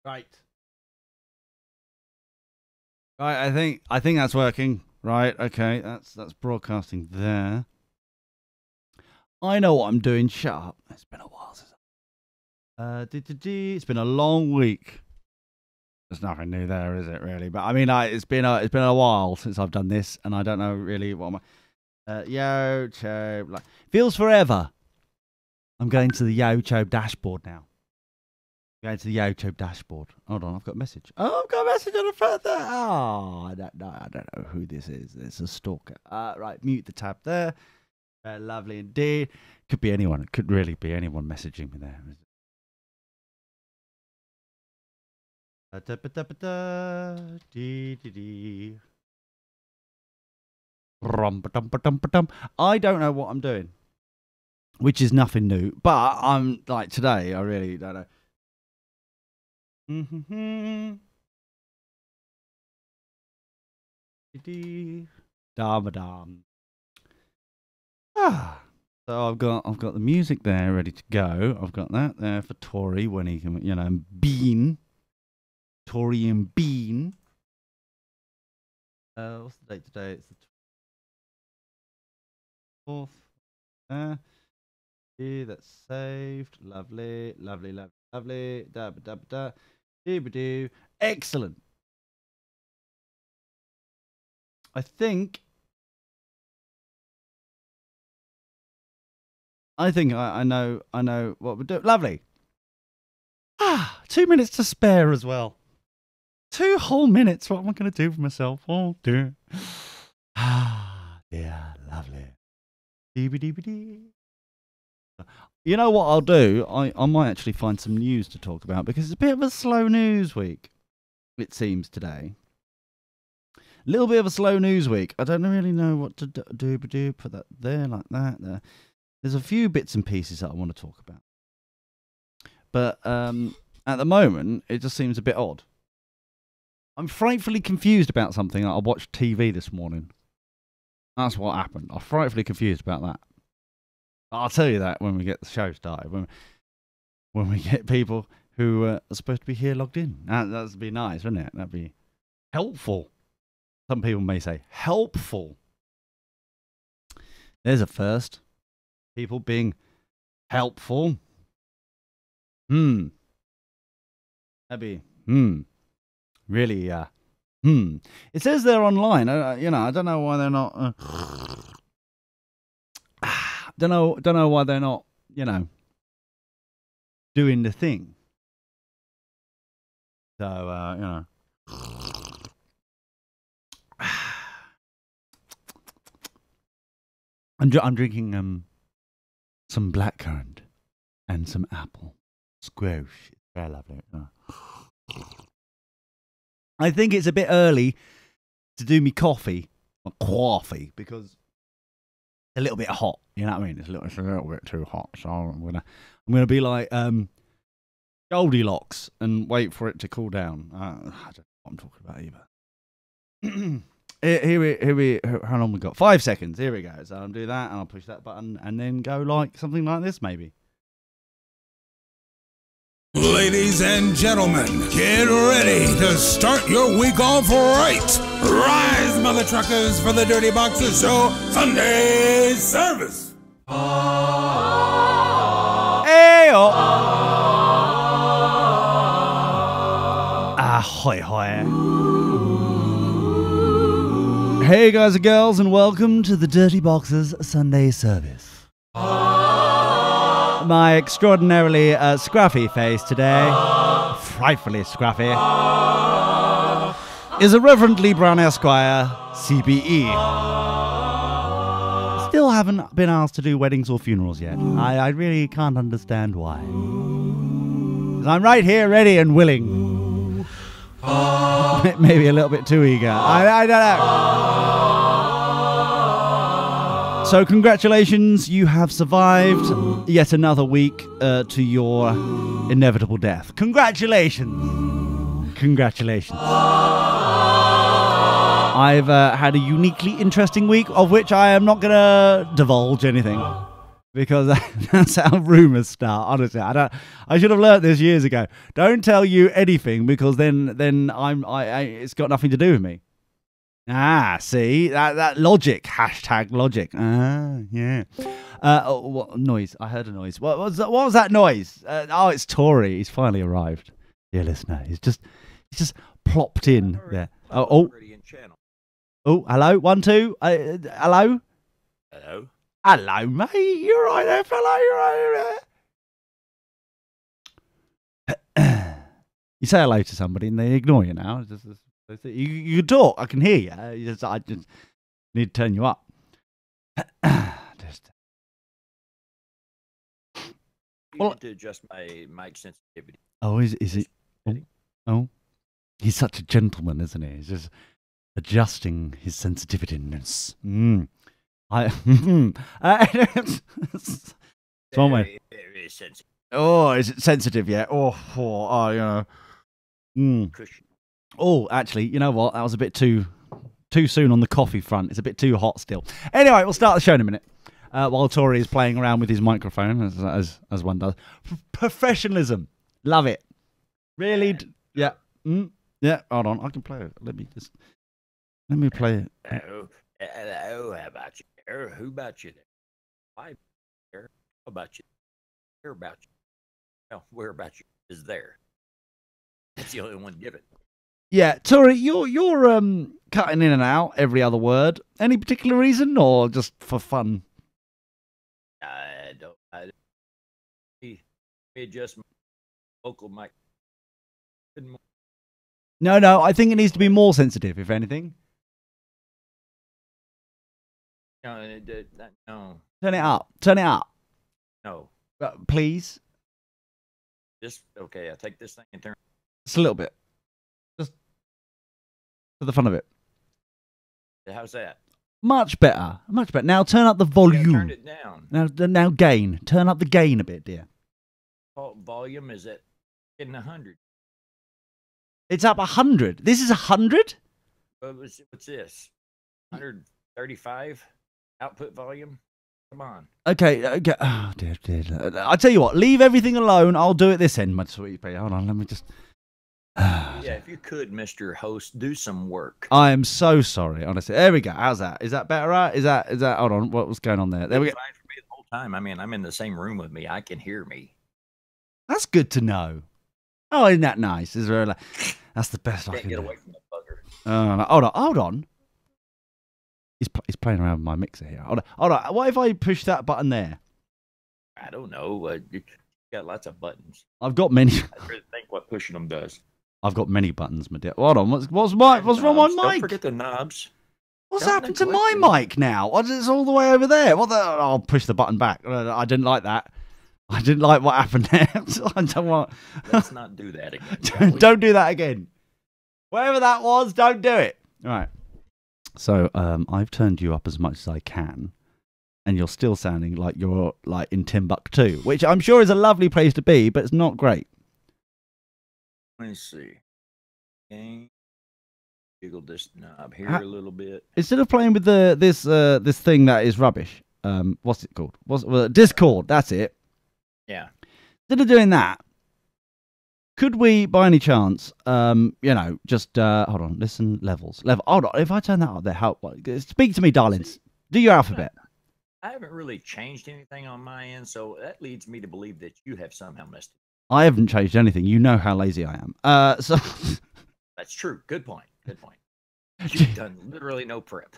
Right. Right, I think that's working. Right, okay, that's broadcasting there. I know what I'm doing. Shut up. It's been a while since it's been a long week. There's nothing new there, is it, really? But I mean, it's been a while since I've done this, and I don't know really what YouTube, like, feels forever. I'm going to the YouTube dashboard now. Going to the YouTube dashboard. Hold on, I've got a message. Oh, I've got a message on the front there. Oh, I don't know who this is. It's a stalker. Right, mute the tab there. Lovely indeed. Could be anyone. It could really be anyone messaging me there. I don't know what I'm doing, which is nothing new. But I'm like today. I really don't know. So I've got the music there ready to go. I've got that there for Tori when he can, Bean. Tori and Bean. What's the date today? It's the 4th. Yeah, that's saved. Lovely. Excellent. I think I know what we're doing. Lovely. 2 minutes to spare as well. 2 whole minutes. What am I going to do for myself? Oh dear. Yeah, lovely. You know what I'll do? I might actually find some news to talk about because it's a bit of a slow news week, it seems, today. A little bit of a slow news week. I don't really know what to do. Put that there, like that. There. There's a few bits and pieces that I want to talk about. But at the moment, it just seems a bit odd. I'm frightfully confused about something that I watched TV this morning. That's what happened. I'm frightfully confused about that. I'll tell you that when we get the show started. When we get people who are supposed to be here logged in. That'd be nice, wouldn't it? That'd be helpful. Some people may say helpful. There's a first. People being helpful. That'd be really It says they're online. I don't know why they're not. Don't know why they're not. Doing the thing. So I'm drinking some blackcurrant and some apple squash. It's very lovely. I think it's a bit early to do me coffee because it's a little bit hot. You know what I mean? It's a little bit too hot. So I'm gonna be like Goldilocks and wait for it to cool down. I don't know what I'm talking about either. How long we got? 5 seconds. Here we go. So I'll do that and I'll push that button and then go like something like this maybe. Ladies and gentlemen, get ready to start your week off right. Rise, mother truckers, for the Dirty Boxers Show Sunday service. Hey-oh. Ahoy, hoy. Hey guys and girls, and welcome to the Dirty Boxers Sunday service. My extraordinarily scruffy face today, frightfully scruffy, is a Reverend Lee Brown Esquire, CBE. Still haven't been asked to do weddings or funerals yet. I really can't understand why. 'Cause I'm right here, ready and willing. Maybe a little bit too eager. I don't know. So congratulations, you have survived yet another week to your inevitable death. Congratulations. I've had a uniquely interesting week, of which I am not going to divulge anything. because that's how rumors start. Honestly, I should have learnt this years ago. Don't tell you anything because then it's got nothing to do with me. Ah, see that logic. Hashtag logic. Ah, yeah. Oh, what noise? I heard a noise. What was that noise? Oh, it's Tori. He's finally arrived. Dear listener, he's just plopped in there. Oh, hello. 1, 2. Hello. Hello. Hello, mate. You're right there, fella. You're right there. You say hello to somebody and they ignore you now. You can talk. I can hear you. I just need to turn you up. Well, to adjust my mic sensitivity. Oh, is it? Oh, he's such a gentleman, isn't he? He's just adjusting his sensitiveness. Very sensitive. Oh, is it sensitive yet? You know. Oh, actually, you know what? That was a bit too soon on the coffee front. It's a bit too hot still. Anyway, we'll start the show in a minute. While Tori is playing around with his microphone, as one does. Professionalism. Love it. Really? Yeah. Yeah, hold on. I can play it. Let me play it. Hello. How about you there? Who about you there? Why there? How about you? Where about you? Well, where about you is there. That's the only one given. Yeah, Tori, you're cutting in and out every other word. Any particular reason, or just for fun? I don't. Let me adjust my vocal mic. No. I think it needs to be more sensitive, if anything. No. Turn it up. No. Please. Just okay. I take this thing and turn. Just a little bit. Just for the fun of it. How's that? Much better. Now turn up the volume. Turn it down. Now gain. Turn up the gain a bit, dear. Volume is at 100. It's up 100. This is 100? What's this? 135 output volume? Come on. Okay. Oh, dear. I tell you what, leave everything alone. I'll do it this end, my sweet pea. Hold on, let me just... Yeah, if you could, Mr. Host, do some work. I am so sorry, honestly. There we go. How's that? Is that better, right? Is that... Hold on, what was going on there? There we go. Fine for me the whole time. I mean, I'm in the same room with me. I can hear me. That's good to know. Oh, isn't that nice? That's the best I can get do. away from the bugger. No, hold on. He's playing around with my mixer here. Hold on. What if I push that button there? I don't know. You got lots of buttons. I've got many. I really think what pushing them does. I've got many buttons, my dear. Hold on. What's wrong with my mic? Don't forget the knobs. What's happened to my mic now? It's all the way over there. I'll push the button back. I didn't like that. I didn't like what happened there. I don't want. Let's not do that again. Don't do that again. Whatever that was, don't do it. All right. So I've turned you up as much as I can, and you're still sounding like you're like in Timbuktu, which I'm sure is a lovely place to be, but it's not great. Let me see. Okay. Jiggle this knob here a little bit. Instead of playing with this thing that is rubbish, what's it called? Discord. That's it. Yeah. Instead of doing that, could we, by any chance, just hold on, listen, level. Hold on, if I turn that up there, speak to me, darlings. Do your alphabet. I haven't really changed anything on my end, so that leads me to believe that you have somehow missed it. I haven't changed anything. You know how lazy I am. So that's true. Good point. You've done literally no prep.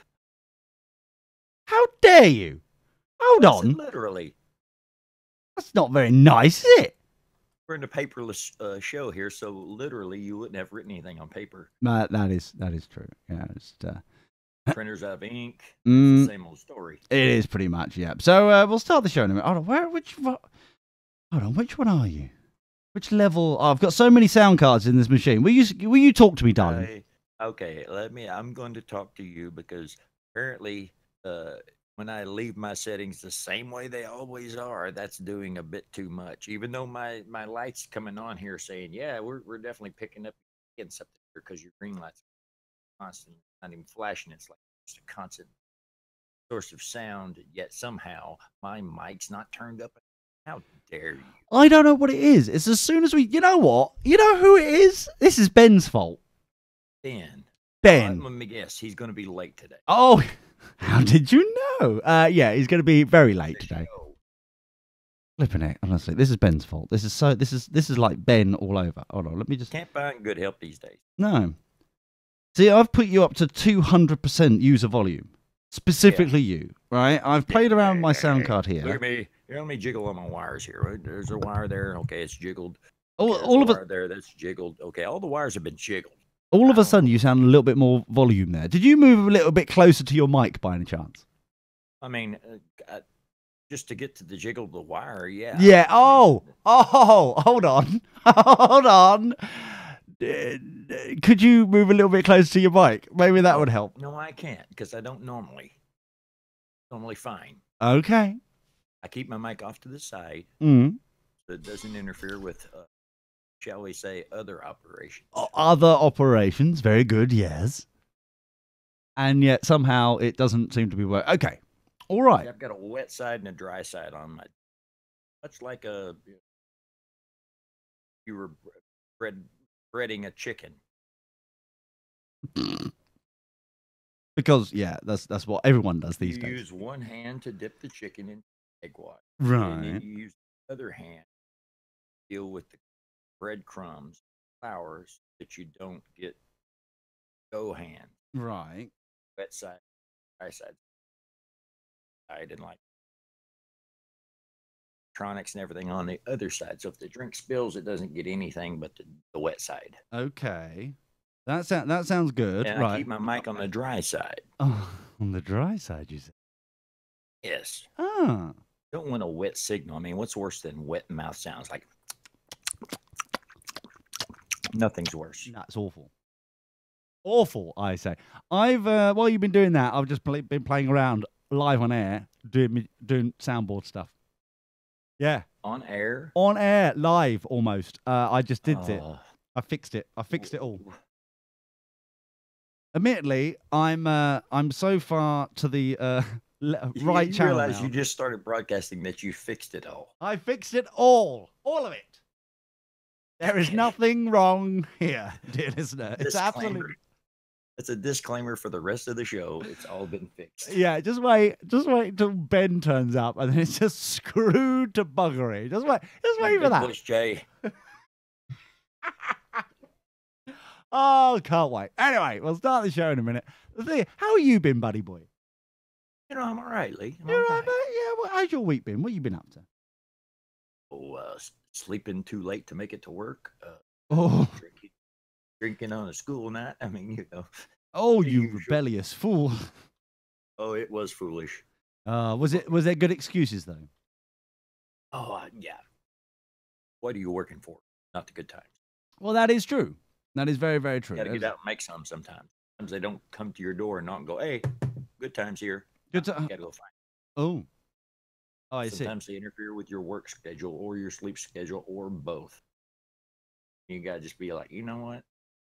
How dare you? Hold on. Literally. That's not very nice, is it? We're in a paperless show here, so literally you wouldn't have written anything on paper. That is true. Yeah, just printers out of ink. It's the same old story. It is pretty much, yeah. So we'll start the show in a minute. Hold on, which one are you? Which level? Oh, I've got so many sound cards in this machine. Will you talk to me, darling? Okay, I'm going to talk to you because apparently when I leave my settings the same way they always are, that's doing a bit too much. Even though my light's coming on here saying, yeah, we're definitely picking up something here because your green light's constant, not even flashing. It's like just a constant source of sound, yet somehow my mic's not turned up. How dare you? I don't know what it is. It's as soon as we... You know what? You know who it is? This is Ben's fault. Ben. Ben. Let me guess. He's going to be late today. Oh, how did you know? Yeah, he's going to be very late today. Flipping it, honestly. This is Ben's fault. This is like Ben all over. Hold on, let me just... Can't find good help these days. No. See, I've put you up to 200% user volume. Specifically you, right? I've played around with my sound card here. Look at me. Here, let me jiggle on my wires here. Right? There's a wire there. Okay, it's jiggled. All of it there. That's jiggled. Okay, all the wires have been jiggled. All of a sudden, you sound a little bit more volume there. Did you move a little bit closer to your mic by any chance? I mean, just to get to the jiggle of the wire, yeah. Yeah. Oh, hold on. Hold on. Could you move a little bit closer to your mic? Maybe that would help. No, I can't because I don't normally. Normally fine. Okay. I keep my mic off to the side so it doesn't interfere with, shall we say, other operations. Other operations. Very good, yes. And yet somehow it doesn't seem to be working. Okay. All right. I've got a wet side and a dry side on my... Much like you were breading a chicken. Because, yeah, that's what everyone does these days. You use one hand to dip the chicken in egg water. Right. And then you use the other hand to deal with the breadcrumbs, flours, that you don't get dough hand. Right. Wet side, dry side. And like electronics and everything on the other side. So if the drink spills, it doesn't get anything but the wet side. Okay. That sounds good. And right. I keep my mic on the dry side. Oh, on the dry side, you said? Yes. Ah. Don't want a wet signal. I mean, what's worse than wet mouth sounds? Like nothing's worse. That's awful. Awful, I say. I've while you've been doing that, I've just been playing around live on air, doing soundboard stuff. Yeah. On air? On air, live almost. I just did it. I fixed it. I fixed it all. Admittedly, I'm so far to the right you channel realize now. you just started broadcasting that you fixed it all. I fixed it all of it. There is nothing wrong here, dear listener. It's absolutely... It's a disclaimer for the rest of the show. It's all been fixed. Yeah, just wait until Ben turns up, and then it's just screwed to buggery. Just wait for that. Push, Jay. Oh, can't wait. Anyway, we'll start the show in a minute. How have you been, buddy boy? You know, I'm all right, Lee. You're all right, mate? Yeah, well, how's your week been? What have you been up to? Oh, sleeping too late to make it to work. Drinking on a school night. I mean, you know. Oh, you rebellious fool. Oh, it was foolish. Was there good excuses though? Oh, yeah. What are you working for? Not the good times. Well, that is true. That is very, very true. You gotta get out and make some sometimes. Sometimes they don't come to your door and knock and go, hey, good times here. Good You gotta go find Oh, I see. Sometimes they interfere with your work schedule or your sleep schedule or both. You gotta just be like, you know what?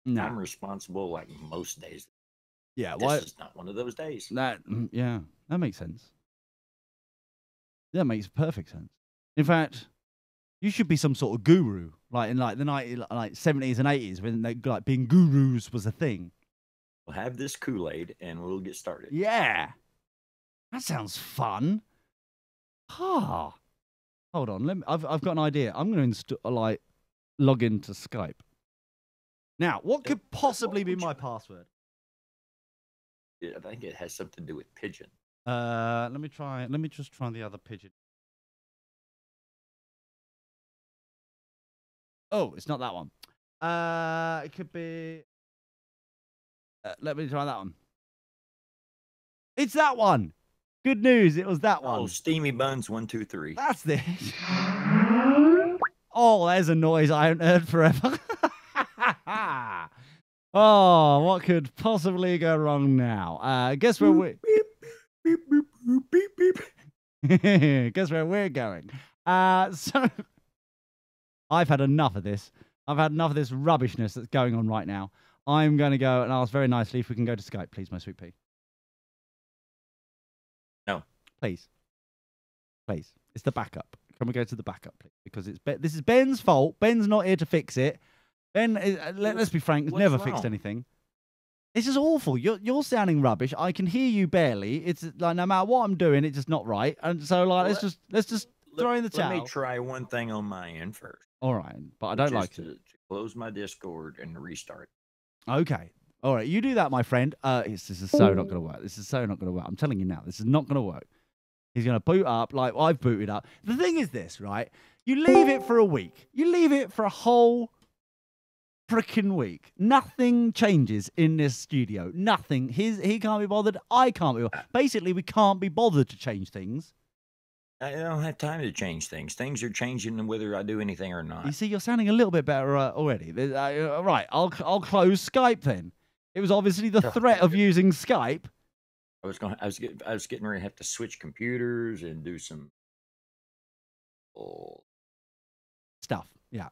No. I'm responsible like most days. Yeah, This is not one of those days. That makes sense. That makes perfect sense. In fact, you should be some sort of guru, like in the 70s and 80s when being gurus was a thing. We'll have this Kool-Aid and we'll get started. Yeah, that sounds fun. Ah, hold on. I've got an idea. I'm going to log into Skype. Now, what could possibly be my password? I think it has something to do with pigeon. Let me just try the other pigeon. Oh, it's not that one. It could be. Let me try that one. It's that one. Good news. It was that one. Oh, Steamy Buns 1, 2, 3. That's it. Oh, there's a noise I haven't heard forever. Oh, what could possibly go wrong now? Guess where we... Beep, beep, beep, beep, beep. Guess where we're going. So, I've had enough of this. I've had enough of this rubbishness that's going on right now. I'm going to go and ask very nicely if we can go to Skype, please, my sweet pea. Please. It's the backup. Can we go to the backup, please? Because this is Ben's fault. Ben's not here to fix it. Ben, let's be frank, has never fixed anything. It's just awful. You're sounding rubbish. I can hear you barely. It's like no matter what I'm doing, it's just not right. And so like let's just throw in the towel. Let me try one thing on my end first. All right, but I don't like it. To close my Discord and restart. Okay. All right, you do that, my friend. This is so not going to work. This is so not going to work. I'm telling you now, this is not going to work. He's going to boot up like I've booted up. The thing is this, right? You leave it for a week. You leave it for a whole freaking week. Nothing changes in this studio. Nothing. He can't be bothered. I can't be bothered. Basically, we can't be bothered to change things. I don't have time to change things. Things are changing whether I do anything or not. You see, you're sounding a little bit better already. Right, I'll close Skype then. It was obviously the threat of using Skype. I was getting ready to have to switch computers and do some stuff. Yeah.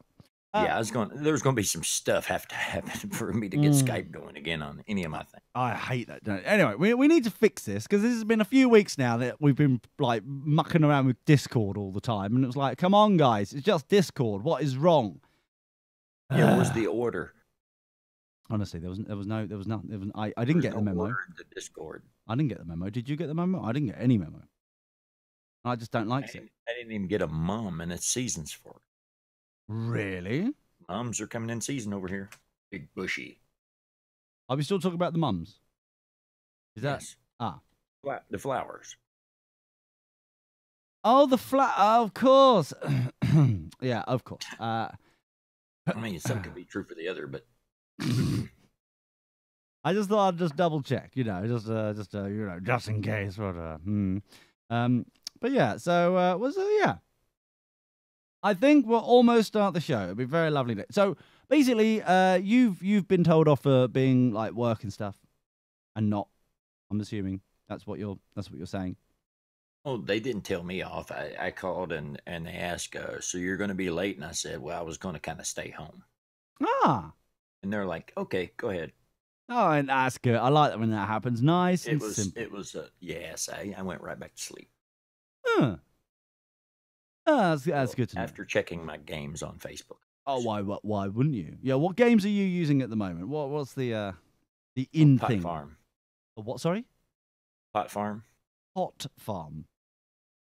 Yeah, there's going to be some stuff have to happen for me to get Skype going again on any of my things. I hate that. Anyway, we need to fix this because this has been a few weeks now that we've been like mucking around with Discord all the time, and it was like, come on, guys, it's just Discord. What is wrong? Yeah, what was the order? Honestly, there was nothing. I didn't get the memo. Order in the Discord. I didn't get the memo. Did you get the memo? I didn't get any memo. I just don't like it. I didn't even get a mum, and it's seasons for it. Really? Mums are coming in season over here. Big bushy. Are we still talking about the mums? Is that the flowers? Oh, of course. Yeah, of course. I mean, some could be true for the other, but I just thought I'd just double check, just in case. But yeah, so I think we'll almost start the show. It'll be a very lovely day. So basically, you've been told off for being like work and stuff, and not. I'm assuming that's what you're saying. Oh, they didn't tell me off. I called and they asked, so you're going to be late, and I said, well, I was going to kind of stay home. Ah. And they're like, okay, go ahead. Oh, and that's good. I like that when that happens. Nice and simple. It was yes. I went right back to sleep. Huh. Oh, that's good to know. After checking my games on Facebook. Oh, why wouldn't you? Yeah, what games are you using at the moment? What's the in Pot thing? Farm. What? Sorry. Pot Farm. Pot Farm.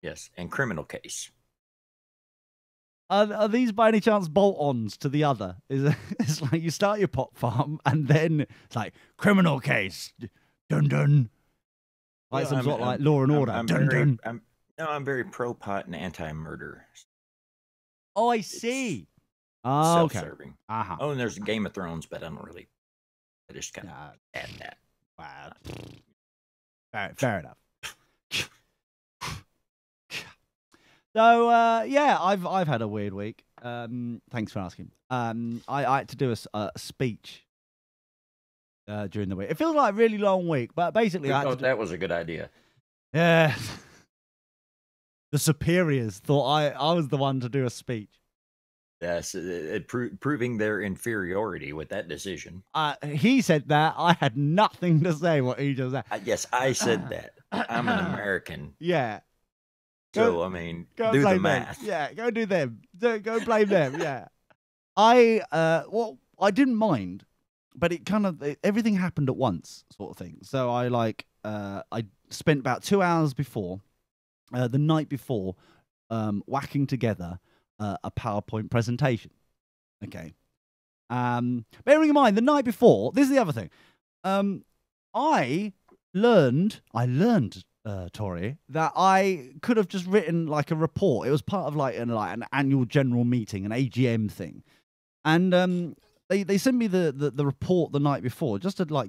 Yes, and Criminal Case. Are these by any chance bolt-ons to the other? It's like you start your Pot Farm and then it's like Criminal Case, dun dun. Like some sort of like Law and Order, dun dun. I'm very pro-pot and anti-murder. Oh, I see. Oh, okay. Self-serving. Uh-huh. Oh, and there's Game of Thrones, but I just kind of add that. Wow. Fair enough. So I've had a weird week. Thanks for asking. I had to do a speech during the week. It feels like a really long week, but basically that was a good idea. Yeah. The superiors thought I was the one to do a speech. Yes, proving their inferiority with that decision. He said that. I had nothing to say what he just said. Yes, I said that. I'm an American. Yeah. So, do the math. Them. Yeah, go do them. Go blame them, yeah. I didn't mind, but it kind of, everything happened at once sort of thing. So I spent about 2 hours before, the night before, whacking together a PowerPoint presentation. Okay. Bearing in mind, the night before, this is the other thing. I learned, Tori, that I could have just written like a report. It was part of like an annual general meeting, an AGM thing. And they sent me the report the night before just to like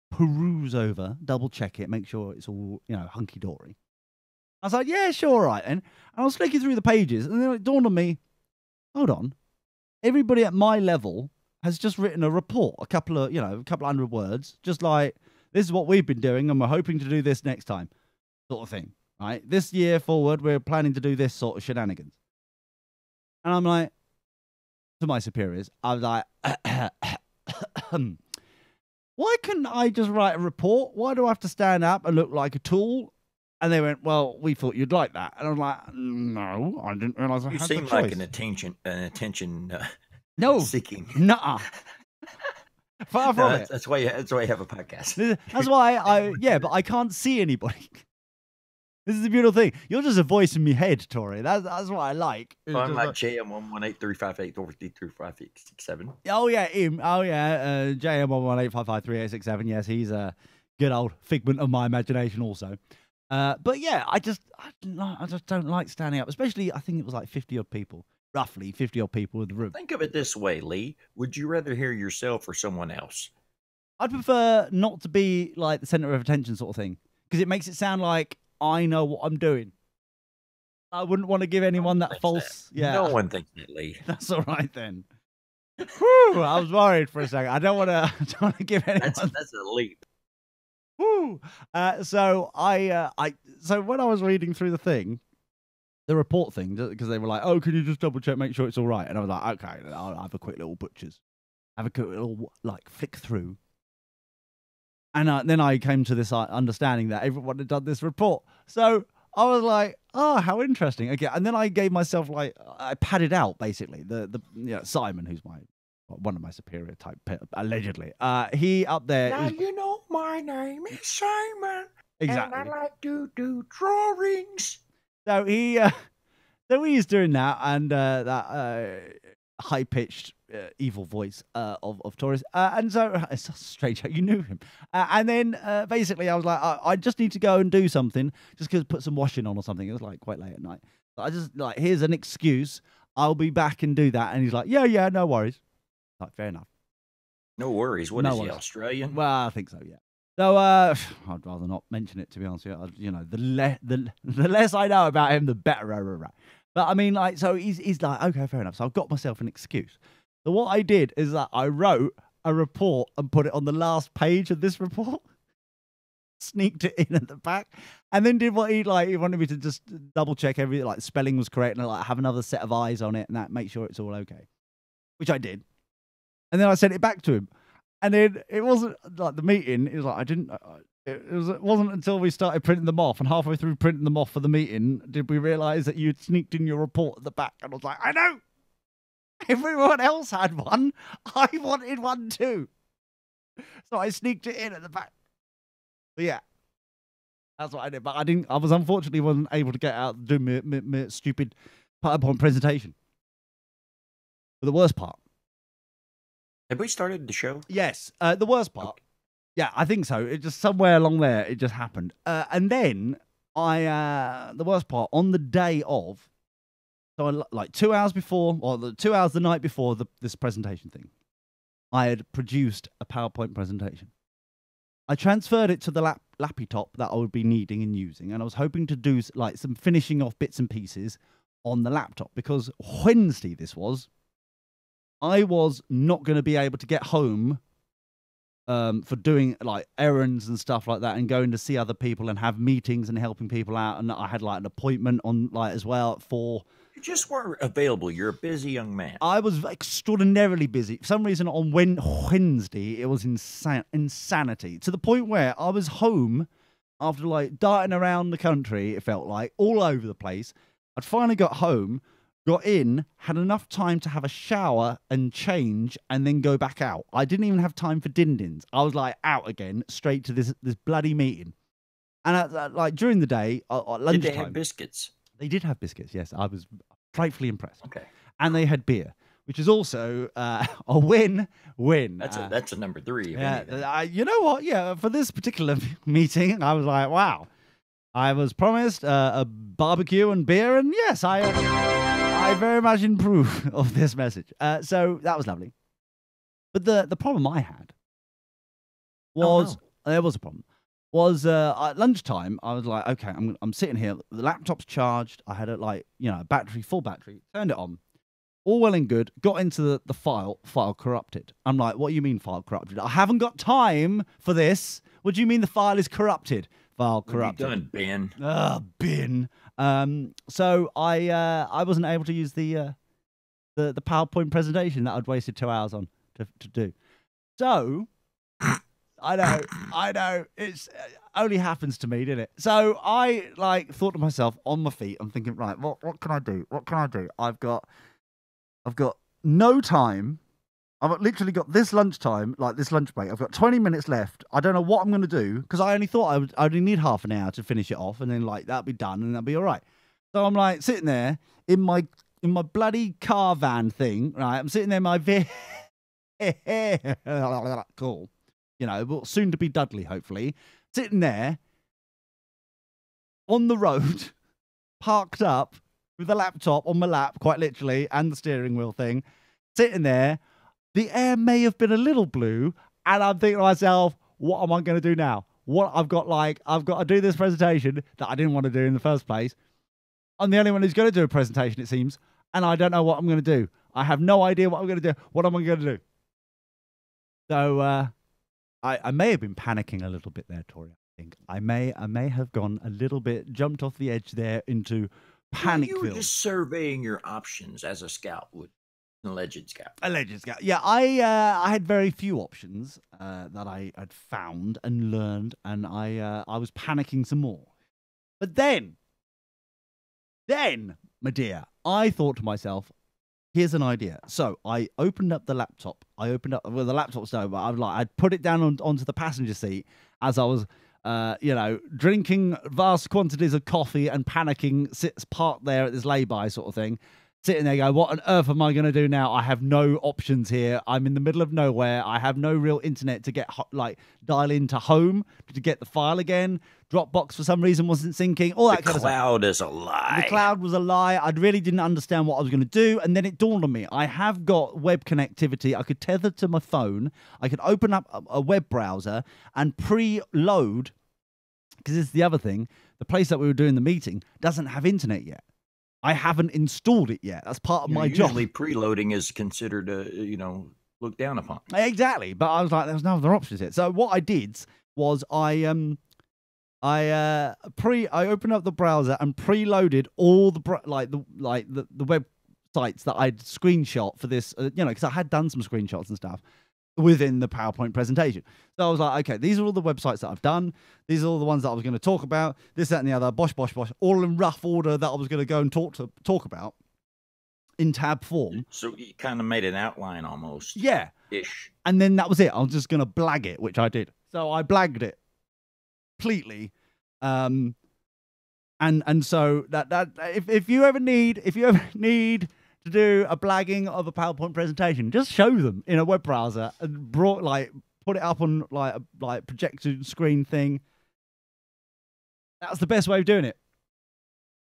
peruse over, double check it, make sure it's all, hunky-dory. I was like, yeah, sure, all right then. And I was flicking through the pages, and then it dawned on me, hold on, everybody at my level has just written a report, a couple of 100 words, just like, this is what we've been doing, and we're hoping to do this next time, sort of thing, right? This year forward, we're planning to do this sort of shenanigans. And I'm like, to my superiors, I was like, why couldn't I just write a report? Why do I have to stand up and look like a tool And they went, well, we thought you'd like that. And I was like, no, I didn't realize I You had seem the like choice. an attention No, seeking. nuh-uh. Far from it. That's why you have a podcast. That's why but I can't see anybody. This is the beautiful thing. You're just a voice in my head, Tori. That's what I like. Well, I'm like JM118358433567. Oh yeah, him. Oh yeah, JM1185538667. Yes, he's a good old figment of my imagination, also. But yeah, I just don't like standing up, especially I think it was like 50 odd people, roughly 50 odd people in the room. Think of it this way, Lee. Would you rather hear yourself or someone else? I'd prefer not to be like the center of attention sort of thing, because it makes it sound like I know what I'm doing. I wouldn't want to give anyone that false. Yeah, no one thinks that, Lee. That's all right then. Whew, I was worried for a second. I don't want to give anyone. That's a leap. Woo! So so when I was reading through the report thing, because they were like, "Oh, can you just double check, make sure it's all right?" And I was like, "Okay, I'll have a quick little butchers, have a quick little like flick through." And then I came to this understanding that everyone had done this report. So I was like, "Oh, how interesting!" Okay, and then I gave myself like I padded out basically Simon, who's one of my superior type allegedly. He up there. Now you know my name is Simon. Exactly. And I like to do drawings. So he's doing that, and that high pitched evil voice of Taurus, and so it's so strange how you knew him. And then basically, I was like, I just need to go and do something, just because put some washing on or something. It was like quite late at night. So I just like, here's an excuse. I'll be back and do that. And he's like, yeah, no worries. Like, fair enough. No worries. What No is worries. he, Australian? Well, I think so, yeah. So I'd rather not mention it, to be honest with you. The less I know about him, the better. But I mean, like, so he's like, okay, fair enough. So I've got myself an excuse. So what I did is that I wrote a report and put it on the last page of this report. Sneaked it in at the back, and then did what he wanted me to just double check everything, like spelling was correct, and like have another set of eyes on it, and that make sure it's all okay, which I did. And then I sent it back to him, and then it wasn't like the meeting. It was like it wasn't until we started printing them off, and halfway through printing them off for the meeting, did we realise that you'd sneaked in your report at the back. And I was like, I know. Everyone else had one. I wanted one too, so I sneaked it in at the back. But yeah, that's what I did. But I was unfortunately wasn't able to get out and do my stupid PowerPoint presentation. But the worst part. Have we started the show? Yes, the worst part. Okay. Yeah, I think so. It just somewhere along there, it just happened. And then the worst part, on the day of, so like 2 hours before, or the 2 hours the night before this presentation thing, I had produced a PowerPoint presentation. I transferred it to the lappy top that I would be needing and using, and I was hoping to do like some finishing off bits and pieces on the laptop, because Wednesday this was, I was not going to be able to get home for doing like errands and stuff like that, and going to see other people and have meetings and helping people out, and I had like an appointment on like as well at 4. You just weren't available. You're a busy young man. I was extraordinarily busy. For some reason, on Wednesday, it was insanity. To the point where I was home after like darting around the country, it felt like, all over the place. I'd finally got home, got in, had enough time to have a shower and change, and then go back out. I didn't even have time for din-dins. I was like out again, straight to this bloody meeting. And like during the day, at lunchtime. Did they have biscuits? They did have biscuits, yes. I was frightfully impressed. Okay. And they had beer, which is also a win-win. That's a number 3. Yeah, you know what? Yeah, for this particular meeting, I was like, wow. I was promised a barbecue and beer, and yes, I very much approve of this message. So that was lovely. But the problem I had was, there was a problem. Was at lunchtime, I was like, okay, I'm sitting here, the laptop's charged, I had a full battery, turned it on, all well and good, got into the file corrupted. I'm like, what do you mean file corrupted? I haven't got time for this. What do you mean the file is corrupted? File corrupted. What have you done, Ben? Ben. So I wasn't able to use the PowerPoint presentation that I'd wasted 2 hours on to do. So... I know. It's only happens to me, didn't it? So I like thought to myself on my feet. I'm thinking, right, what can I do? What can I do? I've got no time. I've literally got this lunchtime, like this lunch break. I've got 20 minutes left. I don't know what I'm going to do because I only thought I only need half an hour to finish it off, and then like that'll be done and that'll be all right. So I'm like sitting there in my bloody car van thing, right? I'm sitting there in my cool, but soon to be Dudley, hopefully, sitting there on the road, parked up with the laptop on my lap, quite literally, and the steering wheel thing, sitting there. The air may have been a little blue, and I'm thinking to myself, what am I going to do now? I've got to do this presentation that I didn't want to do in the first place. I'm the only one who's going to do a presentation, it seems, and I don't know what I'm going to do. I have no idea what I'm going to do. What am I going to do? So I may have been panicking a little bit there, Tori. I think I may have gone a little bit, jumped off the edge there into Panicville. You were just surveying your options as a scout would. An alleged scout. Alleged scout. Yeah, I had very few options that I had found and learned, and I was panicking some more. But then, my dear, I thought to myself, here's an idea. So I opened up the laptop. The laptop's over. I'd put it down onto the passenger seat as I was, drinking vast quantities of coffee and panicking, sits parked there at this lay-by sort of thing. Sitting there going, what on earth am I going to do now? I have no options here. I'm in the middle of nowhere. I have no real internet to get, dial into home to get the file again. Dropbox, for some reason, wasn't syncing. All that kind of stuff. The cloud is a lie. The cloud was a lie. I really didn't understand what I was going to do. And then it dawned on me. I have got web connectivity. I could tether to my phone. I could open up a web browser and preload, because this is the other thing. The place that we were doing the meeting doesn't have internet yet. I haven't installed it yet. That's part of my job. Usually preloading is considered, looked down upon. Exactly. But I was like, there's no other options here. So what I did was I opened up the browser and preloaded all the websites that I'd screenshot for this, because I had done some screenshots and stuff within the PowerPoint presentation. So I was like, okay, these are all the websites that I've done. These are all the ones that I was going to talk about. This, that, and the other. Bosh, all in rough order that I was going to go and talk about in tab form. So you kind of made an outline almost. Yeah. Ish. And then that was it. I was just going to blag it, which I did. So I blagged it completely. And so that if you ever need to do a blagging of a PowerPoint presentation, just show them in a web browser and put it up on a projector screen thing. That's the best way of doing it.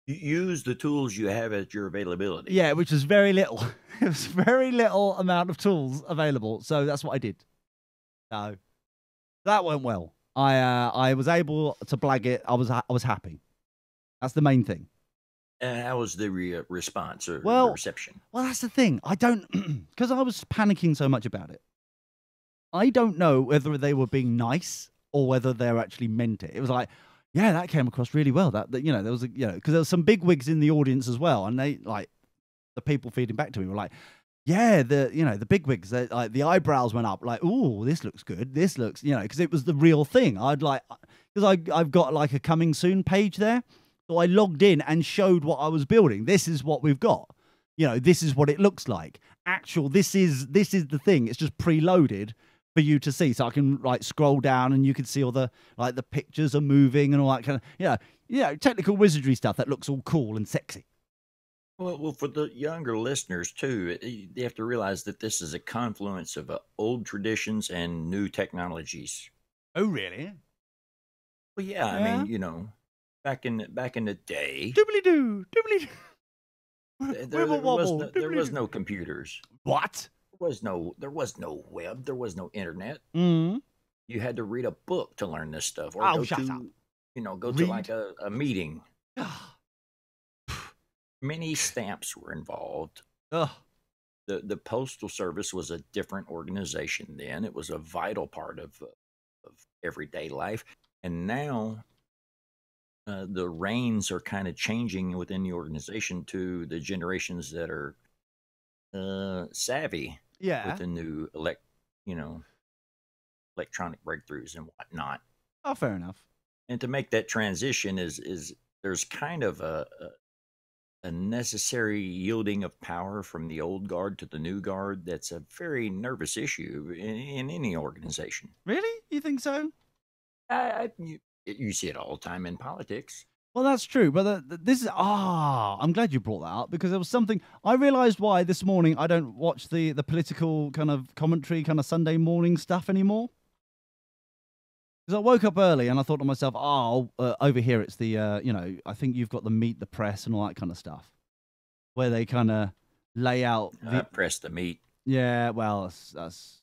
You use the tools you have at your availability. Yeah, which is very little. It was very little amount of tools available, so that's what I did. So that went well. I was able to blag it. I was happy. That's the main thing. And how was the response or the reception? Well, that's the thing. I don't, because I was panicking so much about it. I don't know whether they were being nice or whether they actually meant it. It was like, yeah, that came across really well. That there was because there was some big wigs in the audience as well, and they the people feeding back to me were like, yeah, the big wigs, the eyebrows went up, like, ooh, this looks good. This looks, because it was the real thing. I've got like a coming soon page there. So I logged in and showed what I was building. This is what we've got. This is what it looks like. This is the thing. It's just preloaded for you to see. So I can scroll down and you can see all the the pictures are moving and all that kind of technical wizardry stuff that looks all cool and sexy. Well, for the younger listeners too, they have to realize that this is a confluence of old traditions and new technologies. Oh, really? Well, yeah. I mean, back in the day, doobly-doo. There was no computers. What? There was no web. There was no internet. Mm-hmm. You had to read a book to learn this stuff, or go to a meeting. Many stamps were involved. Ugh. The Postal Service was a different organization then. It was a vital part of everyday life. And now the reins are kind of changing within the organization to the generations that are savvy with the new electronic breakthroughs and whatnot. Oh, fair enough. And to make that transition is there's kind of a necessary yielding of power from the old guard to the new guard. That's a very nervous issue in any organization. Really? You think so? You see it all the time in politics. Well, that's true, but this is I'm glad you brought that up because there was something I realised why this morning I don't watch the political kind of commentary, kind of Sunday morning stuff anymore. Because I woke up early and I thought to myself, over here it's the I think you've got the Meet the Press and all that kind of stuff, where they kind of lay out press the meat. Yeah, well, that's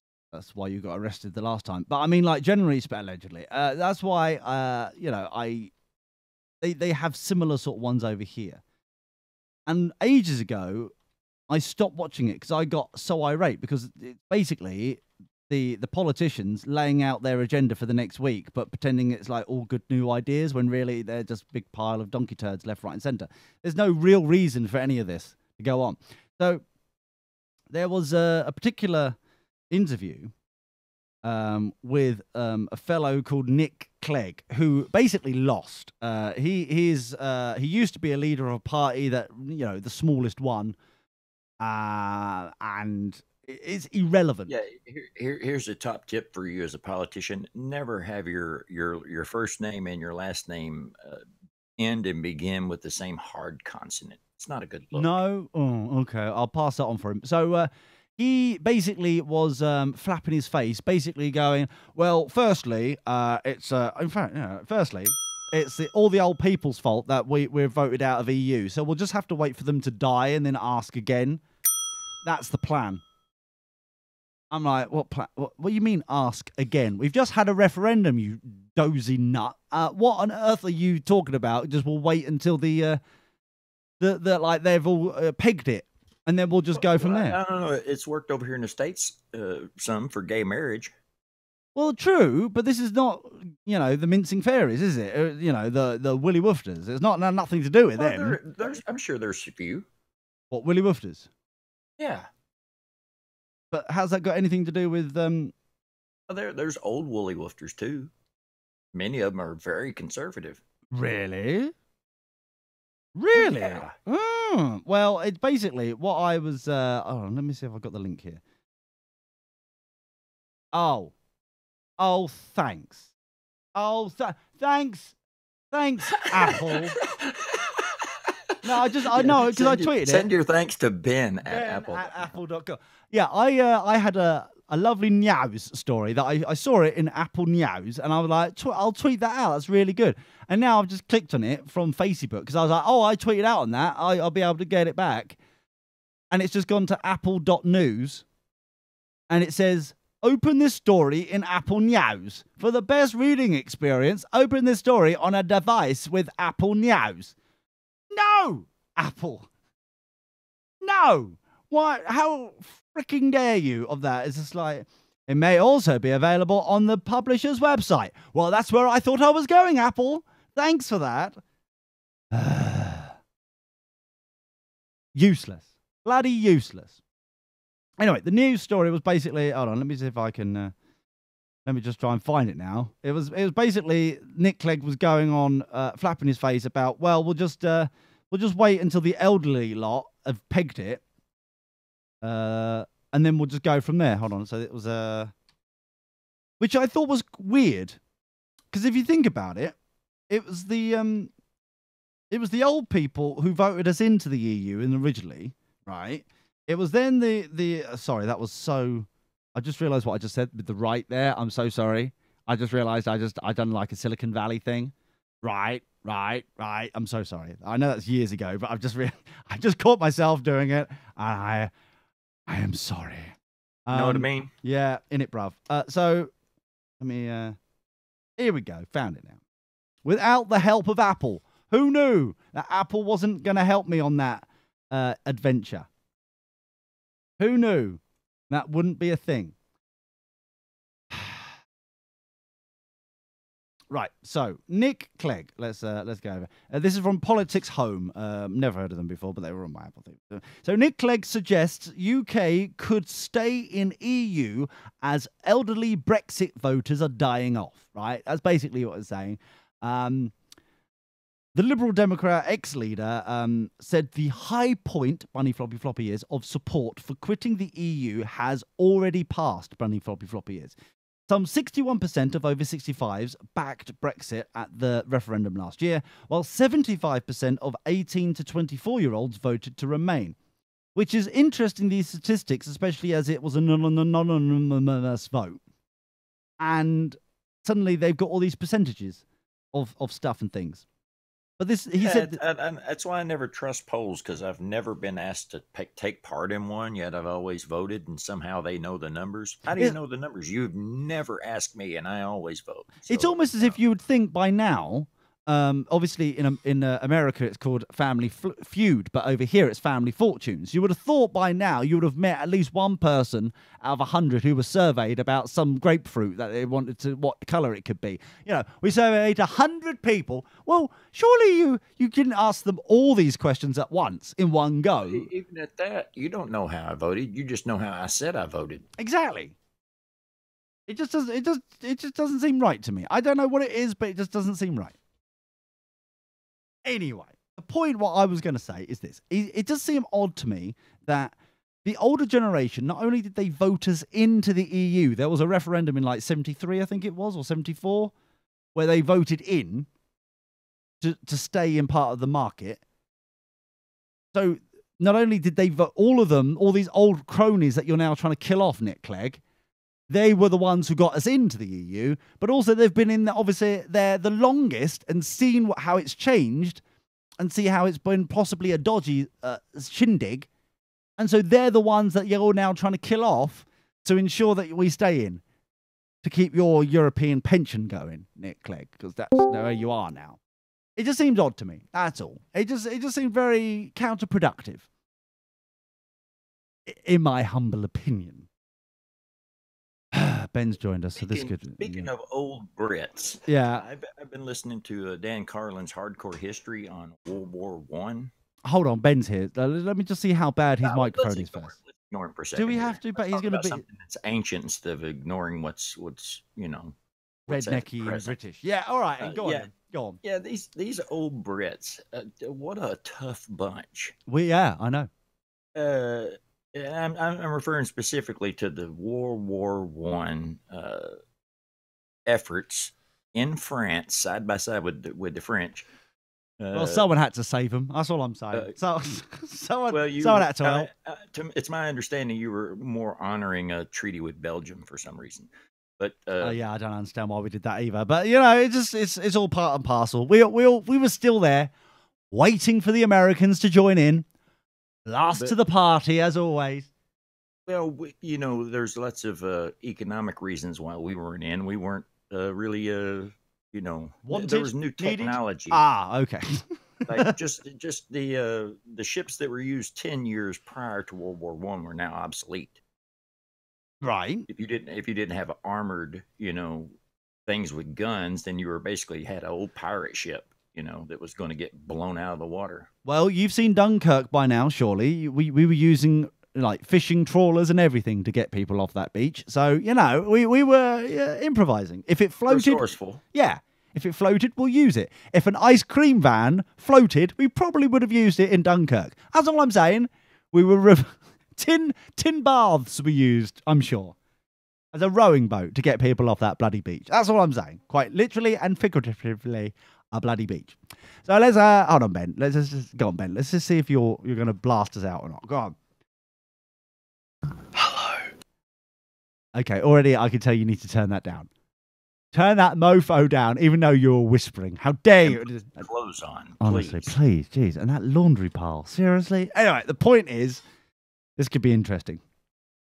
why you got arrested the last time. But I mean, like generally, allegedly, that's why they have similar sort of ones over here. And ages ago, I stopped watching it because I got so irate because it's basically the politicians laying out their agenda for the next week, but pretending it's like all good new ideas when really they're just a big pile of donkey turds left, right, and centre. There's no real reason for any of this to go on. So there was a particular interview with a fellow called Nick Clegg, who basically lost. He used to be a leader of a party that, the smallest one, and it's irrelevant. Yeah, here's a top tip for you as a politician: never have your first name and your last name end and begin with the same hard consonant. It's not a good look. No, okay, I'll pass that on for him. So. He basically was flapping his face, basically going, well, firstly, it's all the old people's fault that we're voted out of EU. So we'll just have to wait for them to die and then ask again. That's the plan. I'm like, what plan? What do you mean ask again? We've just had a referendum, you dozy nut. What on earth are you talking about? Just we'll wait until they've all pegged it. And then we'll just go from there. I don't know. It's worked over here in the States some for gay marriage. Well, true, but this is not, the mincing fairies, is it? The Willy Woofers. It's not nothing to do with them. I'm sure there's a few. What, Willy Woofers? Yeah. But how's that got anything to do with... There's old Willy Woofers, too. Many of them are very conservative. Really? Really? Yeah. Well, it's basically what I was... let me see if I've got the link here. Oh, thanks. Thanks, Apple. No, I know because I tweeted it. Send your thanks to Ben at Apple. At apple.com. Yeah, I had a lovely news story that I saw it in Apple News, and I was like, I'll tweet that out. That's really good. And now I've just clicked on it from Facebook because I was like, I tweeted out on that. I'll be able to get it back. And it's just gone to apple.news, and it says, open this story in Apple News. For the best reading experience, open this story on a device with Apple News. No, Apple. No. Why? How freaking dare you of that? It's just like, it may also be available on the publisher's website. Well, that's where I thought I was going, Apple. Thanks for that. Useless. Bloody useless. Anyway, the news story was basically... Hold on, let me see if I can... let me just try and find it now. It was basically Nick Clegg was going on, flapping his face about, well, we'll just wait until the elderly lot have pegged it, and then we'll just go from there. Hold on. So it was which I thought was weird, because if you think about it, it was the old people who voted us into the EU originally, right? It was then sorry, that was so. I just realised what I just said with the right there. I'm so sorry. I just realised I done like a Silicon Valley thing. Right. I'm so sorry. I know that's years ago, but I just caught myself doing it, and I am sorry. You know what I mean? Yeah, in it, bruv. So let me. Here we go. Found it now. Without the help of Apple, who knew that Apple wasn't going to help me on that adventure? Who knew that wouldn't be a thing? Right, so Nick Clegg, let's go over. This is from Politics Home. Never heard of them before, but they were on my Apple thing. So Nick Clegg suggests UK could stay in EU as elderly Brexit voters are dying off. Right, that's basically what it's saying. The Liberal Democrat ex-leader said the high point, bunny floppy floppy is, of support for quitting the EU has already passed, bunny floppy floppy is. Some 61% of over 65s backed Brexit at the referendum last year, while 75% of 18 to 24-year-olds voted to remain. Which is interesting, these statistics, especially as it was an anonymous vote. And suddenly they've got all these percentages of stuff and things. But this, he said... And that's why I never trust polls, because I've never been asked to take part in one, yet I've always voted, and somehow they know the numbers. How do you know the numbers? You've never asked me, and I always vote. So, it's almost as if you would think by now... obviously, in America, it's called Family Feud, but over here, it's Family Fortunes. You would have thought by now you would have met at least one person out of 100 who was surveyed about some grapefruit that they wanted to, what colour it could be. You know, we surveyed 100 people. Well, surely you didn't ask them all these questions at once in one go. Even at that, you don't know how I voted. You just know how I said I voted. Exactly. It just doesn't. It just doesn't seem right to me. I don't know what it is, but it just doesn't seem right. Anyway, the point what I was going to say is this. It does seem odd to me that the older generation, not only did they vote us into the EU, there was a referendum in like 73, I think it was, or 74, where they voted in to stay in part of the market. So not only did they vote, all of them, all these old cronies that you're now trying to kill off, Nick Clegg, they were the ones who got us into the EU, but also they've been in the, obviously they're the longest and seen how it's changed and see how it's been possibly a dodgy shindig. And so they're the ones that you're now trying to kill off to ensure that we stay in, to keep your European pension going, Nick Clegg, because that's where you are now. It just seems odd to me. That's all. It just seemed very counterproductive, in my humble opinion. Ben's joined us, so this could... Speaking of old Brits, yeah, I've been listening to Dan Carlin's Hardcore History on World War One. Hold on, Ben's here. Let me just see how bad his microphone is first. Let's ignore him for a second. Do we have to? But he's going to be something that's ancient instead of ignoring what's you know, rednecky and British. Yeah, all right. Go on. Yeah, these old Brits. What a tough bunch. I know. I'm referring specifically to the World War One efforts in France, side by side with the French. Well, someone had to save them. That's all I'm saying. Someone had to help. It's my understanding you were more honoring a treaty with Belgium for some reason. But yeah, I don't understand why we did that either. But you know, it's all part and parcel. We were still there, waiting for the Americans to join in. Last to the party, as always. Well, you know, there's lots of economic reasons why we weren't in. We weren't really, you know, there was new technology. Okay. Like just the ships that were used 10 years prior to World War One were now obsolete. Right. If you didn't have armored, you know, things with guns, then you were basically had an old pirate ship, you know, that was going to get blown out of the water. Well, you've seen Dunkirk by now, surely. We were using like fishing trawlers and everything to get people off that beach. So, you know, we were improvising. If it floated, resourceful. Yeah. If it floated, we'll use it. If an ice cream van floated, we probably would have used it in Dunkirk. That's all I'm saying. We were tin baths we used, I'm sure, as a rowing boat to get people off that bloody beach. That's all I'm saying. Quite literally and figuratively, a bloody beach. So let's hold on, Ben. Let's just go on, Ben. Let's just see if you're going to blast us out or not. Go on. Hello. Okay, already I can tell you need to turn that down. Turn that mofo down, even though you're whispering. How dare you? Clothes on, honestly, please, jeez. And that laundry pile, seriously. Anyway, the point is, this could be interesting.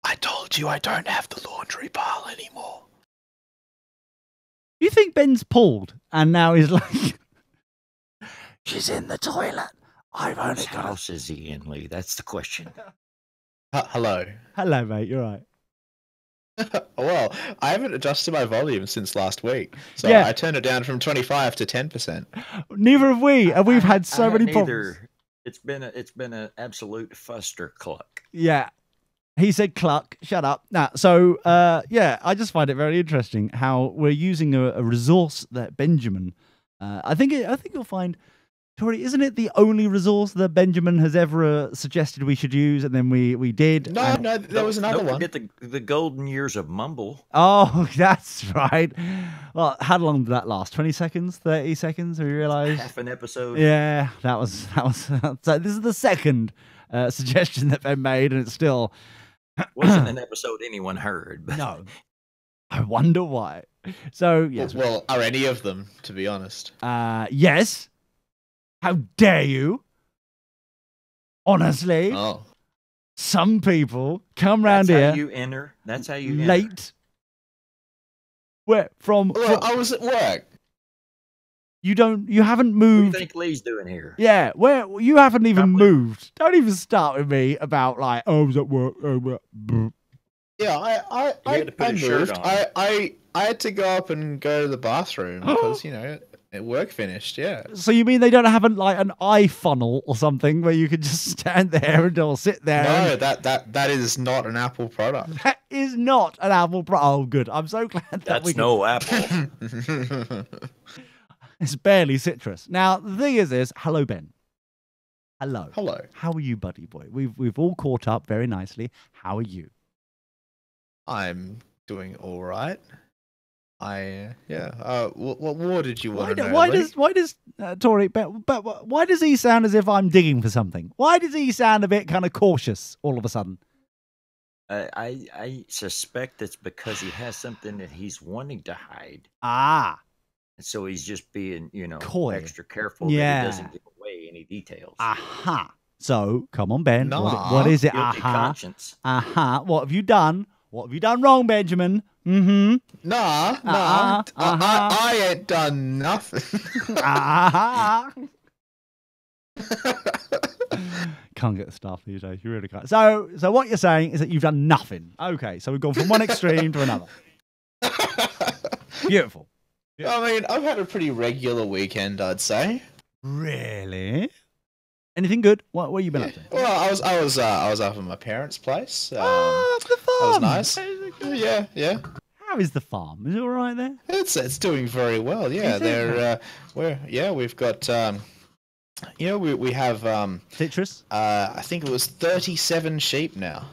I told you I don't have the laundry pile anymore. You think Ben's pulled and now he's like, she's in the toilet. I've only Whose got house is he in, Lee? That's the question. Hello. Hello, mate. You're right. Well, I haven't adjusted my volume since last week, so Yeah. I turned it down from 25 to 10%. Neither have we, and we've had so many problems. It's been an absolute fuster cluck. Yeah. He said cluck, shut up. Nah, so, yeah, I just find it very interesting how we're using a resource that Benjamin I think you'll find, Tori, isn't it the only resource that Benjamin has ever suggested we should use, and then we did? No, and- no, there was another Don't one. forget the golden years of Mumble. Oh, that's right. Well, how long did that last? 20 seconds? 30 seconds? Have you realised? Half an episode. Yeah, that was. So this is the second suggestion that Ben made, and it's still Wasn't an episode anyone heard. But no. I wonder why. So yes, Well, are any of them, to be honest? yes. How dare you? Honestly, Oh. some people come round That's here how you enter. That's how you enter. late. Where from? Well, I was at work. You haven't What do you moved. think Lee's doing here? Yeah, where you haven't even Probably. moved. Don't even start with me about like, oh, I was at work. Yeah, I had to put his shirt moved. on. I had to go up and go to the bathroom because work finished. Yeah. So you mean they don't have an eye funnel or something where you can just stand there or sit there? No, and- that is not an Apple product. that is not an Apple Pro. Oh, good. I'm so glad that we That's no Apple. It's barely citrus. Now the thing is this. Hello, Ben. Hello. Hello. How are you, buddy boy? We've all caught up very nicely. How are you? I'm doing all right. What more did you want to know? Why Lee? does Tori? But why does he sound as if I'm digging for something? Why does he sound a bit kind of cautious all of a sudden? I suspect it's because he has something that he's wanting to hide. Ah, And so he's just being, Coy. extra careful Yeah. that he doesn't give away any details. aha. So come on, Ben. Nah. What is it? Guilty Aha. conscience. Aha. What have you done? What have you done wrong, Benjamin? Mm-hmm. Nah, I ain't done nothing. Aha. Can't get the stuff these days. You really can't. So what you're saying is that you've done nothing. Okay, so we've gone from one extreme to another. Beautiful. I mean, I've had a pretty regular weekend, I'd say. Really? Anything good? What have you been up to? Well, I was up at my parents' place. Oh, that's the farm. that was nice. Yeah. How is the farm? Is it all right there? It's doing very well. Yeah, Is it? we've got we have Citrus? I think it was 37 sheep now.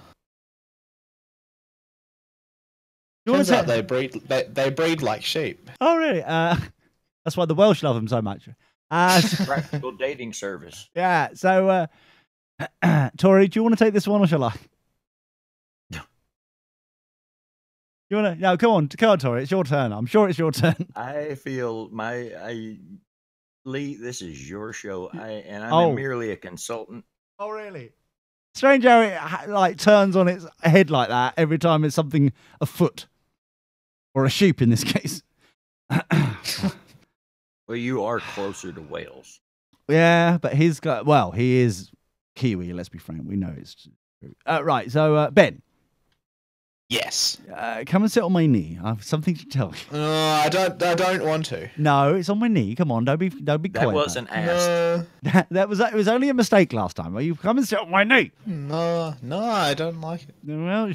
You want Turns to out they breed like sheep. Oh, really? That's why the Welsh love them so much. Practical dating service. Yeah. So, Tori, do you want to take this one or shall I? You want to? No, come on, Tori. It's your turn. I'm sure it's your turn. I feel Lee, this is your show. I'm Oh. merely a consultant. Oh, really? Strange how it turns on its head like that every time it's something afoot, or a sheep in this case. Well, you are closer to Wales. Yeah, but he is Kiwi. Let's be frank. We know it's true. Right. So, Ben, Yes. come and sit on my knee. I have something to tell you. I don't want to. No, it's on my knee. Come on, don't be coy. That about wasn't it. asked. It was only a mistake last time. Well, you come and sit on my knee. No, I don't like it. Well,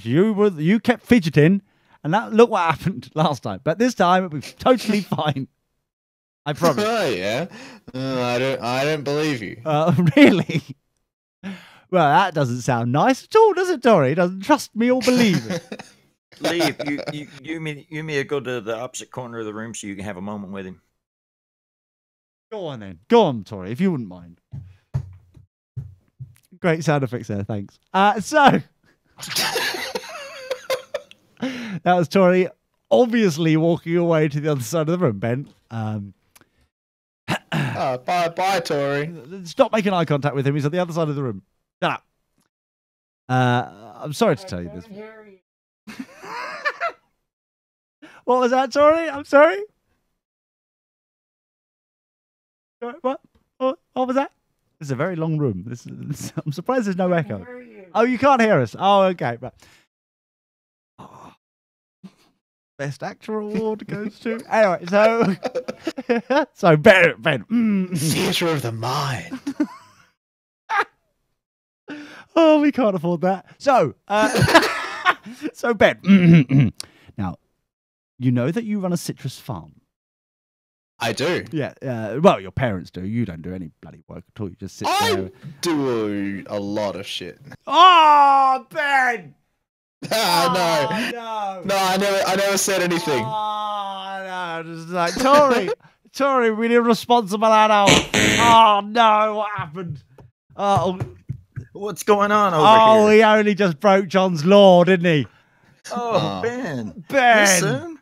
you kept fidgeting, and look what happened last time. But this time it was totally fine. I promise. Oh yeah. I don't believe you. Really? Well, that doesn't sound nice at all, does it, Tori? He doesn't trust me or believe it. Lee, if you may go to the opposite corner of the room so you can have a moment with him. Go on then. Go on, Tori, if you wouldn't mind. Great sound effects there, thanks. So that was Tori obviously walking away to the other side of the room, Ben. Bye, Tori. Stop making eye contact with him. He's at the other side of the room. Shut up. I'm sorry to tell you this. What was that, Tori? I'm sorry. Sorry, what? What was that? This is a very long room. I'm surprised there's no echo. Oh, you can't hear us. Oh, okay. But Best Actor award goes to. Anyway, so Ben. Theatre of the mind. Oh, we can't afford that. So, so Ben. Now, you know that you run a citrus farm. I do. Yeah. Well, your parents do. You don't do any bloody work at all. You just sit there. I do a lot of shit. Oh, Ben! Ah, no. no, I never said anything. Oh, no. Just like, Tori, we need a responsible adult. Oh, no. What happened? Oh, What's going on over here? he only just broke John's law, didn't he? Oh, Ben. Ben! This soon?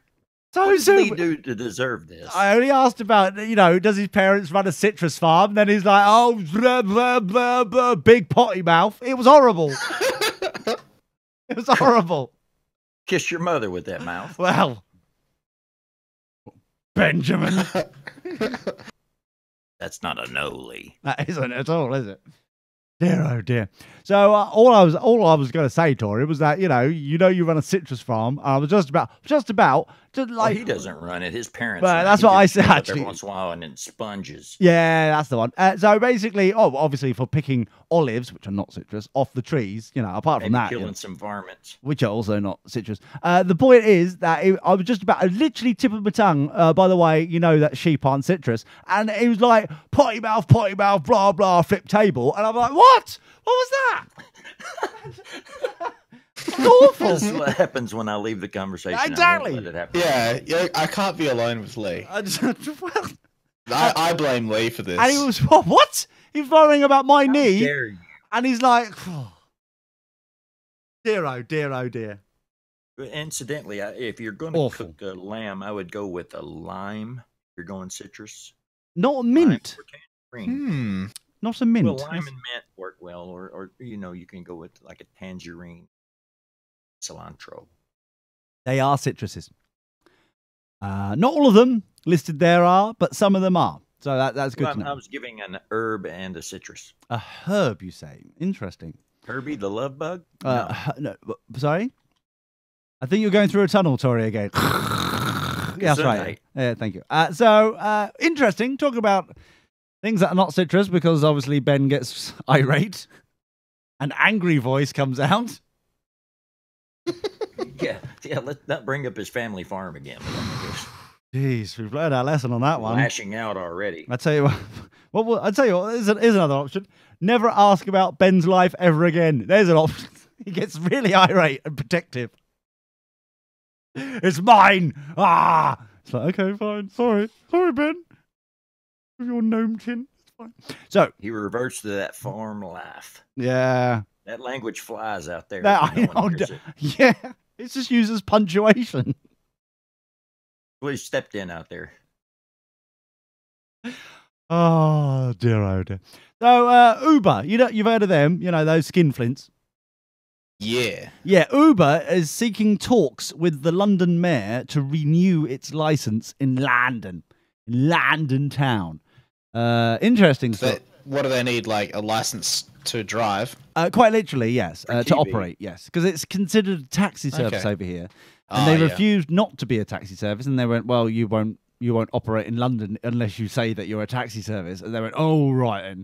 So What did soon. he do to deserve this? I only asked about, does his parents run a citrus farm? Then he's like, oh, blah, blah, blah, blah, big potty mouth. It was horrible. It was horrible. Kiss your mother with that mouth. Well, Benjamin. That's not a no, Lee. That isn't at all, is it? Dear, oh dear. So all I was going to say, Tori, was that you run a citrus farm. I was just about to like. He doesn't run it. His parents. Well, run it. that's He what I just said, goes up actually. Every once in a while, and then sponges. Yeah, that's the one. So basically, obviously for picking olives, which are not citrus, off the trees. Apart from Maybe that, killing some varmints. which are also not citrus. The point is that I was just about to literally tip of my tongue. By the way, that sheep aren't citrus, and it was like potty mouth, blah blah, flip table, and I'm like, what? What was that? It's awful. This is what happens when I leave the conversation. Exactly. I won't let it happen. Yeah, I can't be alone with Lee. Well, I blame Lee for this. and he was what? He was worrying about my How knee, dare you? and he's like, dear, oh dear, oh dear. Incidentally, if you're going to Awful. cook a lamb, I would go with a lime. If you're going citrus. Not a Lime mint. or tangerine. Not a mint. Well, lime and mint work well, or you can go with like a tangerine, cilantro. They are citruses. Not all of them listed there are, but some of them are. So that's good Well, to know. I was giving an herb and a citrus. A herb, you say? Interesting. Herbie the love bug? No, sorry? I think you're going through a tunnel, Tori, again. Yeah, that's right. Gesundheit. Yeah, thank you. So, interesting. Talk about things that are not citrus, because obviously Ben gets irate. An angry voice comes out. Yeah. Let's not bring up his family farm again. Jeez, we've learned our lesson on that one. Lashing out already. I tell you what. I tell you what. Here's another option. Never ask about Ben's life ever again. There's an option. He gets really irate and protective. It's mine. Ah. It's like, okay, fine. Sorry, Ben. With your gnome chin. It's fine. So He reverts to that farm life. yeah, That language flies out there. that, if no I one know. hears it. Yeah, it's just used as punctuation. Well, he stepped in out there. Oh dear, oh dear. So Uber, you've heard of them? Those skinflints. Yeah. Yeah, Uber is seeking talks with the London mayor to renew its license in London town. Interesting stuff. What do they need? Like a license to drive? Quite literally, yes, For to TV. operate, yes, because it's considered a taxi service Okay. over here, and they Yeah. refused not to be a taxi service, and they went, well, you won't operate in London unless you say that you're a taxi service, and they went, oh right,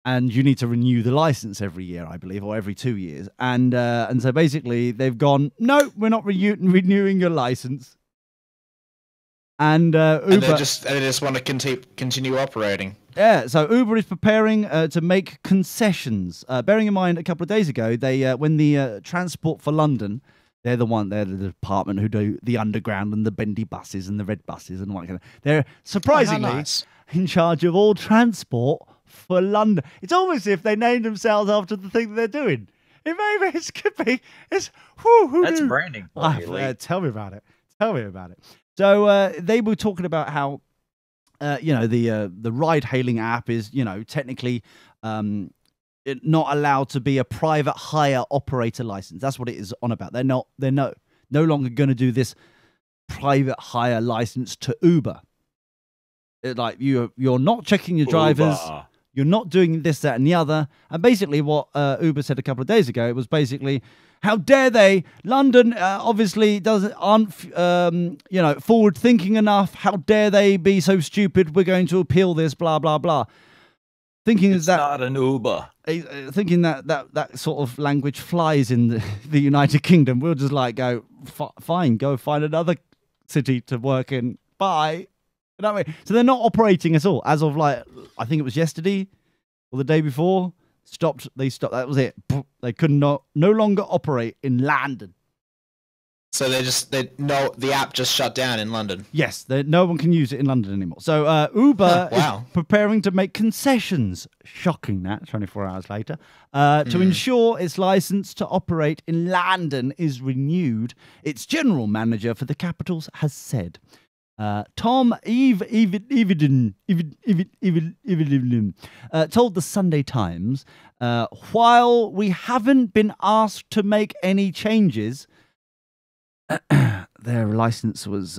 and you need to renew the license every year, I believe, or every 2 years, and so basically they've gone, no, we're not renewing your license, and Uber. And they just want to continue operating. Yeah, so Uber is preparing to make concessions. Bearing in mind, a couple of days ago, they when the Transport for London, they're the department who do the underground and the bendy buses and the red buses and all that kind of. They're surprisingly nice. in charge of all transport for London. It's almost as if they named themselves after the thing that they're doing. It could be. It's who That's knew? branding. For Ah, you, Lee. tell me about it. So they were talking about how the ride-hailing app is technically not allowed to be a private hire operator license. That's what it is on about. They're no longer going to do this private hire license to Uber. Like you're not checking your drivers. Uber. You're not doing this, that, and the other. And basically what Uber said a couple of days ago, it was basically, how dare they? London obviously aren't forward thinking enough. How dare they be so stupid? We're going to appeal this, blah, blah, blah. Thinking It's that not an Uber. thinking that sort of language flies in the United Kingdom, we'll just like go, fine, go find another city to work in. Bye. You know what I mean? So they're not operating at all. As of I think it was yesterday or the day before. They stopped. That was it. They could no longer operate in London. So the app just shut down in London. Yes, no one can use it in London anymore. So Uber Wow. is preparing to make concessions. Shocking that, 24 hours later, to ensure its license to operate in London is renewed. Its general manager for the capitals has said. Tom Eviden told the Sunday Times, while we haven't been asked to make any changes, their license was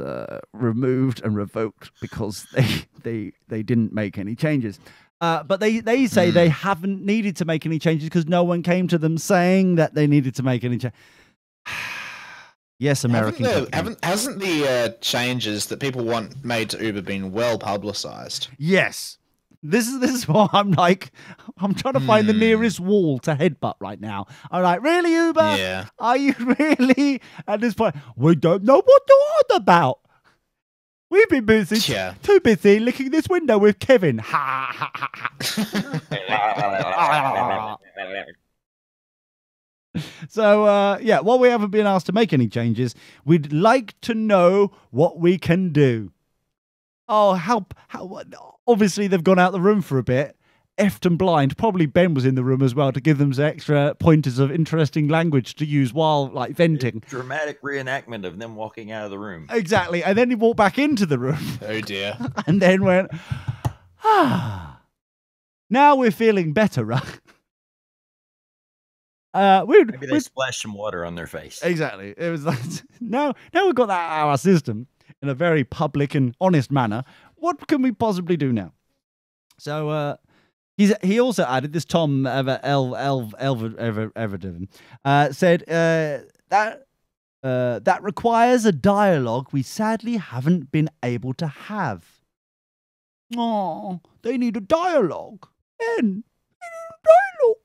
removed and revoked because they didn't make any changes. But they say they haven't needed to make any changes because no one came to them saying that they needed to make any changes. Yes, American. Hasn't the changes that people want made to Uber been well publicized? Yes. This is what I'm like. I'm trying to find the nearest wall to headbutt right now. I'm like, really, Uber? Yeah. Are you really at this point? We don't know what to order about. We've been busy, too busy licking this window with Kevin. Ha ha ha ha. So, while we haven't been asked to make any changes, we'd like to know what we can do. Oh, how obviously they've gone out the room for a bit, effed and blind. Probably Ben was in the room as well to give them some extra pointers of interesting language to use while, venting. Dramatic reenactment of them walking out of the room. Exactly. And then he walked back into the room. Oh, dear. And then went, now we're feeling better, right? Maybe they splashed some water on their face. Exactly. It was like, now we've got that out of our system in a very public and honest manner. What can we possibly do now? So he also added, this Tom Everden said that requires a dialogue we sadly haven't been able to have. Oh, they need a dialogue. Ben, they need a dialogue.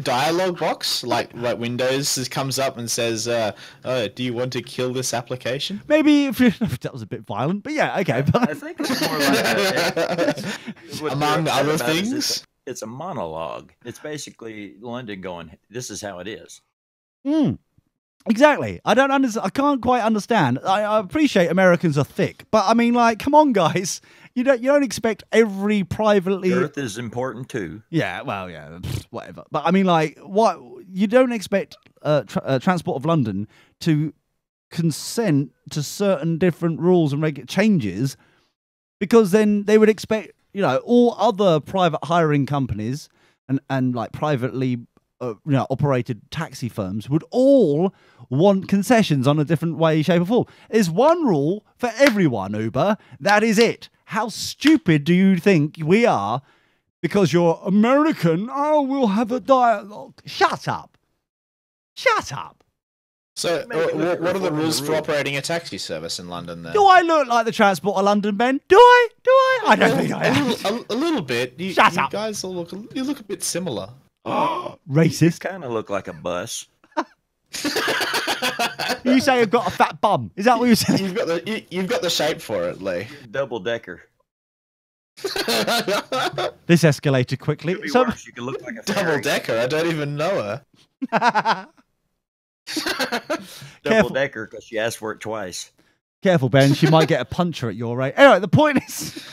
Dialogue box like Windows comes up and says, do you want to kill this application? Maybe if that was a bit violent, but yeah, okay. I think it's more like among other things. It's a monologue. It's basically London going, "This is how it is." Exactly. I don't understand. I can't quite understand. I appreciate Americans are thick, but I mean, come on, guys. You don't expect every privately. Earth is important too. Yeah, well, yeah, whatever. But I mean, what you don't expect Transport of London to consent to certain different rules and changes, because then they would expect all other private hiring companies and privately operated taxi firms would all want concessions on a different way, shape, or form. There's one rule for everyone, Uber. That is it. How stupid do you think we are because you're American? Oh, we'll have a dialogue. Shut up. Shut up. So, what are the rules for operating a taxi service in London then? Do I look like the Transport of London, Ben? Do I? I don't think I am. A little bit. Shut up. You guys all look a bit similar. Racist. Kind of look like a bus. You say you've got a fat bum. Is that what you're saying? You've got the shape for it, Lee. Double decker. This escalated quickly. Could be worse. You could look like a double decker. I don't even know her. Double decker because she asked for it twice. Careful, Ben. She might get a puncher at your rate. Anyway, the point is,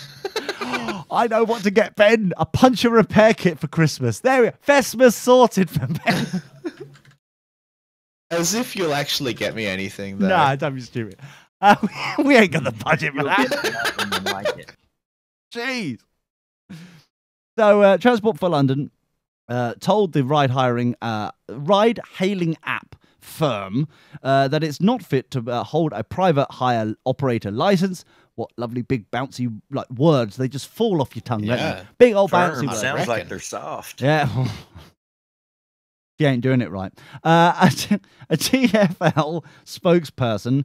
I know what to get Ben. A puncher repair kit for Christmas. There we go. Fesmas sorted for Ben. As if you'll actually get me anything, though. Nah, don't be stupid. We ain't got the budget for that. Like it. Jeez. So, Transport for London told the ride-hailing app firm that it's not fit to hold a private hire operator license. What lovely big bouncy words. They just fall off your tongue, don't they? Big old bouncy words. Sounds like they're soft. Yeah. She ain't doing it right. A TfL spokesperson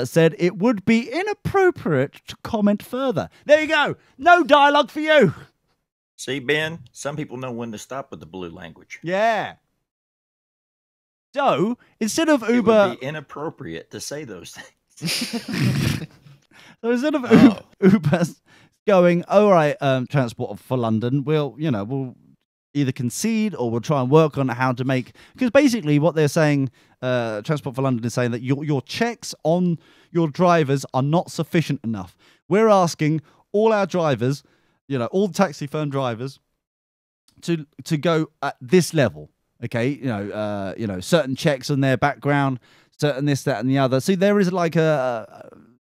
said it would be inappropriate to comment further. There you go. No dialogue for you. See, Ben, some people know when to stop with the blue language. Yeah. So, instead of It Uber... would be inappropriate to say those things. So instead of Oh. Uber going, all right, Transport for London, we'll either concede or we'll try and work on how to make, because basically what they're saying, Transport for London is saying that your checks on your drivers are not sufficient enough. We're asking all our drivers, all the taxi firm drivers, to go at this level. Okay, certain checks on their background, certain this, that, and the other. See, there is like an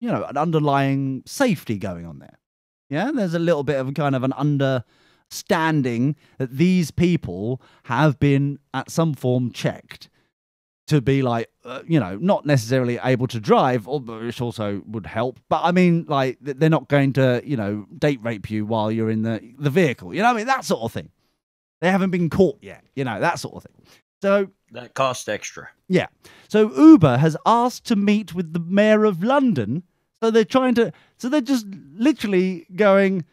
underlying safety going on there. Yeah, there's a little bit of kind of an understanding that these people have been at some form checked to be like, not necessarily able to drive, which also would help. But I mean, like, they're not going to, date rape you while you're in the vehicle. You know what I mean? That sort of thing. They haven't been caught yet, that sort of thing. So that costs extra. Yeah. So Uber has asked to meet with the mayor of London. So they're just literally going,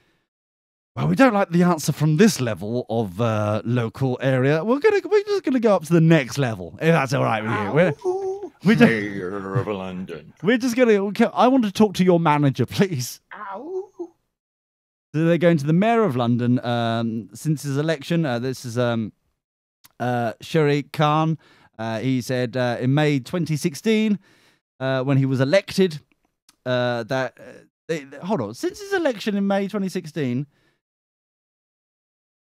well, we don't like the answer from this level of local area. We're just gonna go up to the next level, if that's all right with you. Mayor of London. We're just gonna. I want to talk to your manager, please. So they're going to the mayor of London since his election. This is Sharif Khan. He said in May 2016, when he was elected, since his election in May 2016.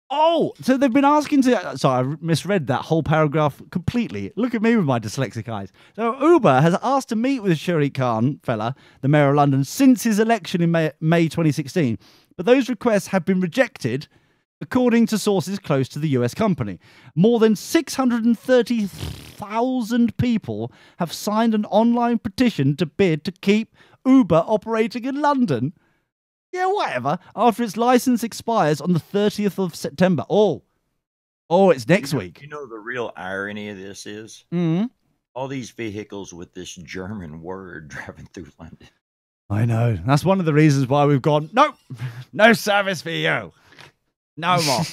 Oh, so they've been asking to... Sorry, I misread that whole paragraph completely. Look at me with my dyslexic eyes. So Uber has asked to meet with Sharif Khan, the mayor of London, since his election in May 2016. But those requests have been rejected, according to sources close to the US company. More than 630,000 people have signed an online petition to bid to keep Uber operating in London. Yeah, whatever. After its license expires on the 30th of September. Oh, it's next week. You know the real irony of this is? Mm-hmm. All these vehicles with this German word driving through London. I know. That's one of the reasons why we've gone, nope, no service for you. No more.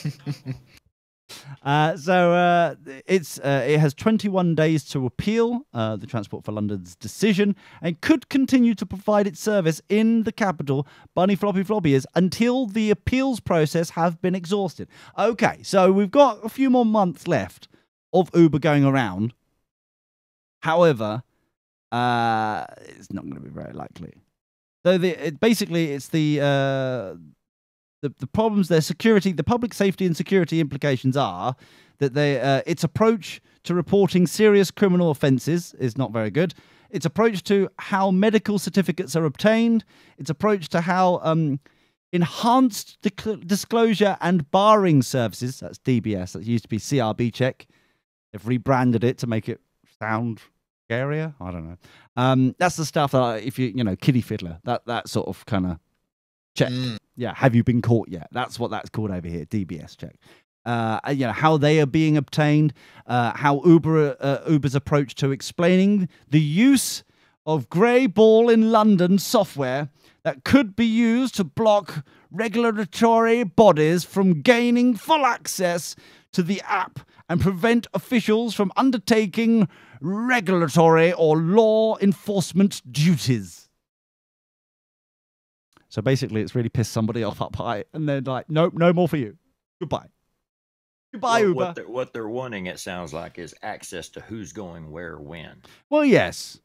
It has 21 days to appeal the Transport for London's decision and could continue to provide its service in the capital, Bunny Floppy Floppy is, until the appeals process have been exhausted. Okay, so we've got a few more months left of Uber going around. However, it's not going to be very likely. So it's the problems, their security, the public safety and security implications are that its approach to reporting serious criminal offences is not very good. Its approach to how medical certificates are obtained. Its approach to how enhanced disclosure and barring services, that's DBS, that used to be CRB check. They've rebranded it to make it sound scarier. I don't know. That's the stuff that if kiddie fiddler, that sort of kind of check. Yeah, have you been caught yet? That's what that's called over here, DBS check. How they are being obtained, how Uber's approach to explaining the use of grey ball in London software that could be used to block regulatory bodies from gaining full access to the app and prevent officials from undertaking regulatory or law enforcement duties. So basically, it's really pissed somebody off up high, and they're like, nope, no more for you. Goodbye. Goodbye, Uber. What they're wanting, it sounds like, is access to who's going where, when. Well, yes.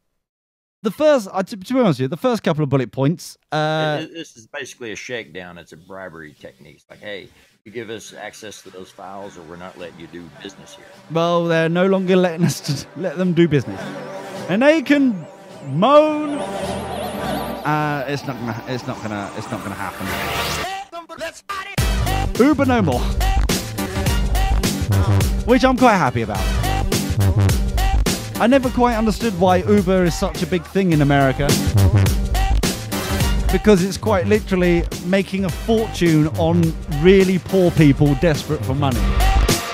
The first, to be honest with you, the first couple of bullet points... this is basically a shakedown. It's a bribery technique. It's like, hey, you give us access to those files or we're not letting you do business here. Well, they're no longer letting us let them do business. And they can moan... it's not gonna happen. Uber no more, which I'm quite happy about. I never quite understood why Uber is such a big thing in America, because it's quite literally making a fortune on really poor people desperate for money.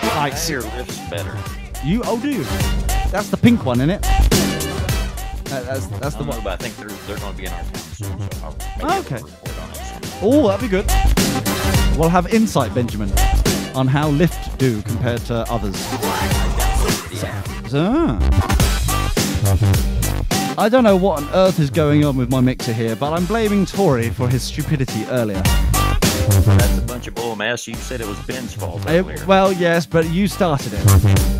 Like, your lift's better. Do you? That's the pink one, isn't it? That's the one. But I think they're going to be in our town soon, so I'll okay. report on it soon. Oh, that'd be good. We'll have insight, Benjamin, on how Lyft do compared to others. I don't know what on earth is going on with my mixer here, but I'm blaming Tori for his stupidity earlier. That's a bunch of bull mess. You said it was Ben's fault earlier. Well, yes, but you started it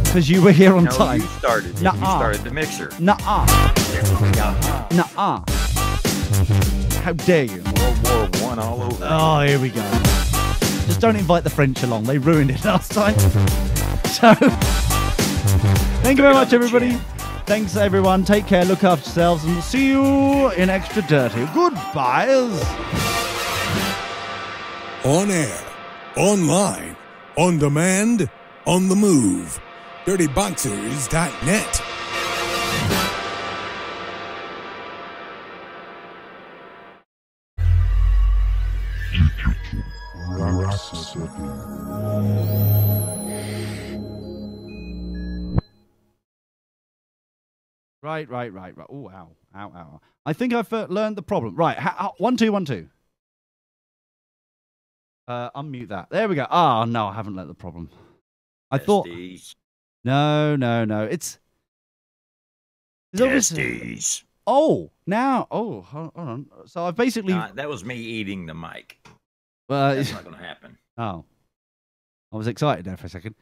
because you were here on time. You started it. Nuh-uh. You started the mixer. Nuh-uh. Nuh-uh. How dare you? World War I all over. Oh, here we go. Just don't invite the French along. They ruined it last time. So, thank you very much, everybody. Thanks, everyone. Take care. Look after yourselves. And we'll see you in Extra Dirty. Goodbye. On air, online, on demand, on the move. DirtyBoxers.net. Right. Oh, ow. I think I've learned the problem. Right. 1 2 1 2. Unmute that. There we go. Oh, no, I haven't learned the problem. I thought. No. It's obviously. Oh, now. Oh, hold on. So I've basically. That was me eating the mic. Well, That's not going to happen. Oh, I was excited there for a second.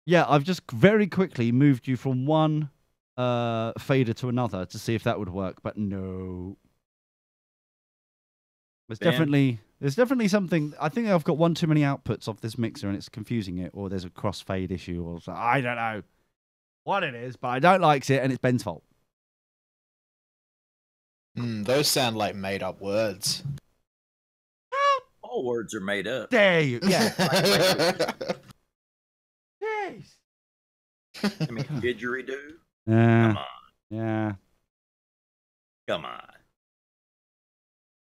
Yeah, I've just very quickly moved you from one fader to another to see if that would work, but no. There's definitely something. I think I've got one too many outputs of this mixer and it's confusing it, or there's a crossfade issue, or so. I don't know what it is, but I don't like it, and it's Ben's fault. Those sound like made-up words. All words are made up. There you, yeah. Jeez. I mean, didgeridoo. Yeah. Come on. Yeah. Come on.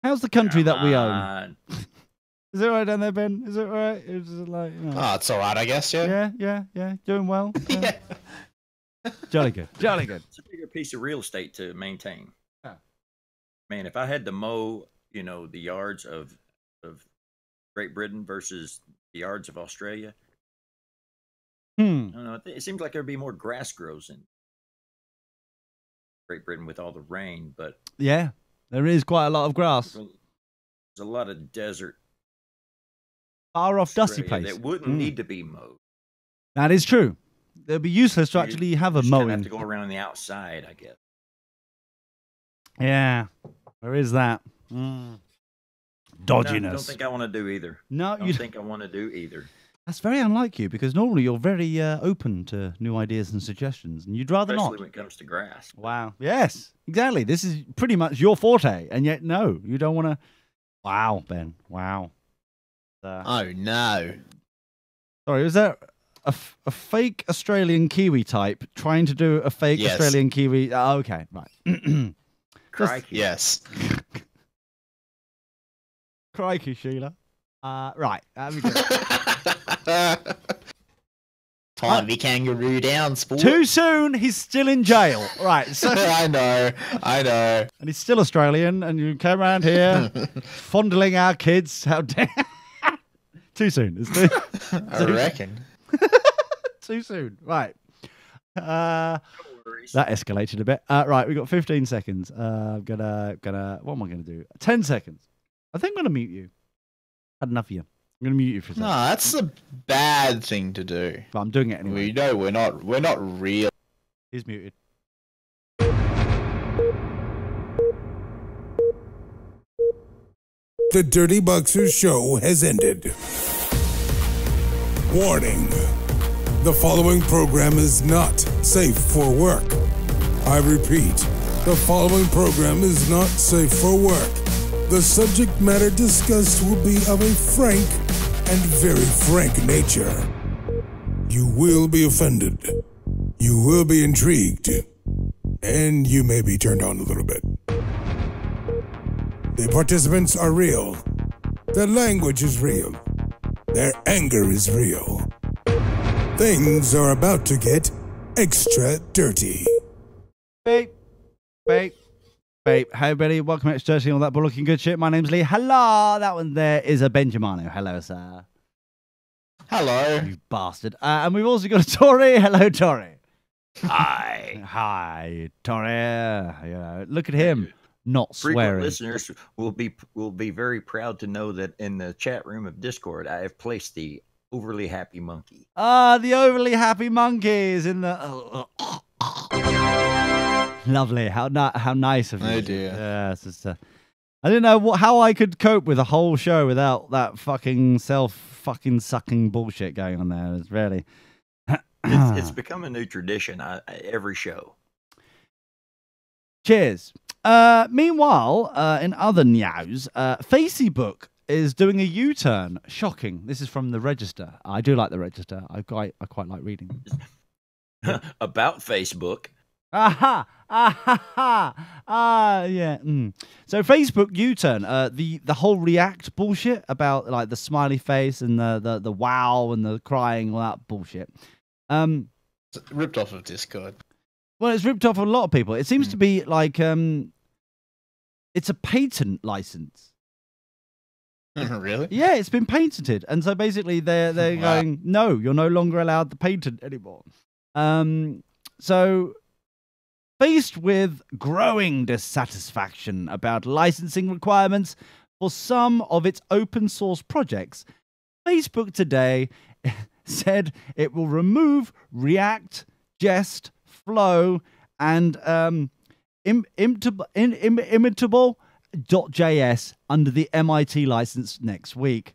How's the country that we own? Is it all right down there, Ben? Is it all right? Is it like, you know... Oh, it's all right, I guess, yeah. Yeah. Doing well? Yeah. Jolly good. It's a bigger piece of real estate to maintain. Yeah. Man, if I had to mow, the yards of Great Britain versus the yards of Australia, I don't know. It seems like there'd be more grass grows in Great Britain with all the rain, but yeah, there is quite a lot of grass. There's a lot of desert. Far off, dusty Australia place. that wouldn't need to be mowed. That is true. It'd be useless to actually have a mowing. Have to go around on the outside, I guess. Yeah, there is that. Dodginess. Don't think I want to do either. No, you think I want to do either. That's very unlike you, because normally you're very open to new ideas and suggestions, and you'd rather Especially not. when it comes to grass. Wow. Yes, exactly. This is pretty much your forte, and yet no, you don't want to. Wow, Ben. Wow. Oh no. Sorry, was that a fake Australian Kiwi type trying to do a fake Australian Kiwi? Okay, right. Crikey. Yes. Crikey, Sheila. Right. Time to kangaroo down, sport. Too soon. He's still in jail. Right. So I know. And he's still Australian, and you came around here fondling our kids. How dare? Too soon. It's I reckon. Too soon. Right. That escalated a bit. Right. We've got 15 seconds. I'm gonna. What am I gonna do? 10 seconds. I think I'm gonna mute you. Had enough of you. I'm gonna mute you for a second. No, that's a bad thing to do. But I'm doing it anyway. We know we're not real. He's muted. The Dirty Boxers show has ended. Warning. The following program is not safe for work. I repeat, the following program is not safe for work. The subject matter discussed will be of a frank and very frank nature. You will be offended. You will be intrigued. And you may be turned on a little bit. The participants are real. Their language is real. Their anger is real. Things are about to get extra dirty. Beep. Hey everybody, welcome to Dirty and all that bull-looking good shit. My name's Lee. Hello, that one there is a Benjamino. Hello, sir. Hello. You bastard. And we've also got a Tori. Hello, Tori. Hi. Hi, Tony. Look at him, not Frequent swearing. listeners will be very proud to know that in the chat room of Discord, I have placed the overly happy monkey. Ah, the overly happy monkeys in the. Lovely. How nice of you. Oh, dear. Yeah, it's just, I didn't know how I could cope with a whole show without that fucking sucking bullshit going on there. It's really. It's become a new tradition. Every show. Cheers. Meanwhile, in other news, Facebook is doing a U-turn. Shocking. This is from the Register. I do like the Register. I quite like reading. About Facebook. Aha! Yeah. So Facebook U-turn. The whole React bullshit about like the smiley face and the wow and the crying, all that bullshit. It's ripped off of Discord. Well, it's ripped off a lot of people. It seems to be like it's a patent license. Really? Yeah, it's been patented, and so basically they're Wow. going, no, you're no longer allowed the patent anymore. So faced with growing dissatisfaction about licensing requirements for some of its open source projects, Facebook today said it will remove React, Jest, Flow, and imitable.js under the MIT license next week.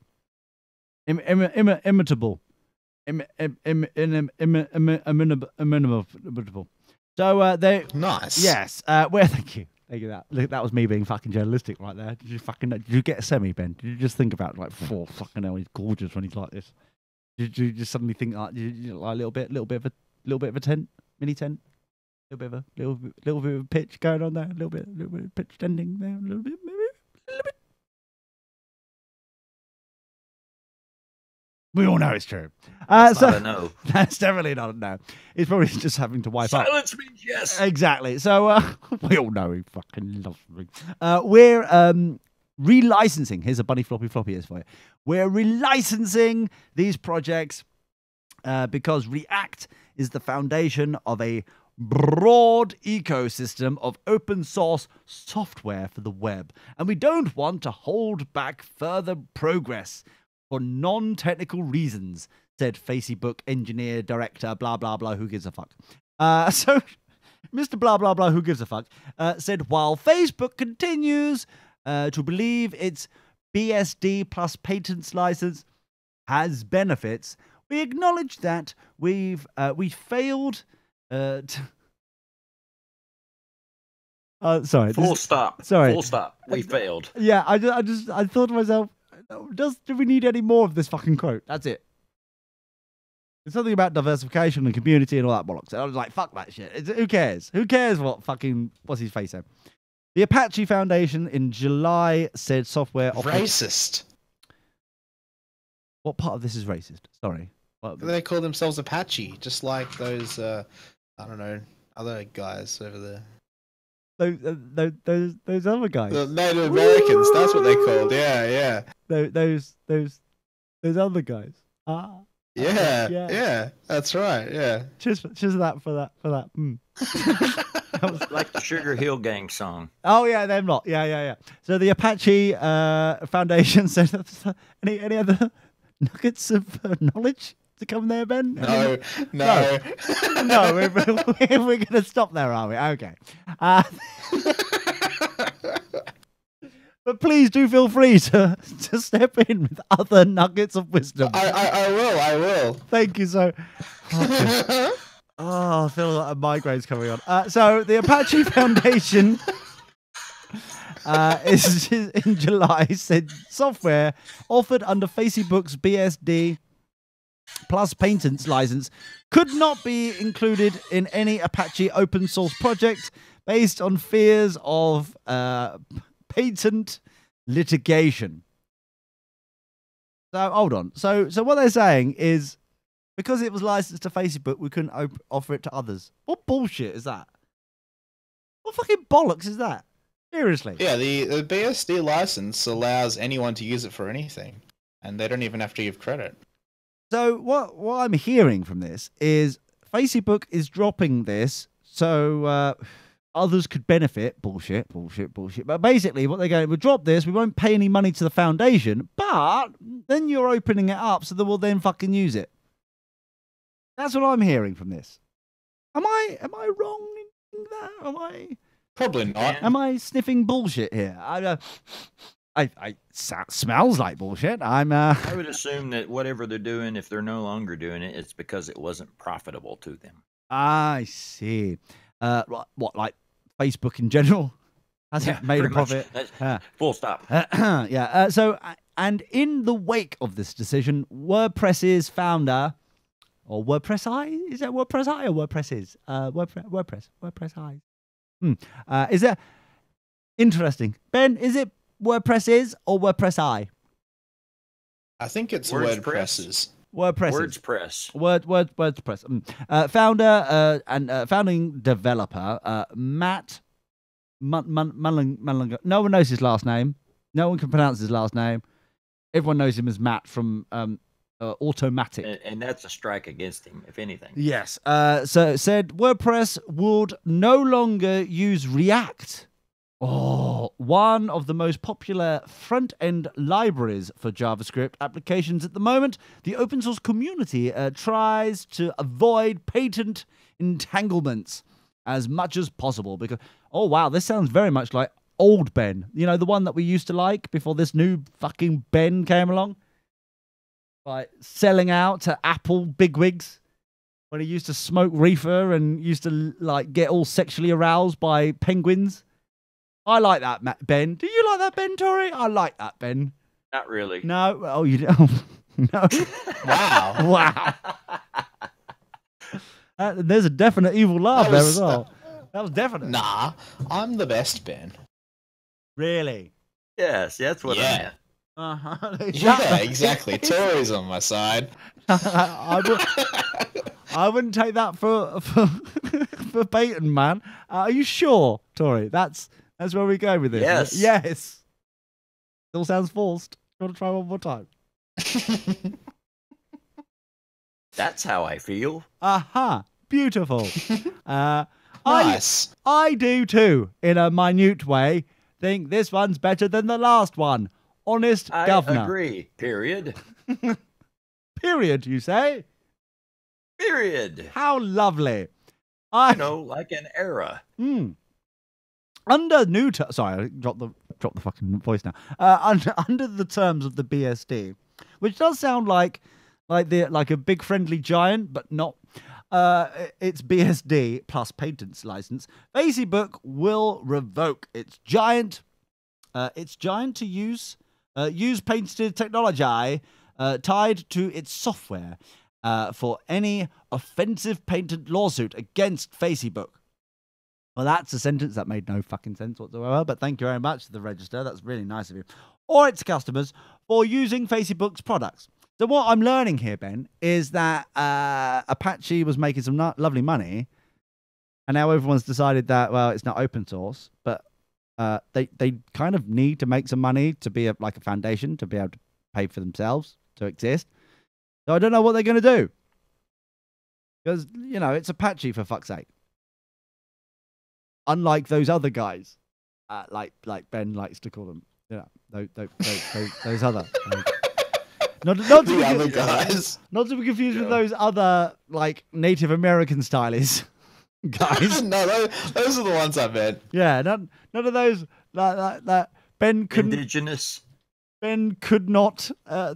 Imitable. Imitable. So they Nice. yes. Well, thank you. Thank you. That was me being fucking journalistic right there. Did you get a semi, Ben? Did you just think about like, four fucking hell, he's gorgeous when he's like this? Did you just suddenly think like, like a little bit of a tent, mini tent, little bit of a pitch going on there, a little bit of pitch tending there, a little bit, maybe a little bit. We all know it's true. That's not a no. That's definitely not a no. He's probably just having to wipe up. Silence means yes. Exactly. So we all know he fucking loves me. We're relicensing. Here's a bunny floppy is for you. We're relicensing these projects because React is the foundation of a broad ecosystem of open source software for the web, and we don't want to hold back further progress for non-technical reasons, said Facebook engineer director blah blah blah who gives a fuck. So Mr. blah blah blah who gives a fuck said while Facebook continues to believe its BSD plus patents license has benefits, we acknowledge that we failed sorry. Full stop. Sorry. Full stop. We failed. Yeah, I thought to myself, do we need any more of this fucking quote? That's it. It's something about diversification and community and all that bollocks. I was like, fuck that shit. Who cares? Who cares what's his face said? The Apache Foundation in July said software... Racist. What part of this is racist? Sorry. They call themselves Apache, just like those, I don't know, other guys over there. Those other guys. The Native Americans, that's what they're called. Yeah. Those other guys. Yeah, that's right. Yeah. Cheers for that. That was like the Sugar Hill Gang song. Oh yeah, them lot. Yeah. So the Apache Foundation said, any other nuggets of knowledge to come there, Ben? No. No, we're gonna stop there, are we? Okay. But please do feel free to step in with other nuggets of wisdom. I will. Thank you so. Oh, I feel like a migraine's coming on. So the Apache Foundation is in July said software offered under Facebook's BSD plus patents license could not be included in any Apache open source project based on fears of patent litigation. So hold on. So what they're saying is because it was licensed to Facebook, we couldn't offer it to others. What bullshit is that? What fucking bollocks is that? Seriously. Yeah, the BSD license allows anyone to use it for anything, and they don't even have to give credit. So what I'm hearing from this is Facebook is dropping this so others could benefit. Bullshit. But basically, what they're going, we'll drop this. We won't pay any money to the foundation, but then you're opening it up so that we'll then fucking use it. That's what I'm hearing from this. Am I wrong in that? Am I? Probably not. Am I sniffing bullshit here? Smells like bullshit. I would assume that whatever they're doing, if they're no longer doing it, it's because it wasn't profitable to them. I see. What, like Facebook in general hasn't made a profit? Full stop. Yeah. So, and in the wake of this decision, WordPress's founder, or WordPress is that WordPress or WordPress's? WordPress is that interesting? Ben, is it WordPress or WordPress? I think it's WordPresses. WordPress. WordPress. Founder and founding developer Matt Mullinger. No one knows his last name. No one can pronounce his last name. Everyone knows him as Matt from Automatic. And that's a strike against him, if anything. Yes. So it said WordPress would no longer use React. Oh, one of the most popular front-end libraries for JavaScript applications at the moment. The open source community tries to avoid patent entanglements as much as possible. Because, oh wow, this sounds very much like old Ben. You know, the one that we used to like before this new fucking Ben came along. Like selling out to Apple bigwigs when he used to smoke reefer and used to like get all sexually aroused by penguins. I like that, Ben. Do you like that, Ben, Tori? I like that, Ben. Not really. No. Oh, you don't. No. Wow. There's a definite evil laugh there as well. That was definite. Nah, I'm the best, Ben. Really? Yes, that's what I meant. Uh-huh. Yeah, exactly. Tori's on my side. I wouldn't take that for baiting, man. Are you sure, Tori? That's where we go with this. Yes. Yes. It all sounds forced. You want to try one more time? That's how I feel. Aha. Beautiful. Nice. I do too, in a minute way, think this one's better than the last one. Honest governor. I agree. Period. Period, you say? Period. How lovely. Like an era. Under new sorry, I dropped the fucking voice now. Under the terms of the BSD, which does sound like a big friendly giant, but not. It's BSD plus patents license. Facebook will revoke its giant to use patented technology tied to its software for any offensive patent lawsuit against Facebook. Well, that's a sentence that made no fucking sense whatsoever, but thank you very much to the Register. That's really nice of you. Or its customers for using Facebook's products. So what I'm learning here, Ben, is that Apache was making some lovely money, and now everyone's decided that, well, it's not open source, but they kind of need to make some money to be like a foundation, to be able to pay for themselves, to exist. So I don't know what they're going to do. Because, it's Apache, for fuck's sake. Unlike those other guys, like Ben likes to call them, those other, not the other guys, not to be confused with those other like Native American stylies guys. No, those are the ones I meant. Yeah, none of those that Ben couldn't. Indigenous. Ben could not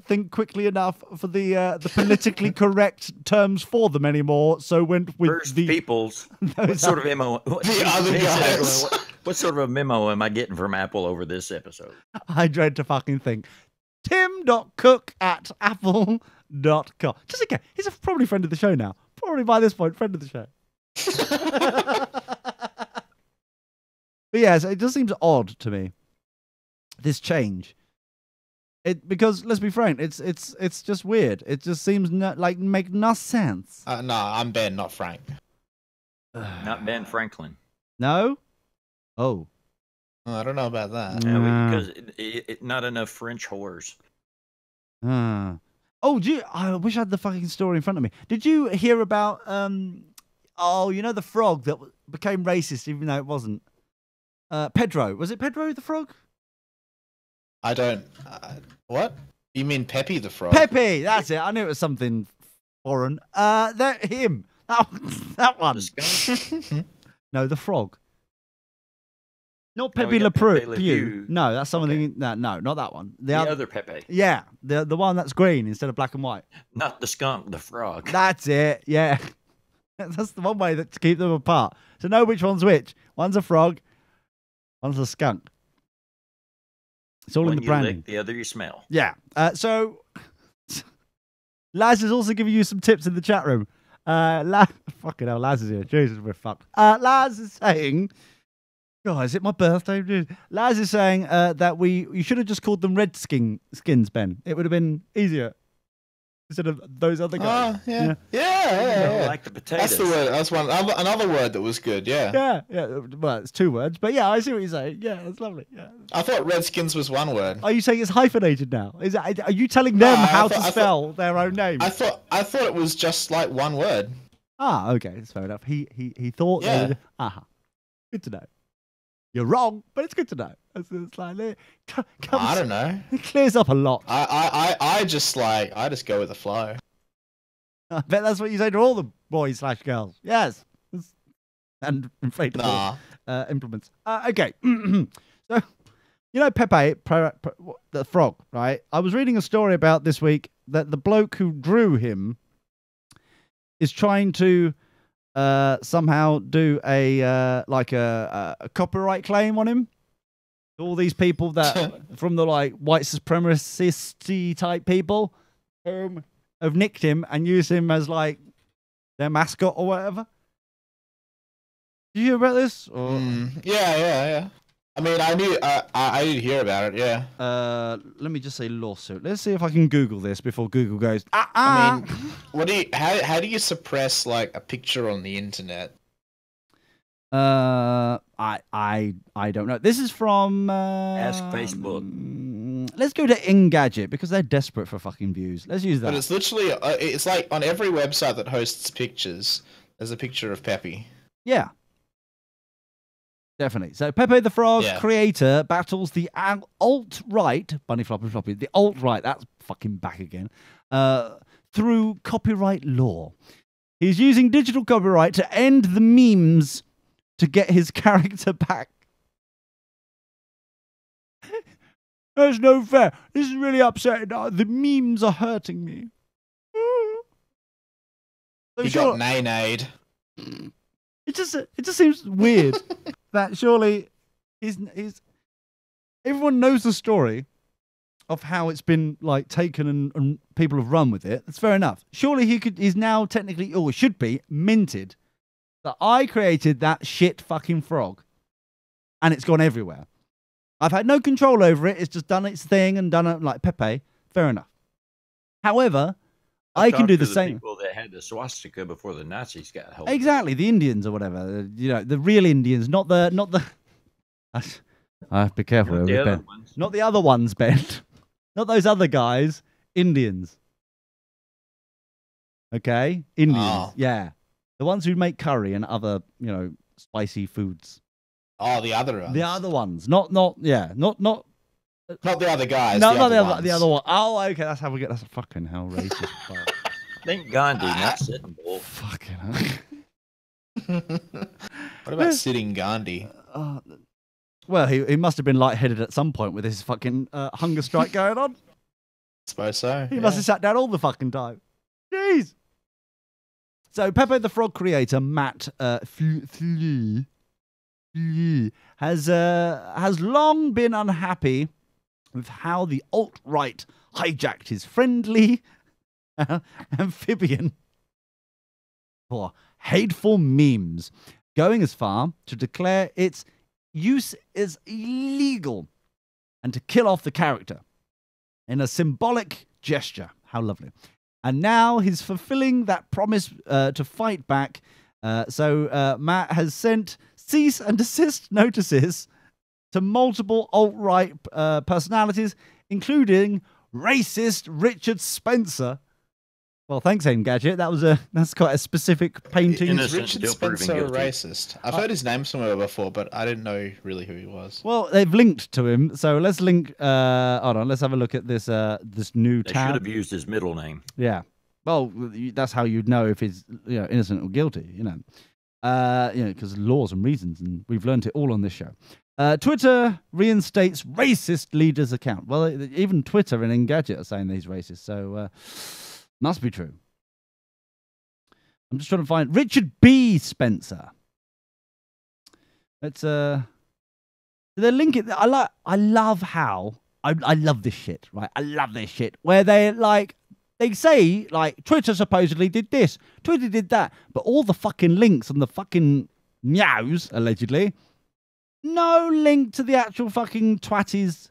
think quickly enough for the politically correct terms for them anymore, so went with First the peoples. What sort of memo? The other guys. What sort of a memo am I getting from Apple over this episode? I dread to fucking think. Tim.cook@apple.com. Just in case, he's probably a friend of the show now. Probably by this point, friend of the show. But yeah, so it just seems odd to me. This change. Because let's be frank, it's just weird. It just seems make no sense. No, I'm Ben, not Frank. Not Ben Franklin. No? Oh. I don't know about that. No, because not enough French whores. Oh, I wish I had the fucking story in front of me. Did you hear about oh, you know the frog that became racist even though it wasn't? Pedro. Was it Pedro the frog? I don't. What? You mean Pepe the frog? Pepe, that's it. I knew it was something foreign. That him. That one. No, the frog. Not Pepe Le Pew. No, that's something. Okay. No, not that one. The other Pepe. Yeah, the one that's green instead of black and white. Not the skunk, the frog. That's it. Yeah, that's the one way to keep them apart. So know which one's which. One's a frog. One's a skunk. It's all in the branding. Lick, the other you smell. Yeah. So Laz is also giving you some tips in the chat room. Fucking hell, Laz is here. Jesus, we're fucked. Laz is saying, oh, is it my birthday? Dude? Laz is saying that you should have just called them skins, Ben. It would have been easier instead of those other guys. Yeah. Like the potatoes. That's the word. That's another word that was good. Yeah. Well, it's 2 words, but yeah, I see what you're saying. Yeah, it's lovely. Yeah. I thought Redskins was 1 word. Are you saying it's hyphenated now? Are you telling them how to spell their own name? I thought it was just like 1 word. Ah, okay, that's fair enough. He thought. Yeah. Good to know. You're wrong, but it's good to know. It's like I don't know. It clears up a lot. I just go with the flow. I bet that's what you say to all the boys/girls. Yes, and inflatable implements. Okay, so you know Pepe, the frog, right? I was reading a story about this week that the bloke who drew him is trying to somehow do a copyright claim on him. All these people that from the white supremacist type people have nicked him and used him as their mascot or whatever. Did you hear about this? Or? Yeah. I mean, I did hear about it. Yeah. Let me just say lawsuit. Let's see if I can Google this before Google goes. I mean, how do you suppress a picture on the internet? I don't know. This is from Ask Facebook. Let's go to Engadget because they're desperate for fucking views. Let's use that. But it's literally it's like on every website that hosts pictures, there's a picture of Pepe. Yeah. Definitely. So Pepe the Frog creator battles the alt-right, bunny floppy, the alt-right, that's fucking back again, through copyright law. He's using digital copyright to end the memes to get his character back. That's no fair. This is really upsetting. The memes are hurting me. He got nay-nayed. It just seems weird that surely he's everyone knows the story of how it's been taken and people have run with it. That's fair enough. Surely he's now technically, or should be, minted that I created that shit fucking frog and it's gone everywhere. I've had no control over it. It's just done its thing and done it like Pepe. Fair enough. However, I can do the same. People that had the swastika before the Nazis got hold. Exactly, the Indians or whatever. The real Indians, not the. I have to be careful. Not the other ones. Not the other ones, Ben. Not those other guys. Indians. Okay, Indians. Oh. Yeah, the ones who make curry and other spicy foods. Oh, the other ones. The other ones, not the other guys. No, not the other one. Oh, okay, that's how we get. That's a fucking hell racist. Think Gandhi, not Sitting Bull. Fucking hell. What about Sitting Gandhi? Well, he must have been lightheaded at some point with his fucking hunger strike going on. I suppose so. He must have sat down all the fucking time. Jeez. So Pepe the Frog creator Matt has long been unhappy with how the alt-right hijacked his friendly amphibian for hateful memes, going as far to declare its use is illegal and to kill off the character in a symbolic gesture. How lovely. And now he's fulfilling that promise to fight back. So Matt has sent cease and desist notices to multiple alt-right personalities, including racist Richard Spencer. Well, thanks, Engadget. That's quite a specific painting. Innocent Richard until proven Spencer guilty. racist. I've heard his name somewhere before, but I didn't know really who he was. Well, they've linked to him, so let's link. Hold on, let's have a look at this. This new They tab. should have used his middle name. Yeah. Well, that's how you'd know if he's innocent or guilty. Because laws and reasons, and we've learned it all on this show. Twitter reinstates racist leader's account. Well, even Twitter and Engadget are saying he's racist, so must be true. I'm just trying to find Richard B. Spencer. Let's they're linking. I love how I love this shit, right? I love this shit where they say Twitter supposedly did this, Twitter did that, but all the fucking links and the fucking meows allegedly, no link to the actual fucking twatty's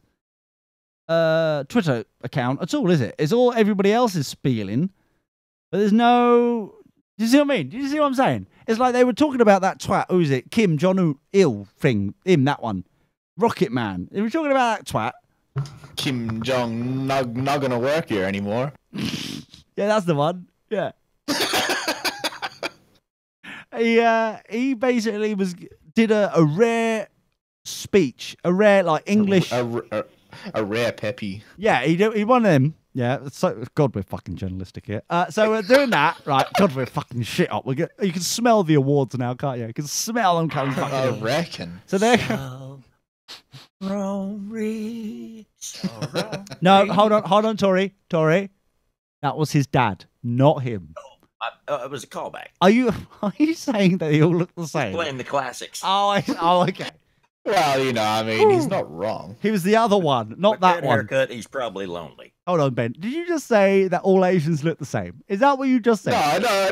Twitter account at all, is it? It's all everybody else is spieling, but there's no. Do you see what I mean? Do you see what I'm saying? It's like they were talking about that twat. Who is it? Kim Jong-il thing. Him, that one. Rocket Man. They were talking about that twat. Kim Jong not gonna work here anymore. Yeah, that's the one. Yeah. He basically did a rare speech, a rare English, a rare peppy. Yeah, he one of them. Yeah, so God, we're fucking journalistic here. So we're doing that, right? God, we're fucking shit up. You can smell the awards now, can't you? You can smell them coming. I reckon. So there. No, hold on, Tori. That was his dad, not him. It was a callback. Are you saying that they all look the same? Playing the classics. Oh, okay. Well, he's not wrong. He was the other one, not With that one. Haircut, he's probably lonely. Hold on, Ben. Did you just say that all Asians look the same? Is that what you just said? No.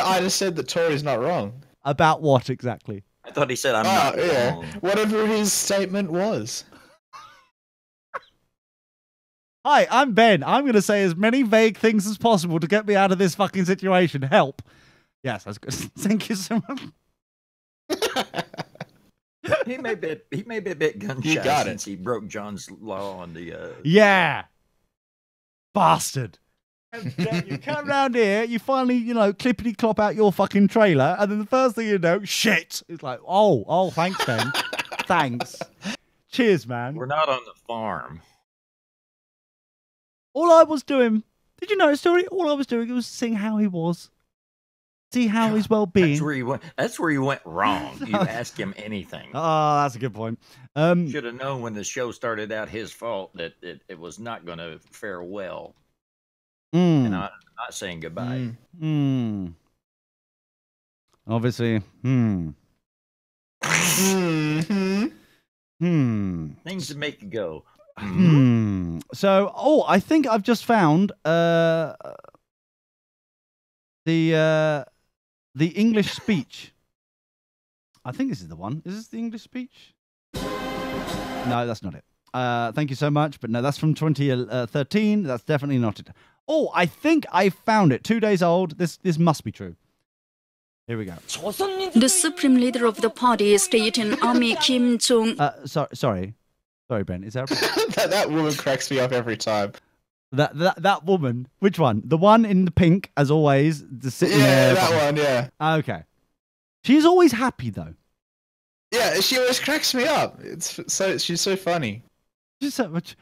I just said that Tori's not wrong. About what exactly? I thought he said I'm not wrong. Whatever his statement was. Hi, I'm Ben. I'm going to say as many vague things as possible to get me out of this fucking situation. Help. Yes, that's good. Thank you so much. He may be a bit gun You shy got since he broke John's law on the. Yeah. Bastard. You come round here, you finally, clippity clop out your fucking trailer, and then the first thing you know, shit. It's like, oh, thanks, Ben. Thanks. Cheers, man. We're not on the farm. All I was doing, did you know his story? All I was doing was seeing how he was. See how his well-being. That's where you went wrong. You ask him anything. Oh, that's a good point. Should have known when the show started out his fault that it was not going to fare well. And I'm not saying goodbye. Obviously. Things to make you go. So, I think I've just found the English speech. I think this is the one. Is this the English speech? No, that's not it. Thank you so much, but no, that's from 2013. That's definitely not it. Oh, I think I found it. 2 days old. This must be true. Here we go. The supreme leader of the party, State and Army Kim Jong. Sorry, Ben. Is that that woman cracks me up every time. That woman? Which one? The one in the pink, as always, sitting there. Yeah, that one. Yeah. Okay. She's always happy though. Yeah, she always cracks me up. She's so funny. Just so much.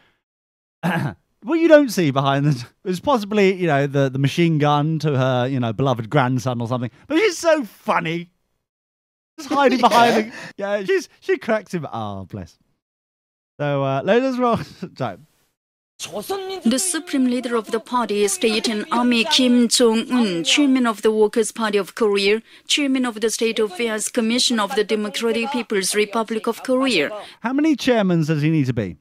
What you don't see behind this is possibly, the machine gun to her, beloved grandson or something. But she's so funny. Just hiding behind she cracks him. Oh, bless. So let us roll. Sorry. The supreme leader of the party, State and Army Kim Jong-un, chairman of the Workers' Party of Korea, chairman of the State Affairs Commission of the Democratic People's Republic of Korea. How many chairmans does he need to be?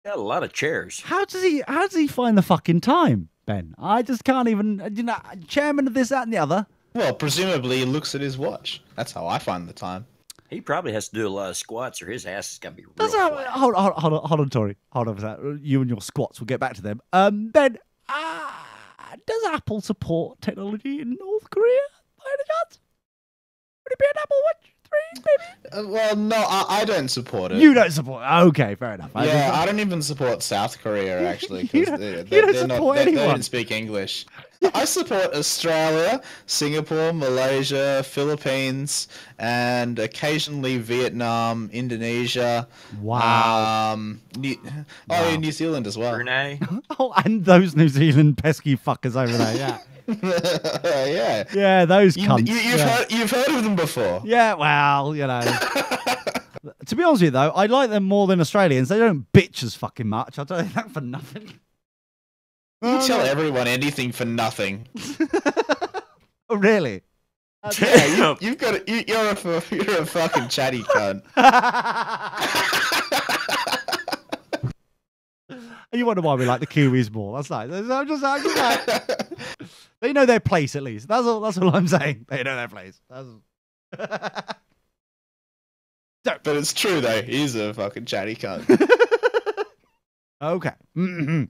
Got a lot of chairs. How does he find the fucking time, Ben? I just can't even, chairman of this, that, and the other. Well, presumably he looks at his watch. That's how I find the time. He probably has to do a lot of squats, or his ass is gonna be real flat. Hold on, Tori. Hold on for that. You and your squats. We'll get back to them. Ben, does Apple support technology in North Korea? By any chance? Would it be an Apple Watch Well, no, I don't support it. You don't support. Okay, fair enough. Yeah, I don't even support South Korea actually You because don't- they, you don't they're not, support they anyone. don't speak English. I support Australia, Singapore, Malaysia, Philippines, and occasionally Vietnam, Indonesia. Wow. Yeah, New Zealand as well. Brunei. Oh, and those New Zealand pesky fuckers over there. Yeah. Yeah. Yeah, those cunts. You've heard of them before. Yeah, well, you know. To be honest with you, though, I like them more than Australians. They don't bitch as fucking much. I'll tell you that for nothing. You tell everyone anything for nothing. Oh, really? Yeah, you've got you're a fucking chatty cunt. And you wonder why we like the Kiwis more. That's nice. I'm just like, they know their place at least. That's all I'm saying. They know their place. But it's true though. He's a fucking chatty cunt. Okay. We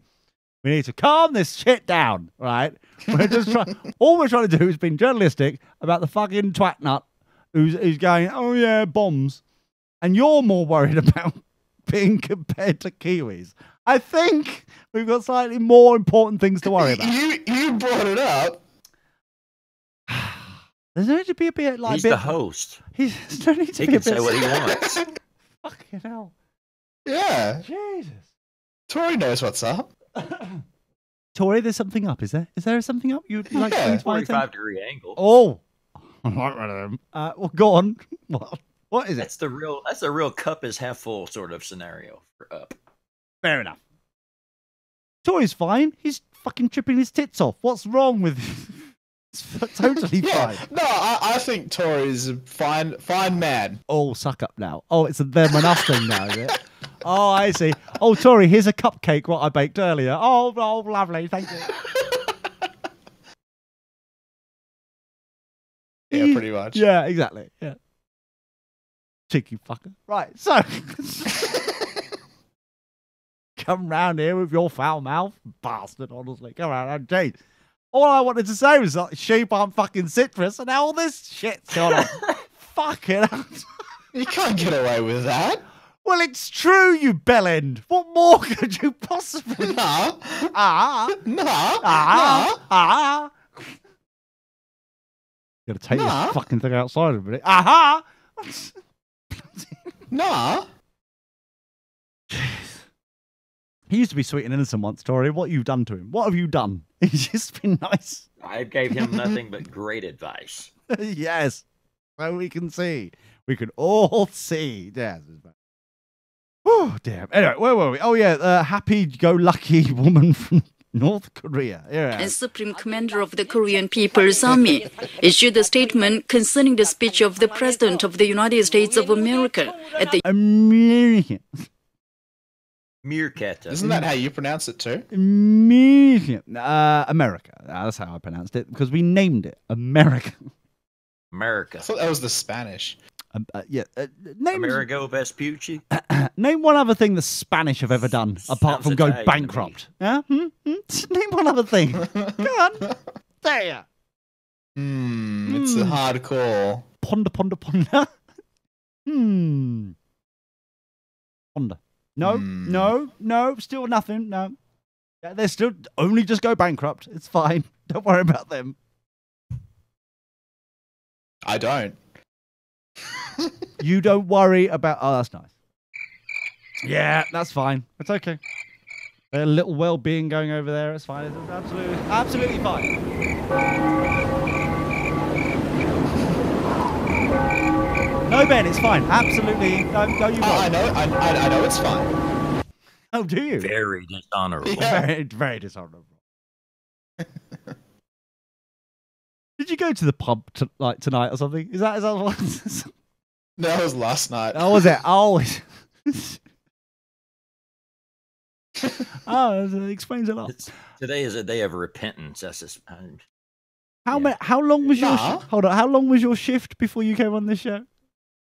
need to calm this shit down, right? We're just trying. All we're trying to do is be journalistic about the fucking twat nut who's going, oh yeah, bombs, and you're more worried about being compared to Kiwis. I think we've got slightly more important things to worry about. You brought it up. There's no need to be a bit like He's the host. There's no need to He be a can bit. say what he wants. Fucking hell. Yeah. Jesus. Tori knows what's up. Tori, there's something up, is there? Is there something up? You'd like Yeah. to find 45-degree angle. Oh. I like one of them. Well, go on. What is it? That's the real cup is half full sort of scenario for up. Fair enough. Tori's fine. He's fucking tripping his tits off. What's wrong with It's totally fine. No, I think Tori's a fine man. Oh, suck up now. Oh, it's a them and us thing now, is it? Oh, I see. Oh, Tori, here's a cupcake what I baked earlier. Oh, lovely. Thank you. Yeah, pretty much. Yeah, exactly. Yeah. Cheeky fucker. Right, so come round here with your foul mouth, bastard, honestly. Come around, jeez. All I wanted to say was like, sheep aren't fucking citrus, and now all this shit's going on. Fucking hell. You can't get away with that. Well, it's true, you bellend. What more could you possibly? Nah. Ah. Gotta take Nah. this fucking thing outside a minute. Aha! Nah. He used to be sweet and innocent once, Tori. What you've done to him? What have you done? He's just been nice. I gave him nothing but great advice. Yes. So we can see. We can all see. Yes. Oh, damn. Anyway, where were we? Oh, yeah. Happy-go-lucky woman from North Korea. Yeah. And Supreme Commander of the Korean People's Army issued a statement concerning the speech of the President of the United States of America at the American. Meerkat. Isn't that how you pronounce it too? America. That's how I pronounced it because we named it America. America. I thought that was the Spanish. Name Amerigo Vespucci. Name one other thing the Spanish have ever done apart Sounds from go Italian to me. bankrupt. Yeah? Name one other thing. Go on. There. It's a hard call. Ponder. Ponder. No. Still nothing. No. Yeah, they're still only just go bankrupt. It's fine. Don't worry about them. I don't. You don't worry about. Oh, that's nice. Yeah, that's fine. It's okay. There's a little well-being going over there. It's fine. It's absolutely fine. No, Ben, it's fine. Absolutely. Don't you worry. I know it's fine. Oh, do you? Very dishonorable. Yeah. Very, very dishonorable. Did you go to the pub tonight or something? Is that what? No, it was last night. Oh, was it? Oh. Oh, it explains a lot. Today is a day of repentance. How long was your Nah. hold on? How long was your shift before you came on this show?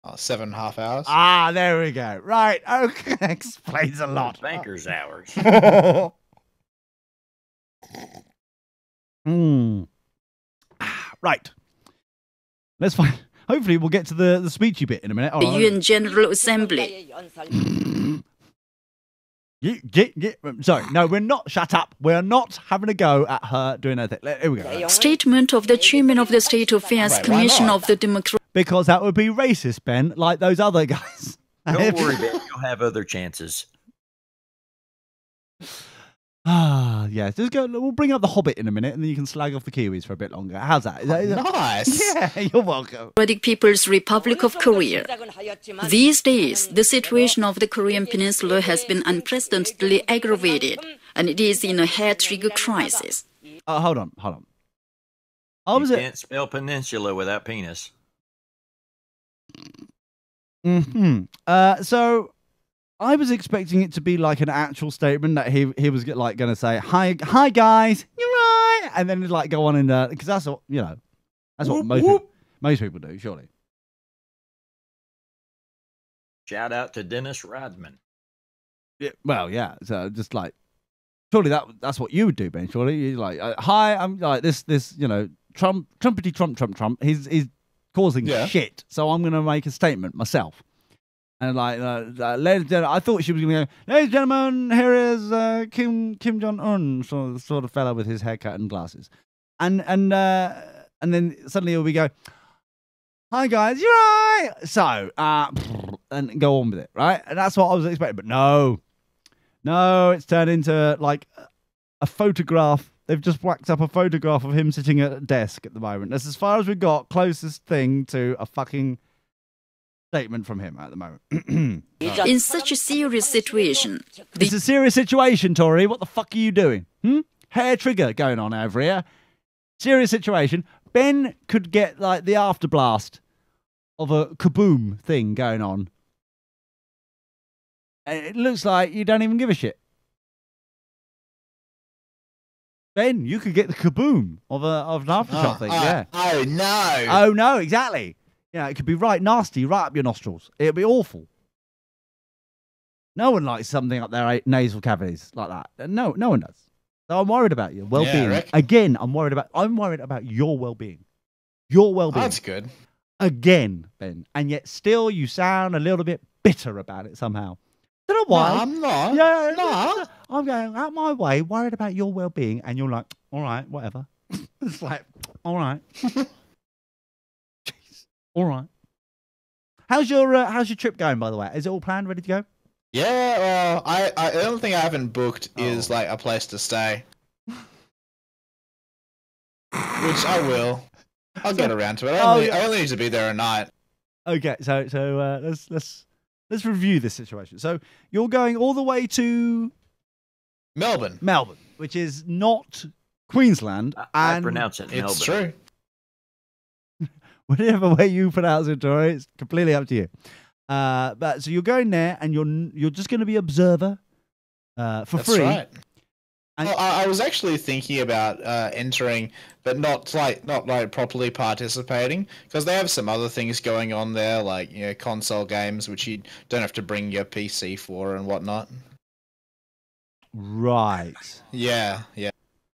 7.5 hours. Ah, there we go. Right, okay, explains a lot. Banker's hours. Right. Let's find. Hopefully, we'll get to the speechy bit in a minute. All right. UN General Assembly. Sorry, no, we're not. Shut up. We're not having a go at her doing anything. Here we go. Statement of the Chairman of the State Affairs Right, why Commission not? of the Democratic Because that would be racist, Ben, like those other guys. Don't worry, Ben. You'll have other chances. Yes. Just go. We'll bring up the Hobbit in a minute, and then you can slag off the Kiwis for a bit longer. How's that? Is that Nice. Yeah, you're welcome. People's Republic of Korea. These days, the situation of the Korean Peninsula has been unprecedentedly aggravated, and it is in a hair-trigger crisis. Hold on. I You was can't spell peninsula without penis. So I was expecting it to be like an actual statement that he was like going to say, hi guys, you're right, and then like go on in there, because that's what that's what most people do, surely. Shout out to Dennis Rodman. Yeah, well, yeah. So just like, surely that's what you would do, Ben. Surely you're like, hi, I'm like this Trumpety Trump. He's causing shit, so I'm going to make a statement myself. And like, ladies and gentlemen, I thought she was going to go, ladies and gentlemen, here is Kim Jong-un, sort of fella with his haircut and glasses. And then suddenly we go, hi guys, you're right. So, and go on with it, right? And that's what I was expecting. But no, it's turned into like a photograph. They've just whacked up a photograph of him sitting at a desk at the moment. That's as far as we've got, closest thing to a fucking statement from him at the moment. In such a serious situation, It's a serious situation, Tori. What the fuck are you doing? Hair trigger going on over here. Serious situation. Ben could get like the afterblast of a kaboom thing going on. And it looks like you don't even give a shit. Ben, you could get the kaboom of an aftershock thing. Yeah. Oh no. Oh no, exactly. Yeah, it could be right nasty, right up your nostrils. It'd be awful. No one likes something up their nasal cavities like that. No one does. So I'm worried about your well-being. Yeah, Again, I'm worried about your well-being. Your well-being. That's good. Again, Ben. And yet still you sound a little bit bitter about it somehow. Don't know why. No, I'm not. Yeah, No. I'm going out my way, worried about your well-being, and you're like, all right, whatever. It's like, all right. Jeez. All right. How's your trip going, by the way? Is it all planned, ready to go? Yeah, well, I the only thing I haven't booked is like a place to stay, which I will. I'll get around to it. I only need to be there a night. Okay, so let's review this situation. So you're going all the way to Melbourne, which is not Queensland. I and pronounce it Melbourne. It's true. Whatever way you pronounce it, Tori, it's completely up to you. But so you're going there, and you're just going to be observer for That's free. right. And Well, I was actually thinking about entering, but not properly participating, because they have some other things going on there, like console games, which you don't have to bring your PC for and whatnot. right. Yeah.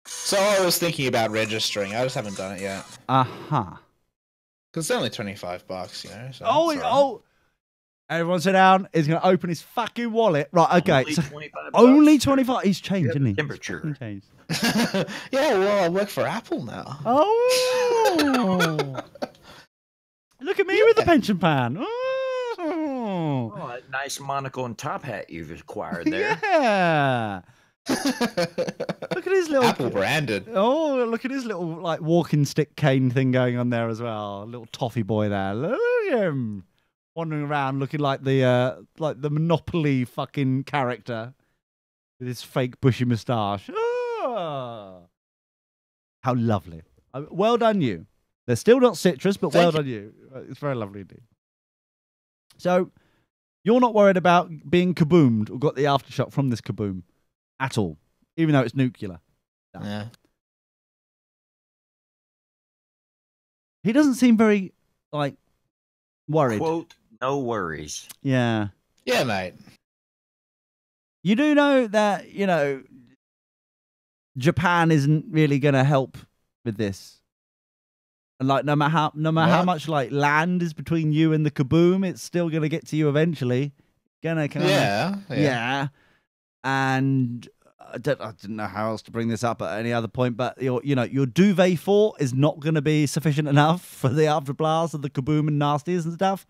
So I was thinking about registering. I just haven't done it yet. Because it's only $25, So it's all right. Everyone sit down. He's going to open his fucking wallet. Right, okay. Only So, 25 only bucks. 25. He's changed, isn't he? Temperature. He's changed. Yeah, well, I work for Apple now. Oh. Look at me with the pension pan. Oh. Oh, that nice monocle and top hat you've acquired there. Yeah. Look at his little Apple branded. Oh, look at his little like walking stick cane thing going on there as well. A little toffee boy there. Look at him wandering around looking like the Monopoly fucking character with his fake bushy moustache. Oh, how lovely! Well done, you. They're still not citrus, but well done, you. It's very lovely indeed. So, you're not worried about being kaboomed or got the aftershock from this kaboom at all, even though it's nuclear. No. Yeah. He doesn't seem very, worried. Quote, no worries. Yeah. Yeah, mate. You do know that, Japan isn't really going to help with this. And like no matter how much like land is between you and the kaboom, it's still gonna get to you eventually. Gonna kind of yeah. And I didn't know how else to bring this up at any other point, but your duvet fort is not gonna be sufficient enough for the afterblast of the kaboom and nasties and stuff.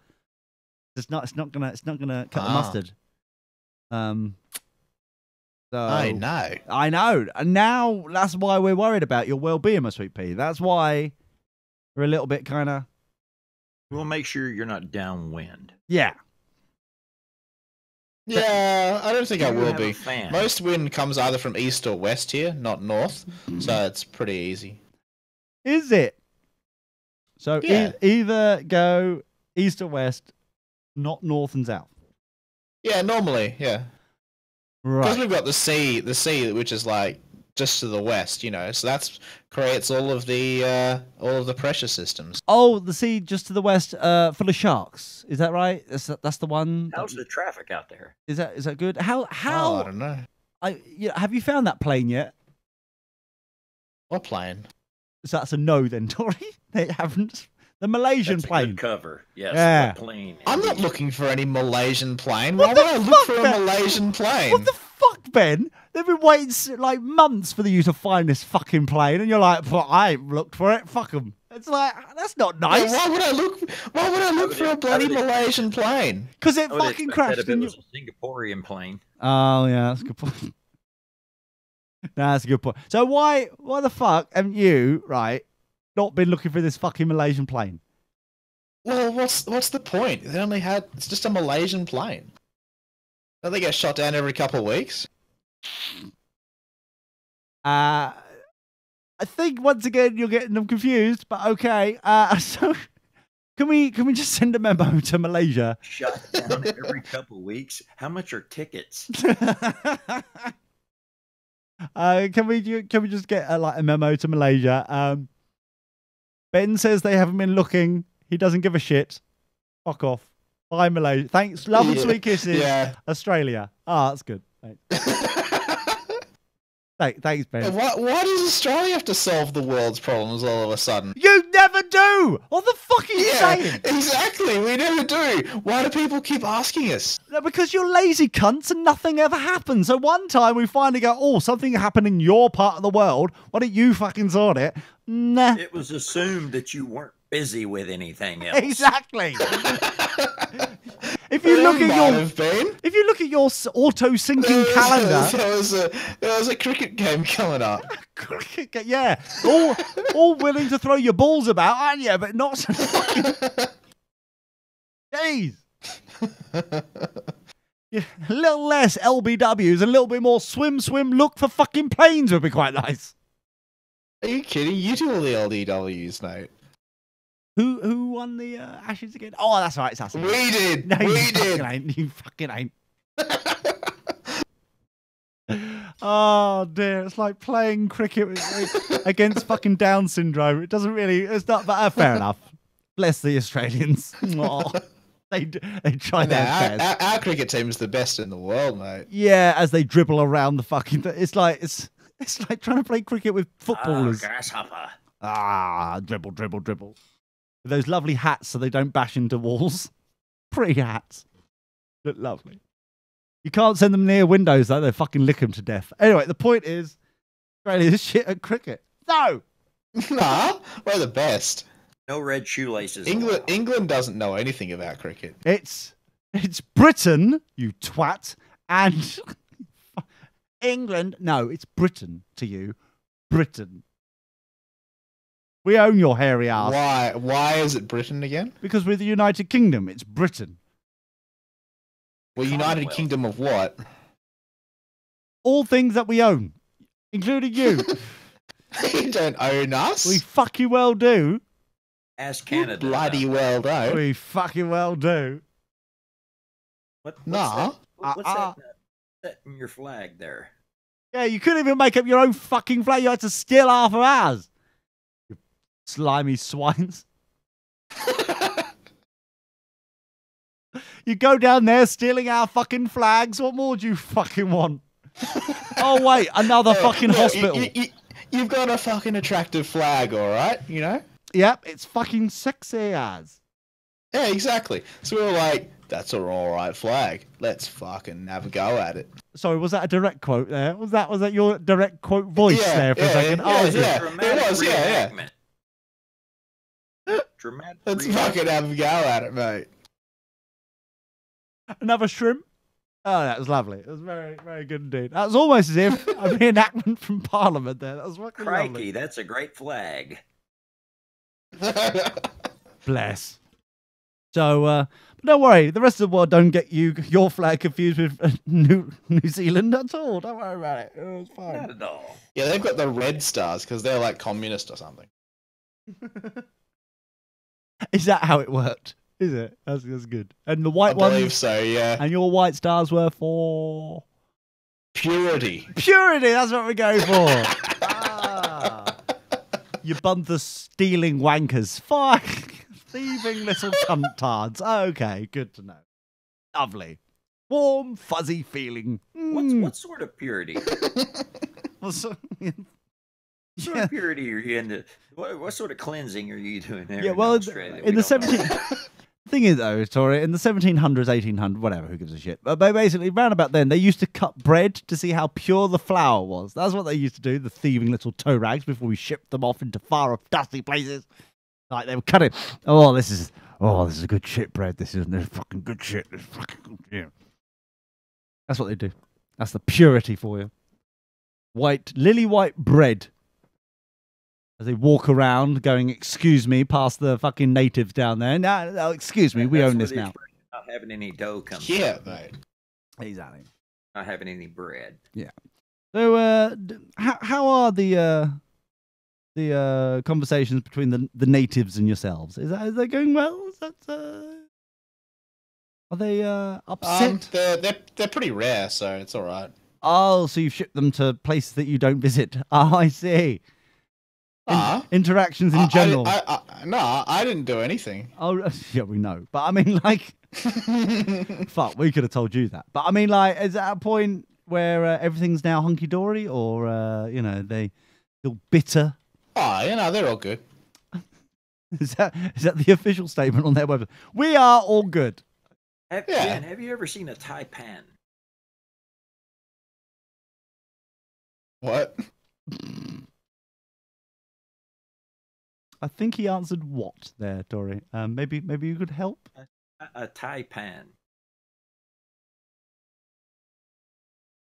It's not gonna cut the mustard. So I know. And now that's why we're worried about your well-being, my sweet pea. That's why we're a little bit kind of. We'll make sure you're not downwind. Yeah. Yeah, I don't think I You will have a be. fan. Most wind comes either from east or west here, not north, so it's pretty easy. Is it? So Yeah. either go east or west, not north and south. Yeah, normally, yeah. Because Right. we've got the sea, which is like just to the west, so that's creates all of the pressure systems. Oh, the sea just to the west, full of sharks. Is that right? That's the one. How's the traffic out there? Is that good? How Oh, I don't know. have you found that plane yet? What plane? So that's a no then, Tori. They haven't. The Malaysian That's a plane. good cover. Yes, Yeah. the plane. I'm not indeed. looking for any Malaysian plane. What Why the would I look fuck, for a Ben? Malaysian plane? What the fuck, Ben? They've been waiting like months for you to find this fucking plane, and you're like, well, I ain't looked for it. Fuck them. It's like that's not Yeah, nice why would I look for a bloody Malaysian plane? because it I would fucking expect that crashed. if it And was a Singaporean plane. Oh yeah, that's a good point. No, that's a good point. So why the fuck haven't you not been looking for this fucking Malaysian plane? Well, what's the point? It's just a Malaysian plane. Don't they get shot down every couple of weeks? I think once again you're getting them confused, but okay. So can we just send a memo to Malaysia? Shut down every couple weeks. How much are tickets? Can we just get a memo to Malaysia? Ben says they haven't been looking. He doesn't give a shit. Fuck off. Bye, Malaysia. Thanks. Love and sweet kisses. Yeah. Australia. That's good. Thanks, Ben. Why does Australia have to solve the world's problems all of a sudden? You never do. What the fuck are you saying? Exactly. We never do. Why do people keep asking us? No, because you're lazy cunts and nothing ever happens. So one time we finally go, oh, something happened in your part of the world. Why don't you fucking sort it? Nah. It was assumed that you weren't busy with anything else. Exactly. If you look at your auto syncing calendar, there was a cricket game coming up. yeah, all willing to throw your balls about, aren't you? But not so fucking. Jeez. Yeah, a little less LBWs, a little bit more swim, look for fucking planes would be quite nice. Are you kidding? You do all the LDWs, mate. Who won the Ashes again? Oh, that's right, it's us. We did. No, We you did. fucking ain't. You fucking ain't. Oh dear, it's like playing cricket against fucking Down syndrome. It doesn't really. It's not. But fair enough. Bless the Australians. Oh, they try their best. Our cricket team's the best in the world, mate. Yeah, as they dribble around the fucking. It's like trying to play cricket with footballers. Grasshopper. Dribble. With those lovely hats so they don't bash into walls. Pretty hats. Look lovely. You can't send them near windows though, they fucking lick them to death. Anyway, the point is, Australia's shit at cricket. No! Nah, we're the best. No red shoelaces. England doesn't know anything about cricket. It's Britain, you twat, and England. No, it's Britain to you. Britain. We own your hairy ass. Why is it Britain again? Because we're the United Kingdom. It's Britain. Well, United Kingdom of what? All things that we own, including you. You don't own us. We fucking well do. Ask Canada. Bloody well do. We fucking well do. What's Nah. that? What's that in your flag there? Yeah, you couldn't even make up your own fucking flag. You had to steal half of ours. You slimy swines. You go down there stealing our fucking flags. What more do you fucking want? Oh, wait, another fucking Look, hospital. You've got a fucking attractive flag, all right? You know? Yep, it's fucking sexy as. Yeah, exactly. So we were like, that's an alright flag. Let's fucking have a go at it. Sorry, was that a direct quote there? Was that your direct quote voice there for a second? Yeah, Dramatic it was, yeah. reenactment. Dramatic. Let's fucking have a go at it, mate. Another shrimp? Oh, that was lovely. It was very, very good indeed. That was almost as if a reenactment from Parliament there. That was fucking Crikey, lovely. that's a great flag. Bless. So, but don't worry. The rest of the world don't get your flag confused with New Zealand at all. Don't worry about it. It was fine. Not at all. Yeah, they've got the red stars because they're like communist or something. Is that how it worked? Is it? That's good. And the white I believe ones. so, yeah. And your white stars were for Purity. purity. That's what we're going for. Ah. You bunther stealing wankers. Fuck. Thieving little cuntards. Okay, good to know. Lovely. Warm, fuzzy feeling. What sort of purity? What sort What sort of purity are you into? What sort of cleansing are you doing there? Yeah, in well, Australia? in We the don't know. 17th... Thing is, though, Tori, in the 1700s, 1800s, whatever, who gives a shit? But basically, round about then, they used to cut bread to see how pure the flour was. That's what they used to do, the thieving little toe rags, before we shipped them off into far off dusty places. Like, they would cut it. This is a good shit bread. This is fucking good shit. This is fucking good shit. That's what they do. That's the purity for you. Lily white bread. As they walk around going, excuse me, past the fucking natives down there. No, excuse me, we That's own where this the now. expression Not having any dough comes Yeah, from. mate. Exactly. Not having any bread. So, how are the conversations between the natives and yourselves? Is that going well? Is that are they upset? They're pretty rare, so it's all right. Oh, so you've shipped them to places that you don't visit. Oh, I see. Interactions in general. I didn't do anything. Oh, yeah, we know. But I mean, like, fuck, we could have told you that. But I mean, like, is that a point where everything's now hunky dory, or they feel bitter? Oh, they're all good. Is that the official statement on their website? We are all good. Ben, have you ever seen a taipan? What? I think he answered what there, Tori. Maybe you could help. A taipan.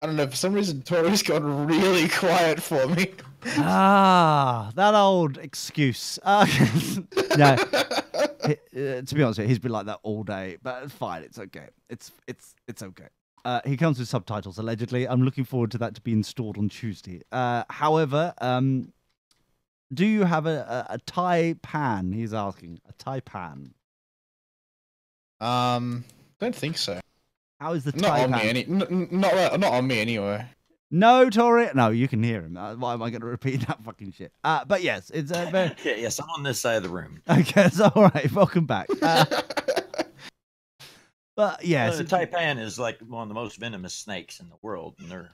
I don't know. For some reason, Tori's gone really quiet for me. That old excuse. No, to be honest, he's been like that all day, but it's fine. It's okay. It's okay. He comes with subtitles allegedly. I'm looking forward to that to be installed on Tuesday. However, do you have a Thai pan? He's asking a Thai pan. Don't think so. How is the Not Thai on pan? me not on me anyway. No, Tori. No, you can hear him. Why am I going to repeat that fucking shit? But yes, it's very... Yes, I'm on this side of the room. Okay, it's all right. Welcome back. But yes, The taipan is like one of the most venomous snakes in the world, and they're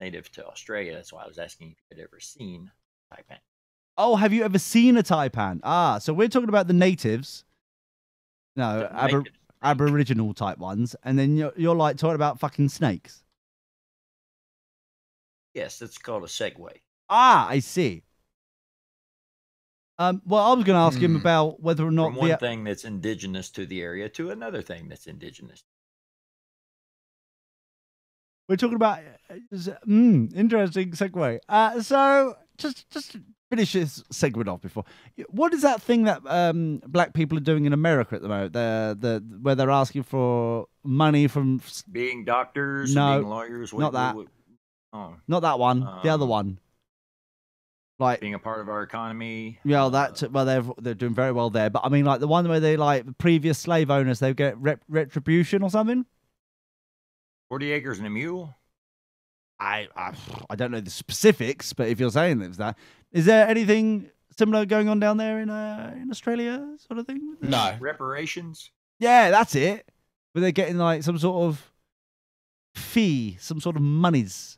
native to Australia. That's why I was asking if you had ever seen taipan. Oh, have you ever seen a taipan? So we're talking about the natives. No, The native Aboriginal type ones, and then you're like talking about fucking snakes. Yes, it's called a segue. I see. Well, I was going to ask him about whether or not From one thing that's indigenous to the area to another thing that's indigenous. we're talking about. Interesting segue. So just to finish this segment off before. What is that thing that black people are doing in America at the moment? Where they're asking for money from Being doctors, No, being lawyers. not that. Oh, not that one, the other one. Like being a part of our economy. yeah, they're doing very well there. But I mean, like the one where they like the previous slave owners, they get retribution or something. 40 acres and a mule. I don't know the specifics, but if you're saying that, is there anything similar going on down there in Australia, sort of thing? No. Reparations. Yeah, that's it. Where they're getting like some sort of fee, some sort of monies.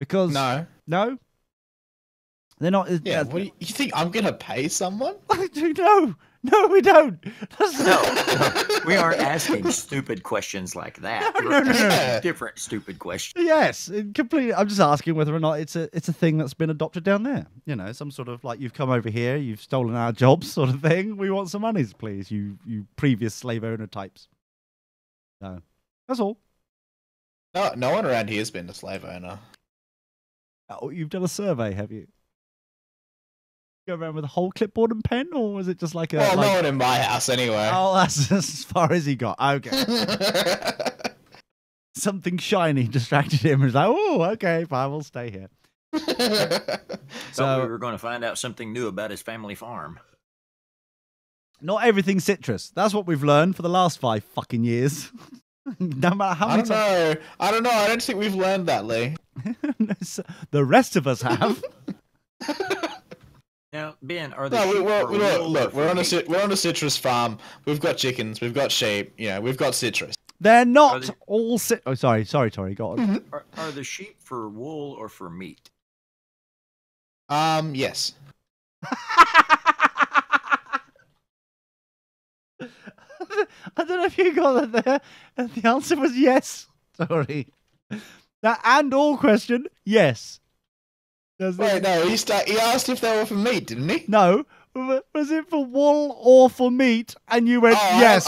Because No. no. They're not. Yeah, what you think I'm gonna pay someone? No, we don't. No, we aren't asking stupid questions like that. No. Different stupid questions. Yes, completely. I'm just asking whether or not it's a thing that's been adopted down there. You know, some sort of like, you've come over here, you've stolen our jobs, sort of thing. We want some monies, please. You previous slave owner types. No, that's all. No one around here has been a slave owner. Oh, you've done a survey, have you? Go around with a whole clipboard and pen, or was it just like a? Well, no one in my house anyway. Oh, that's as far as he got. Okay. Something shiny distracted him. He's like, oh, okay, fine, we'll stay here. So we were going to find out something new about his family farm. Not everything's citrus. That's what we've learned for the last 5 fucking years. No matter how many times. I don't know. I don't think we've learned that, Lee. The rest of us have. Now, Ben, are the look, we're on a citrus farm. We've got chickens. We've got sheep. We've got citrus. They're not all Oh, sorry, Tori. Go on. Are the sheep for wool or for meat? Yes. I don't know if you got that there. The answer was yes. Sorry. That and all question, yes. Wait, no, he asked if they were for meat, didn't he? No. Was it for wool or for meat? And you went yes.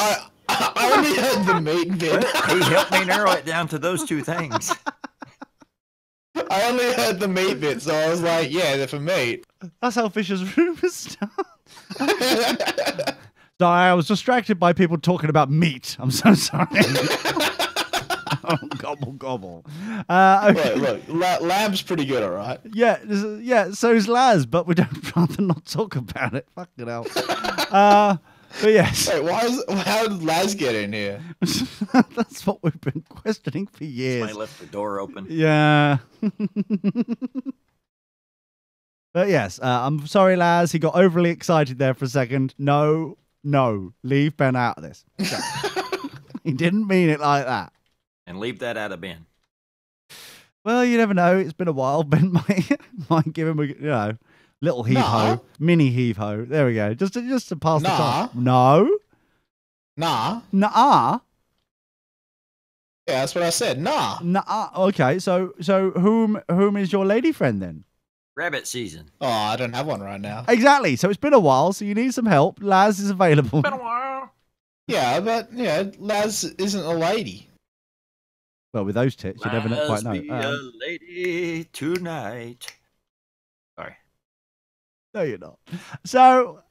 I only heard the meat bit. He helped me narrow it down to those 2 things. I only heard the meat bit, so I was like, yeah, they're for meat. That's how Fisher's rumors start. Sorry, I was distracted by people talking about meat. I'm so sorry. Oh, gobble. Okay. Look, lamb's pretty good, all right? Yeah, so's Laz, but we'd rather not talk about it. Fucking hell. But yes. Wait, how did Laz get in here? That's what we've been questioning for years. Somebody left the door open. Yeah. But yes, I'm sorry, Laz. He got overly excited there for a second. No, leave Ben out of this. He didn't mean it like that. And leave that out of Ben. Well, you never know. It's been a while. Ben might give him a little heave ho, mini heave ho. There we go. Just to pass the time. No. Nah. Nah. Yeah, that's what I said. Nah. Okay. So whom is your lady friend then? Rabbit season. Oh, I don't have one right now. Exactly. So it's been a while. So you need some help. Laz is available. Been a while. Yeah, but Laz isn't a lady. Well, with those tits, you never quite know. Be a lady tonight. Sorry. No, you're not. So,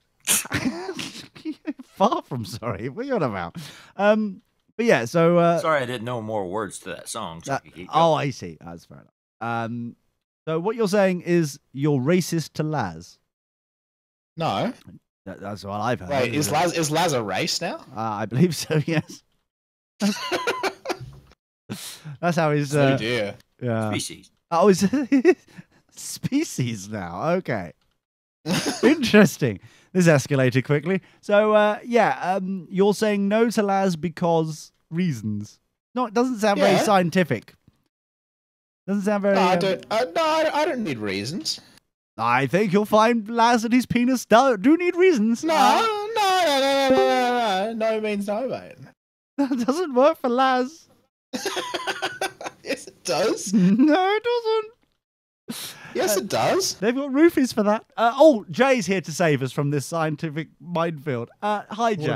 far from sorry. What are you on about? But yeah, so... sorry I didn't know more words to that song. So I see. That's fair enough. So what you're saying is you're racist to Laz? No. That's what I've heard. Wait, is Laz a race now? I believe so, yes. That's how he's... oh dear. Yeah. Species. Oh, is species now? Okay. Interesting. This escalated quickly. So, you're saying no to Laz because reasons. No, it doesn't sound very scientific. Doesn't sound very... No, I don't need reasons. I think you'll find Laz and his penis do need reasons. No means no, mate. That doesn't work for Laz. Yes, it does. No, it doesn't. Yes, it does. They've got roofies for that. Jay's here to save us from this scientific minefield. Hi, Jay.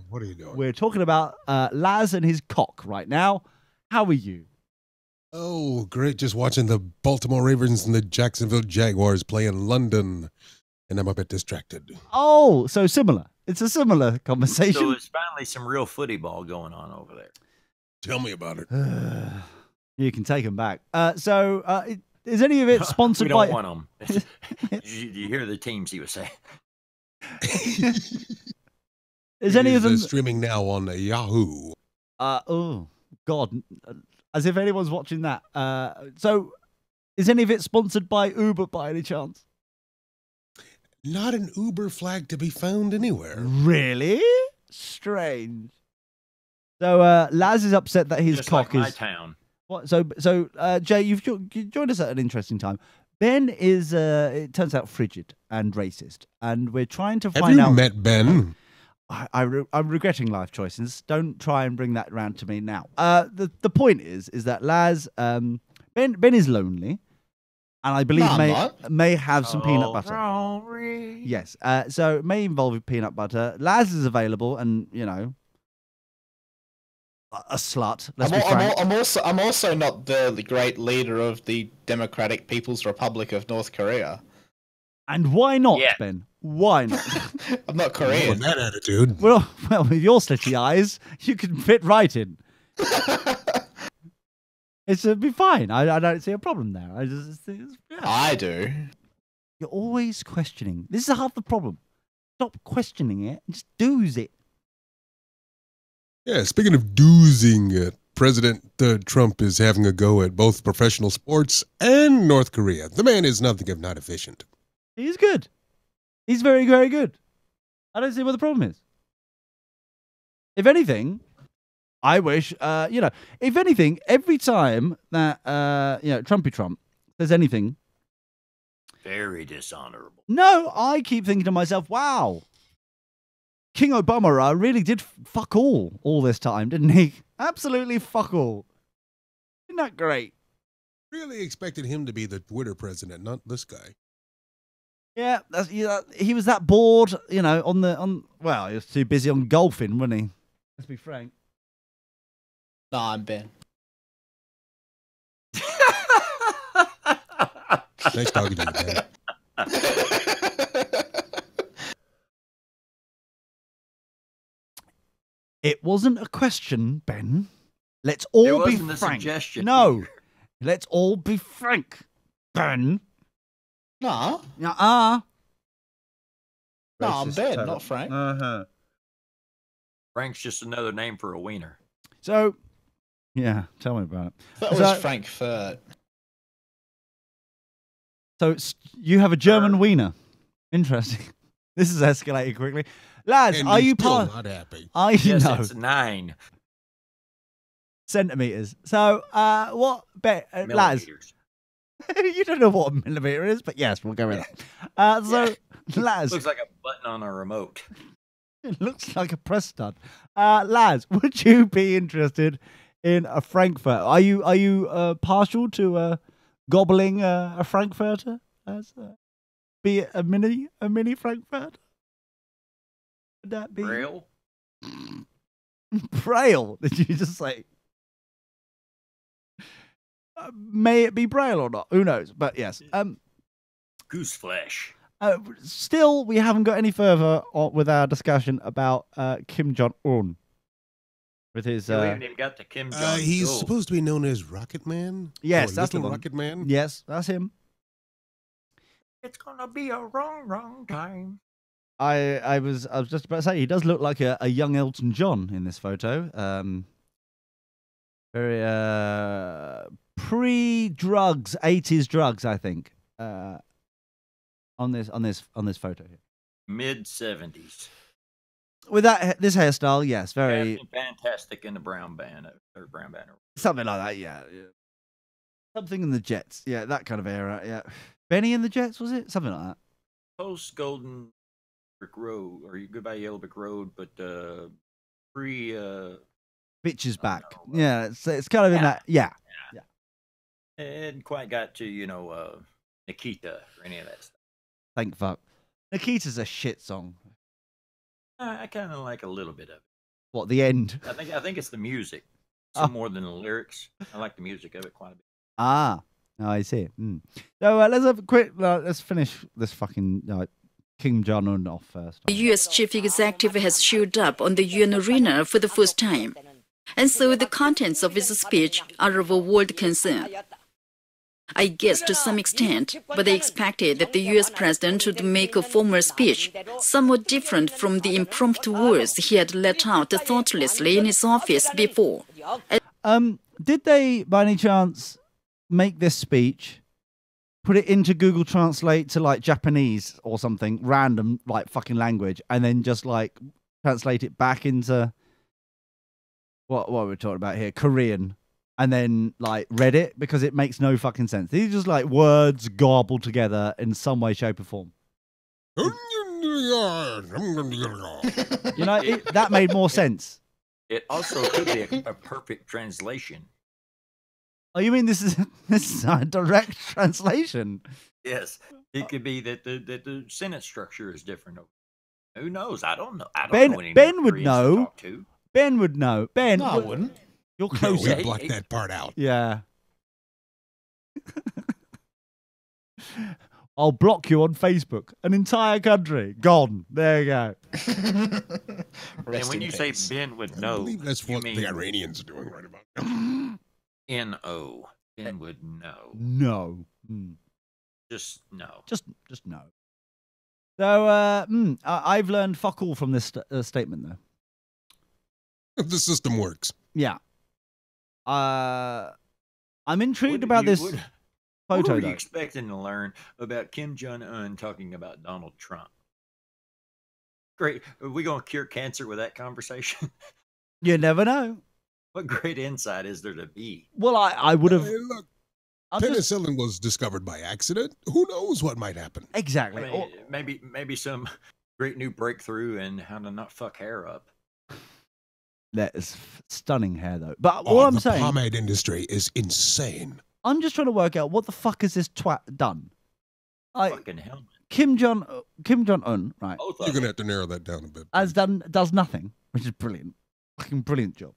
What are you doing? We're talking about Laz and his cock right now. How are you? Oh, great. Just watching the Baltimore Ravens and the Jacksonville Jaguars play in London, and I'm a bit distracted. Oh, so similar. It's a similar conversation. So there's finally some real footy ball going on over there. Tell me about it. You can take them back. Is any of it sponsored we by... don't want them. Did you hear the teams he was saying? Is any of them... streaming now on Yahoo? Oh, God. As if anyone's watching that. So, is any of it sponsored by Uber by any chance? Not an Uber flag to be found anywhere. Really? Strange. So, Laz is upset that his Just cock like is... my town. What? So, Jay, you've joined us at an interesting time Ben is, it turns out, frigid and racist, and we're trying to Have find you out. met Ben? I'm regretting life choices. Don't try and bring that around to me now. The point is that Laz, Ben is lonely, and I believe No, I'm not. may have some peanut butter. Rory. Yes, so it may involve peanut butter. Laz is available, and you know, a slut. Let's be frank. I'm also not the great leader of the Democratic People's Republic of North Korea. And why not, Yeah. Ben? Why not? I'm not With Korean. that attitude. well, with your slitty eyes, you can fit right in. It'd be fine. I don't see a problem there. I just think I do. You're always questioning. This is half the problem. Stop questioning it. Just do's it. Yeah, speaking of doozing, President Trump is having a go at both professional sports and North Korea. The man is nothing if not efficient. He's good. He's very, very good. I don't see what the problem is. If anything, I wish, if anything, every time that, Trumpy Trump says anything, Very dishonorable. no, I keep thinking to myself, wow, King Obama really did fuck all this time, didn't he? Absolutely fuck all. Isn't that great? Really expected him to be the Twitter president, not this guy. Yeah, he was that bored, well, he was too busy on golfing, wasn't he? Let's be frank. No, I'm Ben. Nice talking to you, man. It wasn't a question, Ben. Let's all be wasn't a frank. suggestion No, either. let's all be frank, Ben. No, Uh-uh. no, I'm Racist Ben, turtle. not Frank. Uh-huh. Frank's just another name for a wiener. So, yeah, tell me about it. That was So- Frankfurt. So you have a German wiener. Interesting. This is escalating quickly. Lads, And are he's you still part? not happy. I Yes, know it's 9 centimeters. So, what? Lads, millimeters. you don't know what a millimeter is, but yes, we'll go with that. So, Laz, Looks like a button on a remote. it looks like a press stud. Laz, would you be interested in a Frankfurt? Are you partial to gobbling a Frankfurter? As be it a mini Frankfurt? Would that be Braille? Braille? Did you just say? May it be Braille or not? Who knows? But yes. Goose flesh. Still, we haven't got any further with our discussion about Kim Jong Un with his. We haven't even got to Kim Jong. He's supposed to be known as Rocket Man. Yes, Or that's the Little one. Rocket Man. Yes, that's him. It's gonna be a wrong time. I was just about to say he does look like a young Elton John in this photo. Very pre-drugs, 80s drugs, I think. On this photo here. Mid 70s. With this hairstyle, yes, very Fantastic in the brown band or brown banner. something like that. Yeah. Something in the Jets, yeah, that kind of era. Yeah, Benny and the Jets, was it? Something like that. Post Golden Brick Road or Goodbye Yellow Brick Road, but pre Bitches back. no. Yeah, it's kind of in that. Yeah. it hadn't quite got to Nikita or any of that stuff. Thank fuck. Nikita's a shit song. I kind of like a little bit of it. What, the end? I think it's the music, Oh. more than the lyrics. I like the music of it quite a bit. Ah, oh, I see. So let's have a quick. Let's finish this fucking Kim Jong Un off first. The U.S. chief executive has showed up on the UN arena for the first time, and so the contents of his speech are of a world concern. I guess to some extent, but I expected that the U.S. president would make a formal speech, somewhat different from the impromptu words he had let out thoughtlessly in his office before. Did they, by any chance, make this speech, put it into Google Translate to like Japanese or something random, like fucking language, and then just like translate it back into what are we talking about here? Korean, and then like read it because it makes no fucking sense. These are just like words garbled together in some way, shape, or form. You know, that made more sense. It also could be a perfect translation. Oh, you mean this is a direct translation? Yes, it could be that the sentence structure is different. Who knows? I don't know. I don't Ben- know any Ben would Koreans know. to talk to. Ben would know. Ben, No, I wouldn't. you're No, closer. we blocked that part out. Yeah. I'll block you on Facebook. An entire country gone. There you go. And Rest when in you peace. say Ben would I know, believe that's you what mean the Iranians are doing right about now. N-O. Ben would know. No. Just no. Just no. So I've learned fuck all from this statement though. The system works. Yeah. I'm intrigued What about did you- this what- photo What were though. you expecting to learn about Kim Jong-un talking about Donald Trump? Great. Are we going to cure cancer with that conversation? You never know. What great insight is there to be? Well, I would have. Hey, look, I'm just- penicillin was discovered by accident. Who knows what might happen? exactly. I mean, maybe some great new breakthrough in how to not fuck hair up. That is stunning hair though. But Oh, what I'm the saying, pomade industry is insane. I'm just trying to work out what the fuck has this twat done. Fucking helmet. Kim Jong Un, right? Both You're of gonna them. have to narrow that down a bit. Does nothing, which is brilliant. Fucking brilliant job.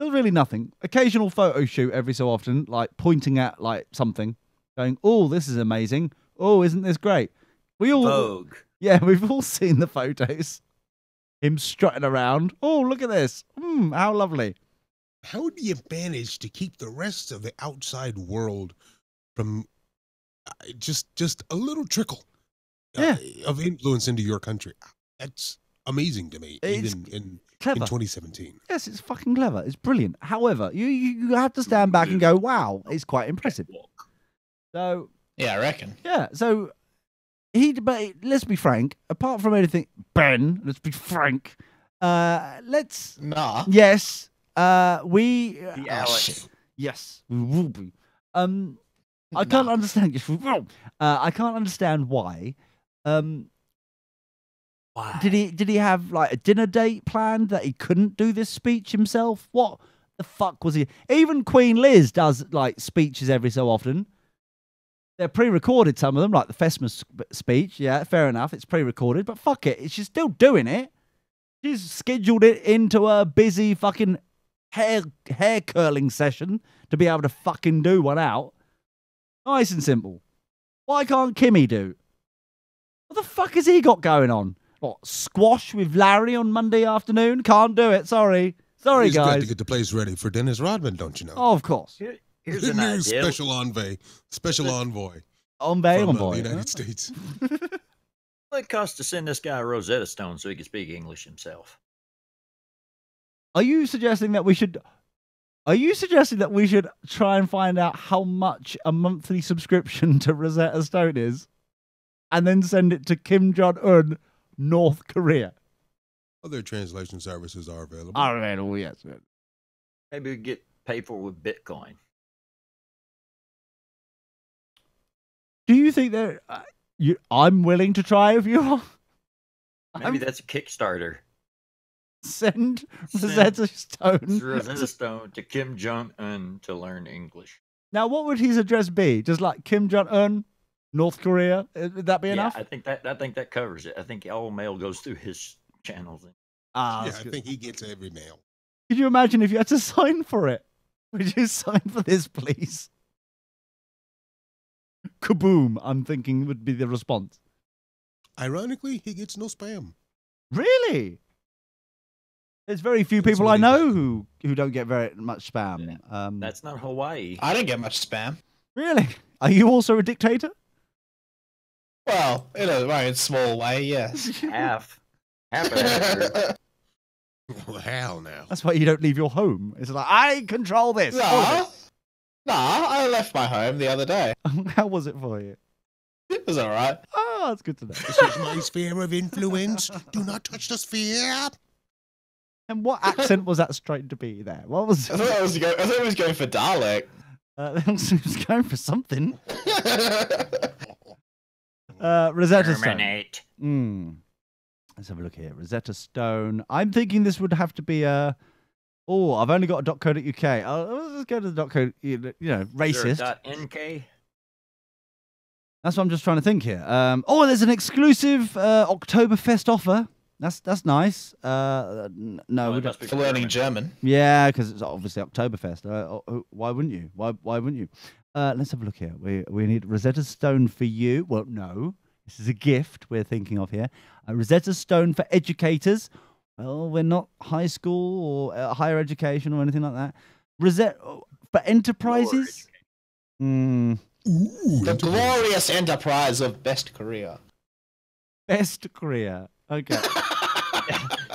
Does really nothing. Occasional photo shoot every so often, like pointing at like something, going, "Oh, this is amazing. Oh, isn't this great?" We all, Vogue. yeah, we've all seen the photos. Him strutting around. Oh, look at this. How lovely. How do you manage to keep the rest of the outside world from just a little trickle of influence into your country? That's amazing to me, It's even in Clever. 2017. Yes, it's fucking clever. It's brilliant. However, you have to stand back and go, "Wow, it's quite impressive." So Yeah, I reckon. yeah, so but let's be frank. Apart from anything, Ben, let's be frank. Let's Nah. yes, we The Oh, Alex. shit. yes, we will be. I can't understand. Yes, we will. I can't understand why. Why? Did he have like a dinner date planned that he couldn't do this speech himself? What the fuck was he? Even Queen Liz does like speeches every so often. They're pre-recorded, some of them, like the Fesmus speech. Yeah, fair enough. It's pre-recorded, but fuck it. She's still doing it. She's scheduled it into a busy fucking hair curling session to be able to fucking do one out. Nice and simple. Why can't Kimmy do? What the fuck has he got going on? What, squash with Larry on Monday afternoon? Can't do it. Sorry. Sorry, He's got to guys. get the place ready for Dennis Rodman, don't you know? Oh, of course. Here's the an new idea. special envoy On Bay, from on the boy. United States. What it costs to send this guy a Rosetta Stone so he can speak English himself? Are you suggesting that we should? Are you suggesting that we should try and find out how much a monthly subscription to Rosetta Stone is, and then send it to Kim Jong Un, North Korea? Other translation services are available. Oh, man, oh yes. Maybe we get paid for with Bitcoin. Do you think that I'm willing to try if you are? Maybe that's a Kickstarter. Send Send Rosetta Stone. Rosetta Stone to Kim Jong Un to learn English. Now, what would his address be? Just like Kim Jong Un, North Korea? Would that be enough? Yeah, I think that covers it. I think all mail goes through his channels. Ah, Yeah, that's I good. think he gets every mail. Could you imagine if you had to sign for it? Would you sign for this, please? Kaboom, I'm thinking would be the response. Ironically, he gets no spam. Really? There's very few That's people what I he know does. who don't get very much spam. That's not Hawaii. I don't get much spam. Really? Are you also a dictator? Well, in a very small way, yes. Half of that. Well, hell now. That's why you don't leave your home. It's like, I control this. all of Nah, I left my home the other day. it. How was it for you? It was alright. Oh, that's good to know. This is my sphere of influence. Do not touch the sphere. And what accent was that straight to be there? What was? I thought it was going for Dalek. It was going for something. Rosetta Stone. Let's have a look here. Rosetta Stone. I'm thinking this would have to be a. Oh, I've only got a .co.uk. Let's go to the .co. Racist. .nk. That's what I'm just trying to think here. There's an exclusive Oktoberfest offer. That's nice. No, we don't. For learning German. Yeah, because it's obviously Oktoberfest. Why wouldn't you? Why wouldn't you? Let's have a look here. We need Rosetta Stone for you. Well, no, this is a gift we're thinking of here. Rosetta Stone for educators. Well, we're not high school or higher education or anything like that. Rosetta for enterprises. The glorious enterprise of best career. Best career. Okay.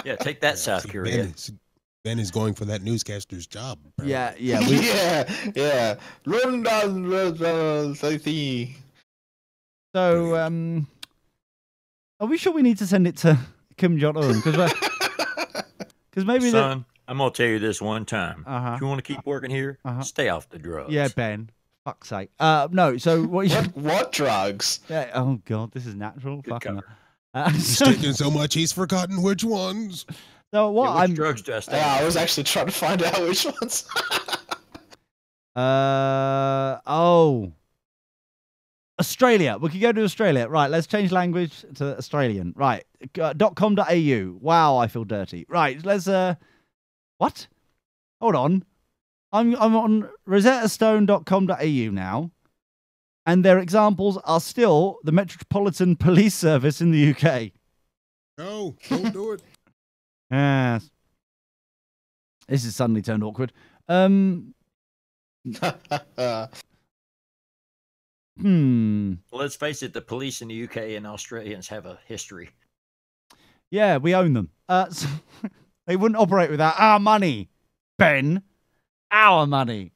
Yeah, take that, South Korea. Ben is going for that newscaster's job. Yeah. Yeah. So, are we sure we need to send it to Kim Jong-un? Because maybe. Son, I'm gonna tell you this one time. If you want to keep working here, stay off the drugs. Yeah, Ben. Fuck's sake. No. So what drugs? Yeah. Oh God, this is natural. Fucking. He's taking so much, he's forgotten which ones. So what? Which drugs do I stay? I was actually trying to find out which ones. Australia. We could go to Australia. Right. Let's change language to Australian. Right. .com.au. Wow, I feel dirty. Right. Let's. What? Hold on. I'm on rosettastone.com.au now. And their examples are still the Metropolitan Police Service in the UK. No, don't do it. Yes. This has suddenly turned awkward. Let's face it, the police in the UK and Australians have a history. Yeah, we own them. So they wouldn't operate without our money, Ben. Our money.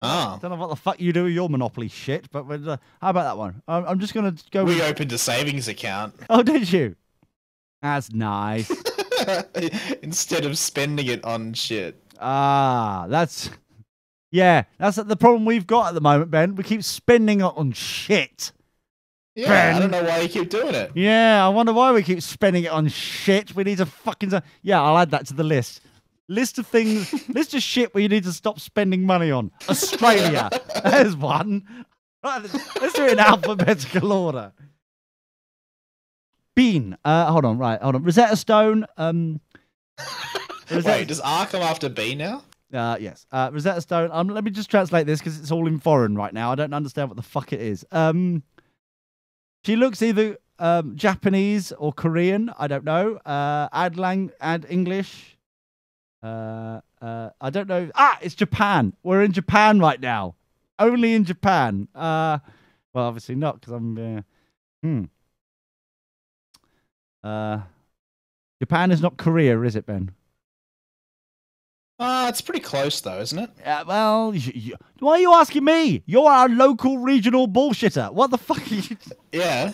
Oh. Don't know what the fuck you do with your Monopoly shit, but how about that one? I'm just going to go. We opened a savings account. Oh, did you? That's nice. Instead of spending it on shit. That's the problem we've got at the moment, Ben. We keep spending it on shit. Yeah, Ben. I don't know why you keep doing it. Yeah, I wonder why we keep spending it on shit. We need to fucking. Yeah, I'll add that to the list. List of things, shit where you need to stop spending money on. Australia. There's one. Right, let's do it in alphabetical order. Bean. Hold on. Rosetta Stone. Wait, does R come after B now? Yes. Rosetta Stone. Let me just translate this because it's all in foreign right now. I don't understand what the fuck it is. She looks either Japanese or Korean. I don't know. Add English. I don't know. It's Japan. We're in Japan right now. Only in Japan. Well, obviously not because I'm. Japan is not Korea, is it, Ben? It's pretty close though, isn't it? Well, why are you asking me? You're our local regional bullshitter. What the fuck are you? Yeah.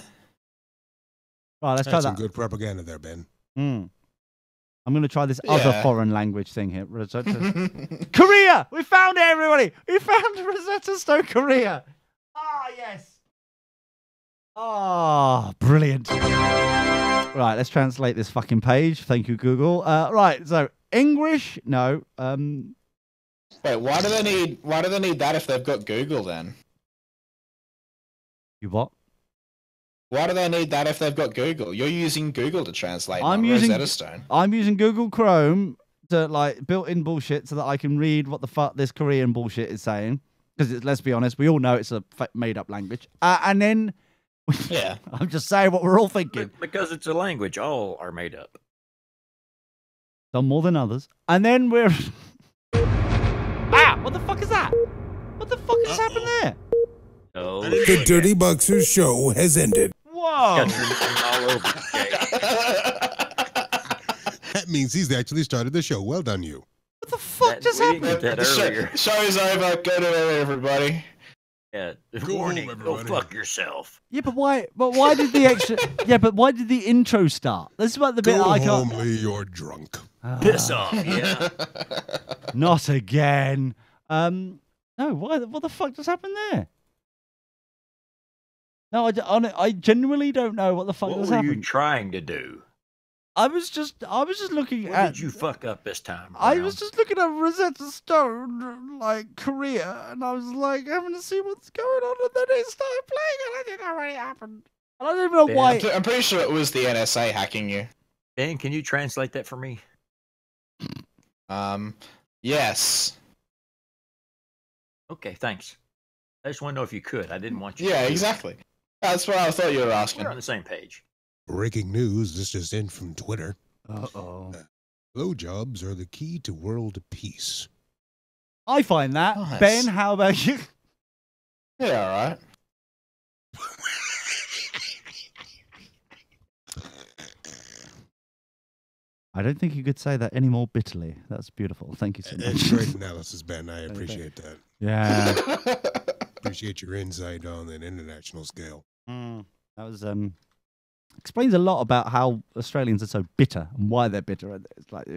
Right, let's try That's that. some good propaganda there, Ben. I'm going to try this other foreign language thing here. Korea! We found it, everybody! We found Rosetta Stone, Korea! Yes! Brilliant. Right, let's translate this fucking page. Thank you, Google. Right, so English, no. Wait, why do they need that if they've got Google then? You what? Why do they need that if they've got Google? You're using Google to translate. Rosetta Stone. I'm using Google Chrome to built-in bullshit so that I can read what the fuck this Korean bullshit is saying. Because let's be honest, we all know it's a made-up language. And then, yeah, I'm just saying what we're all thinking. Because it's a language, all are made up. Some more than others. And then we're. What the fuck is that? What the fuck has happened there? Oh, The Dirty Boxer show has ended. Whoa! All over. That means he's actually started the show. Well done, you. What the fuck just happened? That earlier. Show's over. Go to bed, everybody. Yeah, Go warning, home, go everybody. fuck yourself. Yeah, but why? But why did the extra? Yeah, but why did the intro start? This is about the bit Go I can't. home, Lee. You're drunk. Piss off, yeah. Not again. No, why? What the fuck just happened there? No, I genuinely don't know what the fuck What just were happened. you trying to do? I was just looking What at. did you fuck up this time? I around? was just looking at Rosetta Stone, like career, and I was like having to see what's going on, and then it started playing, and I didn't know what happened. And I don't even know Yeah. why. I'm pretty sure it was the NSA hacking you. Dan, can you translate that for me? Yes. Okay, thanks. I just want to know if you could. I didn't want you. Yeah, to do it. exactly. That's what I thought you were asking. We're on the same page. Breaking news. This just in from Twitter. Uh-oh. Blowjobs are the key to world peace. I find that. Nice. Ben, how about you? Yeah, all right. I don't think you could say that any more bitterly. That's beautiful. Thank you so It's much. great analysis, Ben. I appreciate that. Yeah. Appreciate your insight on an international scale. That was explains a lot about how Australians are so bitter and why they're bitter. It's like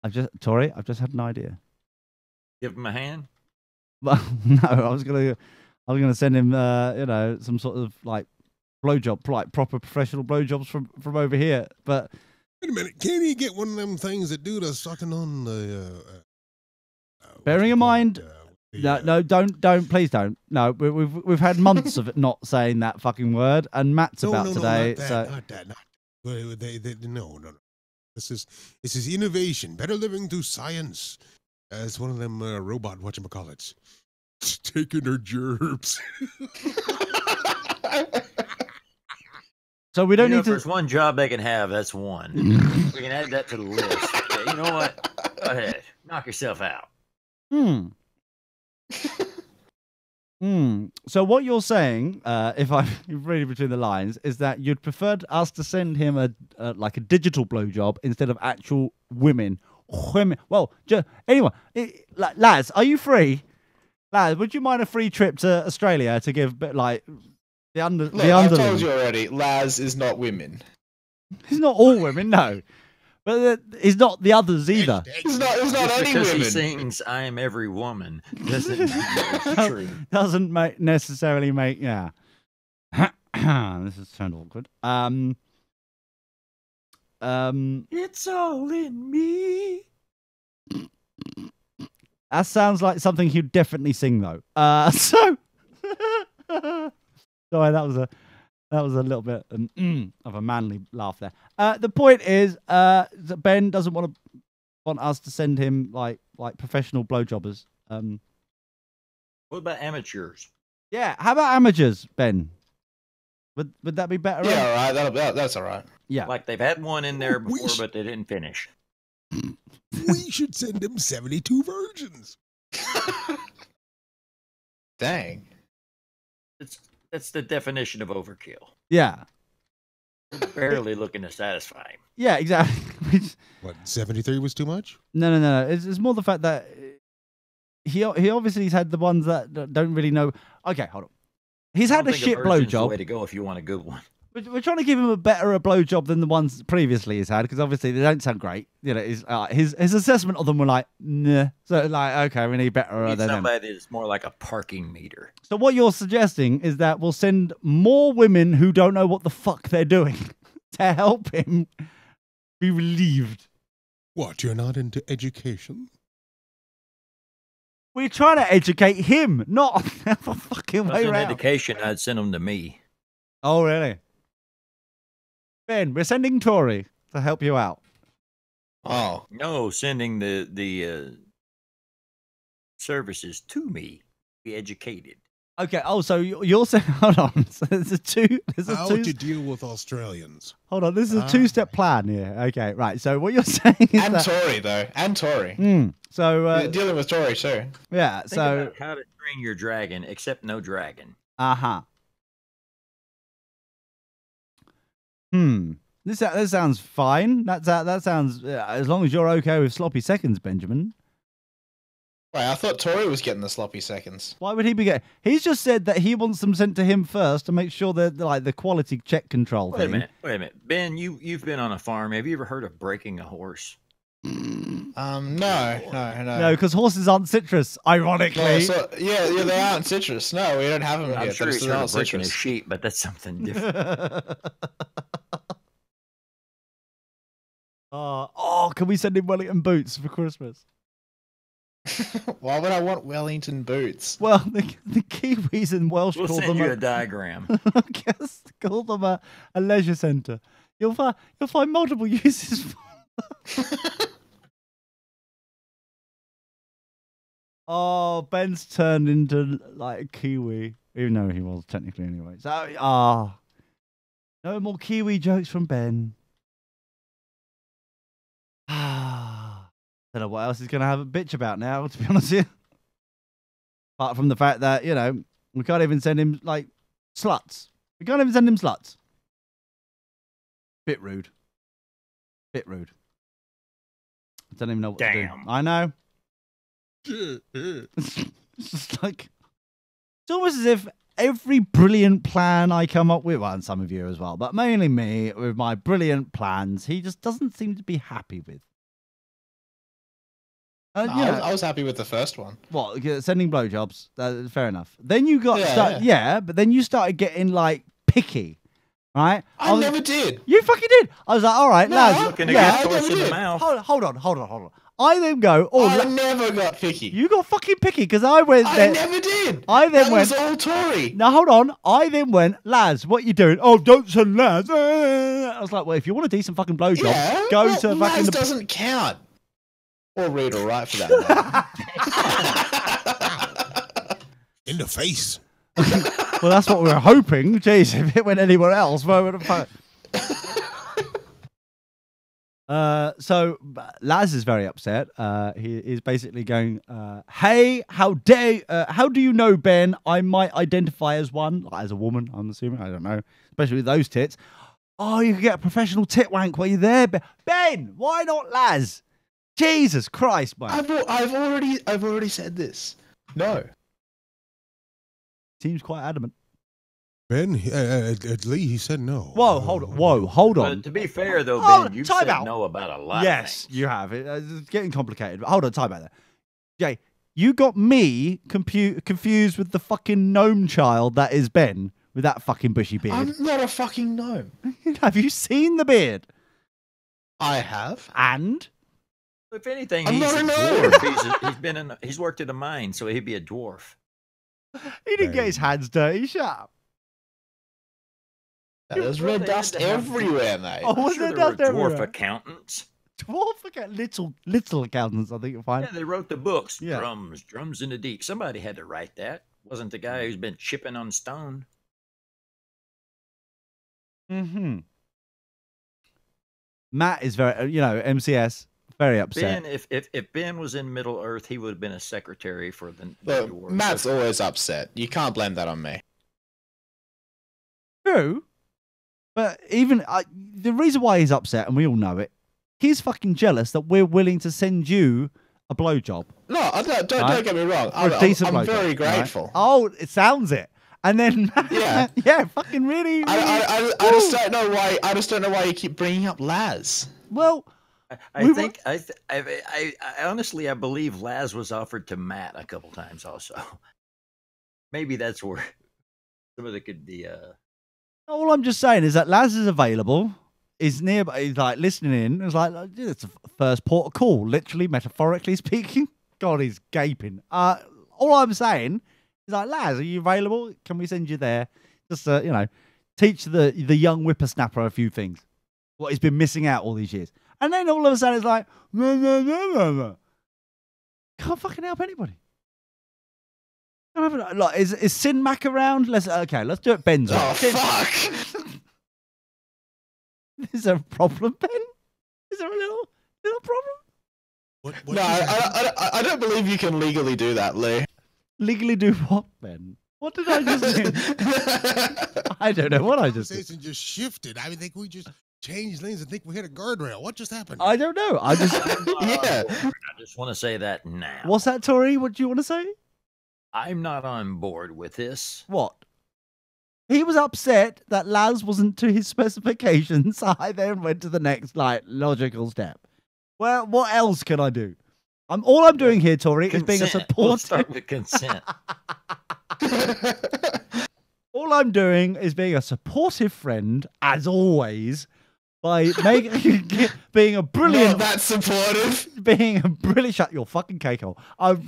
I've just had an idea. Give him a hand. Well, no, I was gonna send him some sort of like blowjob, like proper professional blowjobs from over here. But Wait a minute. Can't he get one of them things that do the sucking on the... bearing in mind... No, don't, please don't. No, we've had months of it not saying that fucking word, and Matt's about today. Not that. No. This is innovation, better living through science. It's one of them robot whatchamacallits. Taking her gerbs. So we don't need If to. there's one job they can have, that's one. We can add that to the list. Yeah, you know what? Go ahead. Knock yourself out. So what you're saying, if I read between the lines, is that you'd prefer us to send him a digital blowjob instead of actual women. Well, anyway, Laz, are you free? Laz, would you mind a free trip to Australia to give like the under? Look, the I've underling? told you already. Laz is not women. He's not all women, no, but he's not the others either. It's not Just any because he women. sings "I Am Every Woman" doesn't mean it's true. Doesn't necessarily make yeah. This has turned awkward. It's all in me. That sounds like something he'd definitely sing though. So sorry, that was a little bit of a manly laugh there. The point is that Ben doesn't want us to send him like professional blowjobbers. What about amateurs? Yeah, how about amateurs, Ben? Would that be better? Yeah, all right. That's all right. Yeah. Like they've had one in there We before, sh- but they didn't finish. We should send him 72 virgins. Dang. That's the definition of overkill. Yeah. We're barely looking to satisfy him. Yeah, exactly. What, 73 was too much? No. It's more the fact that he obviously has had the ones that don't really know. Okay, hold on. He's I had don't a think shit virgin's the blowjob. way to go if you want a good one. We're trying to give him a better blowjob than the ones previously he's had because obviously they don't sound great. You know, his assessment of them were like, nah. So like, okay, we need better Need than them. somebody that's more like a parking meter. So what you're suggesting is that we'll send more women who don't know what the fuck they're doing to help him be relieved. What, you're not into education? We're trying to educate him, not the fucking If I way was in around. education, I'd send them to me. Oh, really? Ben, we're sending Tori to help you out. Oh. No, sending the services to me. Be educated. Okay. Oh, so you're saying? Hold on. So there's a two. How would you deal with Australians? Hold on. This is a two-step plan here. Okay. Right. So what you're saying is And that. Tory, though. And Tory. So You're dealing with Tory, too. yeah. Think So about how to train your dragon, except no dragon. This sounds fine. That sounds as long as you're okay with sloppy seconds, Benjamin. Wait, I thought Tori was getting the sloppy seconds. Why would he be getting? He's just said that he wants them sent to him first to make sure that like the quality check control Wait a thing. minute. Ben, you've been on a farm. Have you ever heard of breaking a horse? No. because horses aren't citrus. Ironically, Yeah, they aren't citrus. No, we don't have them I'm yet. sure he's They're heard not of breaking a citrus. sheep, but that's something different. Can we send him Wellington boots for Christmas? Why would I want Wellington boots? Well, the Kiwis in Welsh We'll call send them you a diagram. I guess call them a leisure centre. You'll find multiple uses for Oh, Ben's turned into like a Kiwi, even though he was technically anyway. So, no more Kiwi jokes from Ben. Don't know what else he's going to have a bitch about now, to be honest with you. Apart from the fact that, we can't even send him, like, sluts. We can't even send him sluts. Bit rude. I don't even know what to do. I know. It's just like, it's almost as if every brilliant plan I come up with, well, and some of you as well, but mainly me, with my brilliant plans, he just doesn't seem to be happy with. I was happy with the first one. What, sending blowjobs? Fair enough. Then you got but then you started getting like picky, right? I never did. You fucking did. I was like, all right, lads. Looking to get horse in the mouth. Hold on. I then go, I never got picky. You got fucking picky because I went there. I never did. That was all Tory. Now hold on. I then went, lads, what you doing? Oh, don't send lads. I was like, well, if you want a decent fucking blowjob, go to lads fucking. Doesn't count. Or read or write for that matter. In the face. Well, that's what we were hoping. Jeez, if it went anywhere else, where would it? So Laz is very upset. He is basically going, "Hey, how do you know, Ben? I might identify as one, as a woman. I'm assuming. I don't know, especially with those tits. Oh, you can get a professional tit wank while you're there, Ben. Why not Laz? Jesus Christ, man! I've already said this. No. Seems quite adamant. Ben, at Lee, he said no. Whoa, hold on. But to be fair, though, Ben, you've said out. no about a lot. Yes, of things. you have. It's getting complicated. But hold on, time out there. Jay, you got me confused with the fucking gnome child that is Ben with that fucking bushy beard. I'm not a fucking gnome. Have you seen the beard? I have. And? If anything, I'm he's not a a gnome. dwarf. He's worked in a mine, so he'd be a dwarf. He didn't get his hands dirty. Shut up. There's red dust everywhere, mate. Oh, was Sure, there there were dust everywhere? dwarf accountants. Little accountants, I think you'll find. Yeah, they wrote the books. Yeah. Drums in the deep. Somebody had to write that. Wasn't the guy who's been chipping on stone. Mm-hmm. Matt is very, MCS, very upset. Ben, if Ben was in Middle Earth, he would have been a secretary for the Look, dwarves. Matt's always upset. You can't blame that on me. True. But even the reason why he's upset, and we all know it, he's fucking jealous that we're willing to send you a blowjob. No, don't get me wrong. Or a decent I'm blowjob, very right? grateful. Oh, it sounds it. And then Yeah. fucking really. I just don't know why. I just don't know why you keep bringing up Laz. Well, I honestly, I believe Laz was offered to Matt a couple times also. Maybe that's where some of it could be. all I'm just saying is that Laz is available, is nearby, he's like listening in. It's like, it's a first port of call, literally, metaphorically speaking. God, he's gaping. All I'm saying is like, Laz, are you available? Can we send you there? Just, teach the young whippersnapper a few things. What he's been missing out all these years. And then all of a sudden it's like, no. Can't fucking help anybody. Like, is Sin Mac around? Let's do it Ben's way. Oh fuck! Is there a problem, Ben? Is there a little problem? What No, I don't believe you can legally do that, Lee. Legally do what, Ben? What did I just do? I don't know what I just did. Conversation just shifted. I think we just changed lanes and think we hit a guardrail. What just happened? I don't know. I just Yeah. I just want to say that now. what's that, Tori? What do you want to say? I'm not on board with this. What? He was upset that Laz wasn't to his specifications. I then went to the next logical step. Well, what else can I do? All I'm doing here, Tori, is being a Consent. We'll supportive. start with consent. All I'm doing is being a supportive friend, as always, by making being a Not brilliant, that supportive. being a brilliant. Shut your fucking cake hole. I'm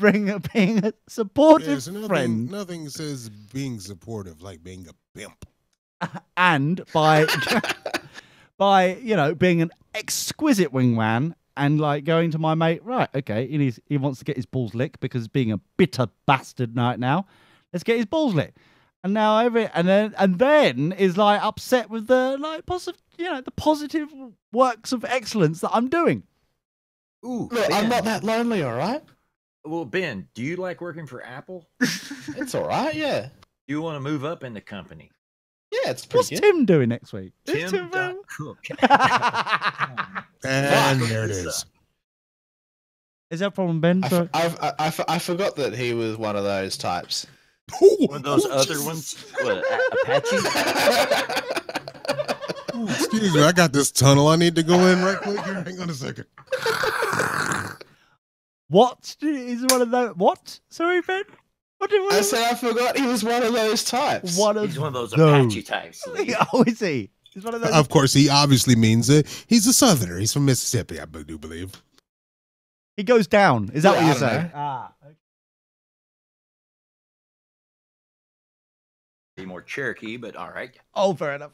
being a supportive There's nothing, friend, nothing says being supportive like being a pimp. and by being an exquisite wingman. And like going to my mate, right? Okay, he wants to get his balls licked because being a bitter bastard right now. Let's get his balls licked. And now and then is like upset with the the positive works of excellence that I'm doing. Ooh, Look, Ben. I'm not that lonely, all right? Well, Ben, do you like working for Apple? It's all right, yeah. Do you want to move up in the company? Yeah, it's What's pretty good. Tim doing next week? Is Tim Tim Cook. And there it is. Is that a problem, Ben? Sorry. I forgot that he was one of those types. One of those other ones? What, Apache? Excuse me, I got this tunnel I need to go in right quick here. Hang on a second. What is one of those? What? Sorry, Ben. What did we? I said I forgot he was one of those types. He's one of those Apache types. Lee. Oh, is he? He's one of those. Of course, he obviously means it. He's a Southerner. He's from Mississippi, I do believe. He goes down. Is that Yeah, what you're I don't saying? know. Ah. Okay. Be more Cherokee, but all right. Oh, fair enough.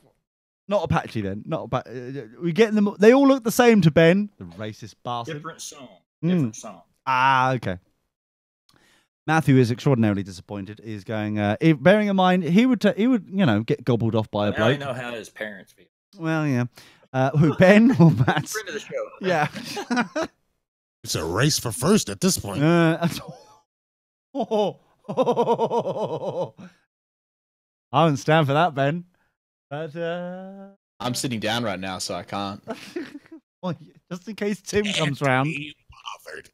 Not Apache then. Not Apache. We getting them. They all look the same to Ben, the racist bastard. Different song. Mm. Different song. Ah, okay. Matthew is extraordinarily disappointed. He's going. Bearing in mind, he would get gobbled off by a Now I bloke. know how his parents feel. Well, yeah. Who, Ben or Matt? Friend of the show. Yeah. It's a race for first at this point. I wouldn't stand for that, Ben. But I'm sitting down right now, so I can't. well, just in case Tim comes round. Be bothered.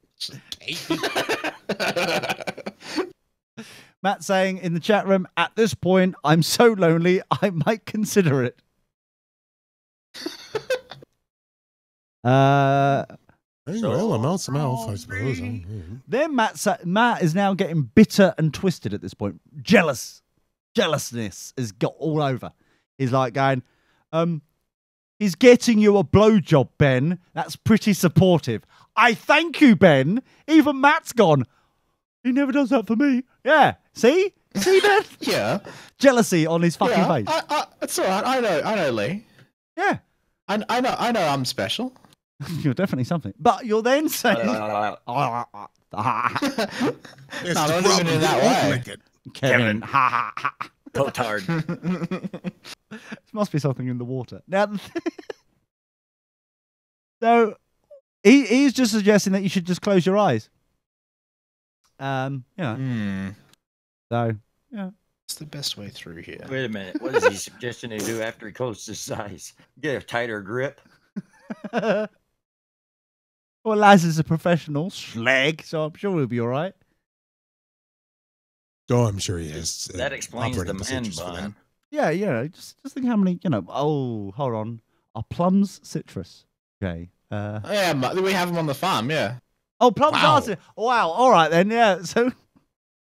Matt saying in the chat room, at this point, I'm so lonely, I might consider it. Well, I'm out some elf, I suppose. Then Matt is now getting bitter and twisted at this point. Jealousness has got all over. He's like going, he's getting you a blowjob, Ben. That's pretty supportive. I thank you, Ben. Even Matt's gone. He never does that for me. Yeah. See, Ben? Yeah. Jealousy on his fucking face. It's all right. I know, Lee. Yeah. I know I'm special. You're definitely something. But you're then saying, It's No, not the even problem. in that They won't way. lick it. Kevin, ha ha ha. Potard. There must be something in the water. Now, so he's just suggesting that you should just close your eyes. So yeah. It's the best way through here. Wait a minute. What is he suggesting to do after he closes his eyes? Get a tighter grip? Well, Laz is a professional slag, so I'm sure he'll be all right. Oh, I'm sure he is. That explains the operating man procedures for that. bun. Yeah. Just think how many. Oh, hold on. Are plums citrus? Okay. Yeah, we have them on the farm. Yeah. Oh, plums Wow. are citrus. Wow. All right then. Yeah. So,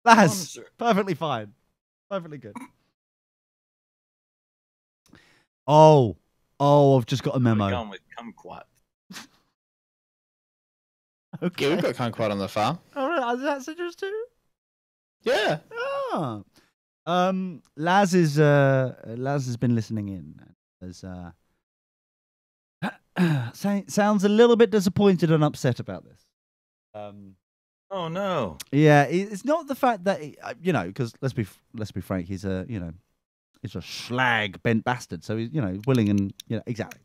Laz, Plums are- perfectly fine. Perfectly good. Oh, I've just got a memo. Gone with kumquat. Okay. Yeah, we've got kumquat on the farm. All right. Is that citrus too? Yeah. Ah. Laz has been listening in. As sounds a little bit disappointed and upset about this. Oh no. Yeah, it's not the fact that because let's be frank, he's a slag bent bastard. So he's willing and exactly.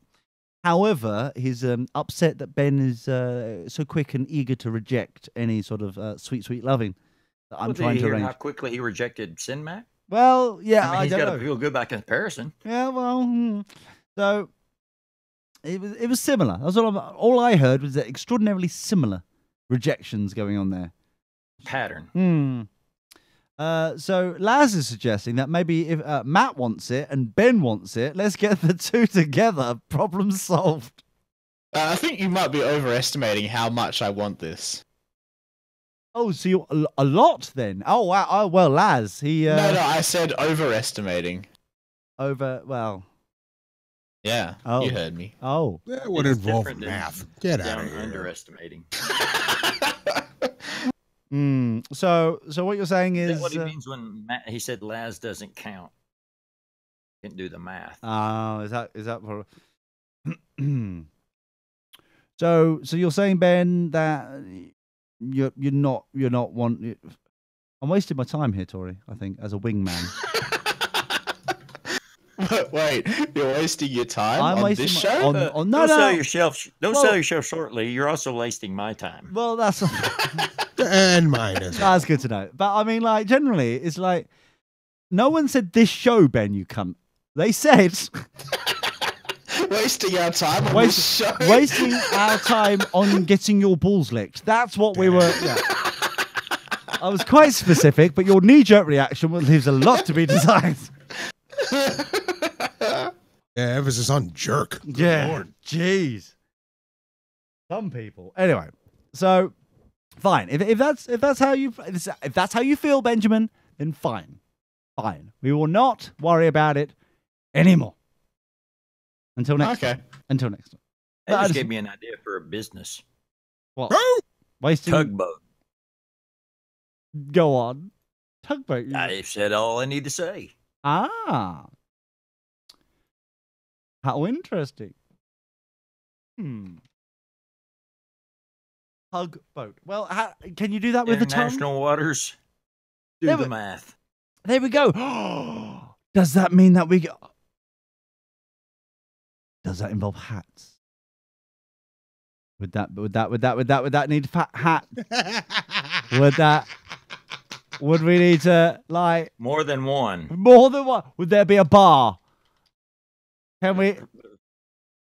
However, he's upset that Ben is so quick and eager to reject any sort of sweet loving that I'm Well, did trying you to hear arrange. how quickly he rejected Sinmac? Well, yeah, I mean, he's don't got know. to feel good by comparison. Yeah, well, so It was similar. That's all I heard was that extraordinarily similar rejections going on there. Pattern. So Laz is suggesting that maybe if Matt wants it and Ben wants it, let's get the two together. Problem solved. I think you might be overestimating how much I want this. Oh, so you a lot then? Oh wow. Oh well, Laz. He No, I said overestimating. well. Yeah, Oh. you heard me. Oh. That would It's involve different than math. Get out down of here. underestimating. So what you're saying Is is that what he means when he said Laz doesn't count? Can't do the math. oh, is that for So you're saying, Ben, that you're not want I'm wasting my time here, Tori, I think, as a wingman. Wait, you're wasting your time I'm on wasting this my- show? no, Don't no. sell yourself. Don't Well- sell yourself shortly. You're also wasting my time. Well, that's And mine as well. that's good to know. But I mean, like, generally, it's like no one said this show, Ben, you cunt. They said Wasting our time on this show? wasting our time on getting your balls licked. That's what we were. Yeah. I was quite specific, but your knee-jerk reaction leaves a lot to be desired. Yeah, emphasis on jerk. Good Yeah, Lord. jeez. Some people. Anyway, so fine. If that's how you feel, Benjamin, then fine. We will not worry about it anymore until next. Okay. time. Until next time. That But I just just- gave me an idea for a business. What? Oh! Wasting. Tugboat. Go on. Tugboat. I've said all I need to say. Ah. How interesting. Tugboat. Well, can you do that with the tongue? International waters. Do Yeah, the but- math. There we go. Does that mean that we go? Does that involve hats? Would that need hat? Would we need to like More than one. more than one? Would there be a bar? Can we? There'll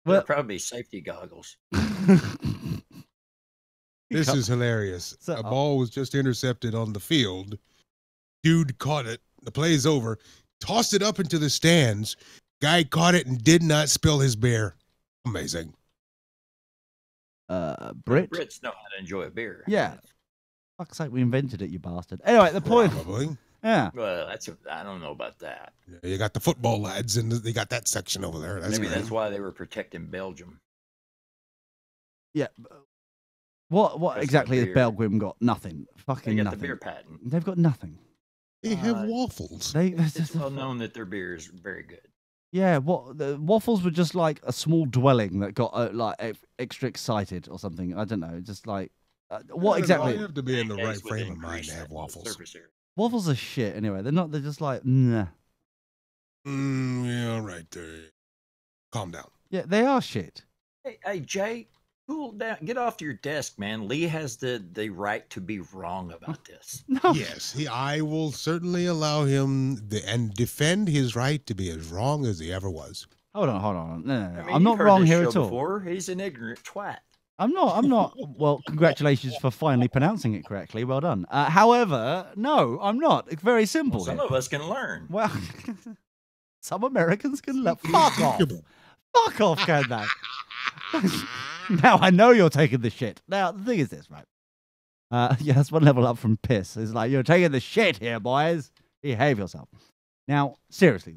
Well, probably be safety goggles. This is hilarious. So- A ball was just intercepted on the field. Dude caught it. The play's over. Tossed it up into the stands. Guy caught it and did not spill his beer. Amazing. Brit. Brits know how to enjoy a beer. Yeah. Fuck's sake, we invented it, you bastard. Anyway, the point. Probably. Yeah. Well, I don't know about that. Yeah, you got the football lads, and they got that section over there. That's Maybe great. that's why they were protecting Belgium. Yeah. What That's exactly the has beer. Belgium got? Nothing. They Fucking got nothing. the beer patent. They've got nothing. They have Uh, waffles. It's well known that their beer is very good. Yeah, what the waffles were just like a small dwelling that got extra excited or something. I don't know. Just like what You exactly? have to be in the right Pancakes with frame of mind increased to have waffles. surface area. Waffles are shit anyway. They're not. They're just like nah. Yeah, all right. Calm down. Yeah, they are shit. Hey, Jay, cool down. Get off your desk, man. Lee has the right to be wrong about this. No. Yes, I will certainly allow him and defend his right to be as wrong as he ever was. Hold on. No. I mean, I'm you've not heard wrong this here show at all. Before. He's an ignorant twat. I'm not. Well, congratulations for finally pronouncing it correctly. Well done. However, no, I'm not. It's very simple. Well, some here. of us can learn. Well, some Americans can let fuck off. Fuck off, can they? Now I know you're taking the shit. Now the thing is this, right? Yeah, that's one level up from piss. It's like you're taking the shit here, boys. Behave yourself. Now, seriously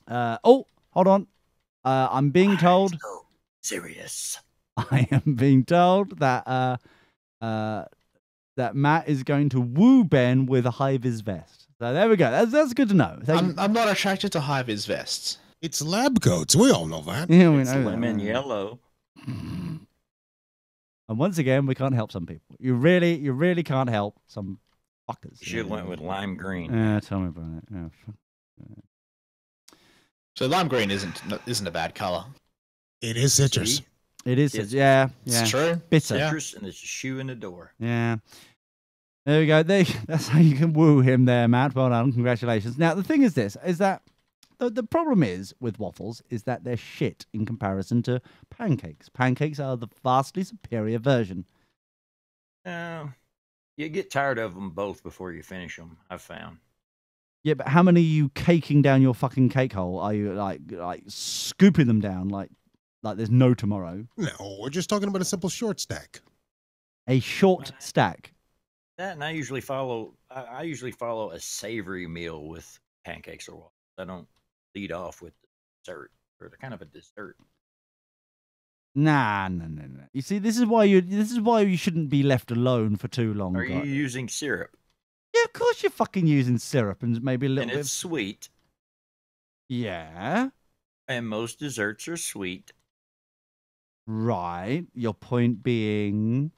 though. Oh, hold on. I'm being told. So serious. I am being told that that Matt is going to woo Ben with a high-vis vest. So there we go. That's good to know. I'm not attracted to high-vis vests. It's lab coats. We all know that. Yeah, we It's know that. lemon yellow. And once again, we can't help some people. You really can't help some fuckers. You should have went with lime green. Yeah, tell me about it. Yeah. So lime green isn't a bad color. It is citrus. See? It is. It's- Yeah. It's true. Bitter. Yeah. Citrus, and it's a shoe in the door. Yeah. There we go. That's how you can woo him there, Matt. Well done. Congratulations. Now, the thing is this, is that the problem is with waffles is that they're shit in comparison to pancakes. Pancakes are the vastly superior version. You get tired of them both before you finish them, I've found. Yeah, but how many are you caking down your fucking cake hole? Are you like scooping them down like there's no tomorrow? No, we're just talking about a simple short stack. A short stack. That, and I usually follow a savory meal with pancakes or waffles. I don't lead off with dessert, or they're kind of a dessert. Nah. You see, this is why you shouldn't be left alone for too long. Are you using syrup? Yeah, of course you're fucking using syrup and maybe a little bit. And it's sweet. Yeah. And most desserts are sweet. Right. Your point being.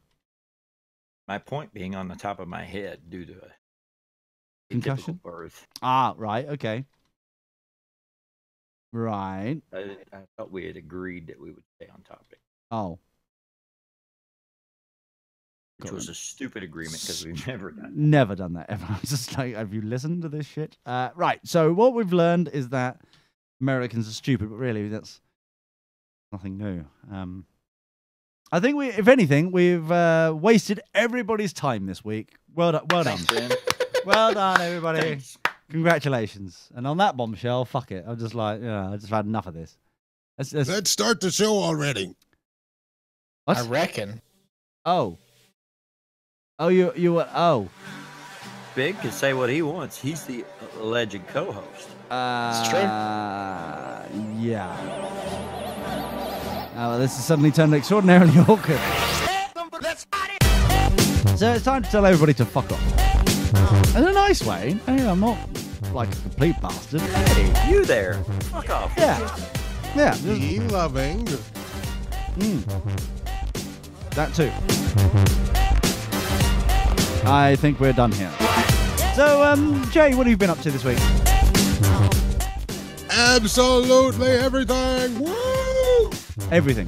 My point being on the top of my head due to a Concussion? birth. Ah, right. Okay. Right. I thought we had agreed that we would stay on topic. Oh. Which was a stupid agreement because we've never done that. Never done that ever. I'm just like, have you listened to this shit? Right. So what we've learned is that Americans are stupid, but really that's nothing new. I think if anything, we've wasted everybody's time this week. Well done. Well done. Thanks, Ben. Well done, everybody. Thanks. Congratulations. And on that bombshell, fuck it. I'm just like, I just had enough of this. Let's start the show already. What? I reckon. Oh, you were. Oh. Big can say what he wants. He's the alleged co-host. It's true. Yeah. Well, this has suddenly turned extraordinarily awkward. So it's time to tell everybody to fuck off. In a nice way. Hey, I'm not like a complete bastard. Hey, you there? Fuck off. Yeah. Be loving. That too. I think we're done here. So, Jay, what have you been up to this week? Absolutely everything. Woo! Everything.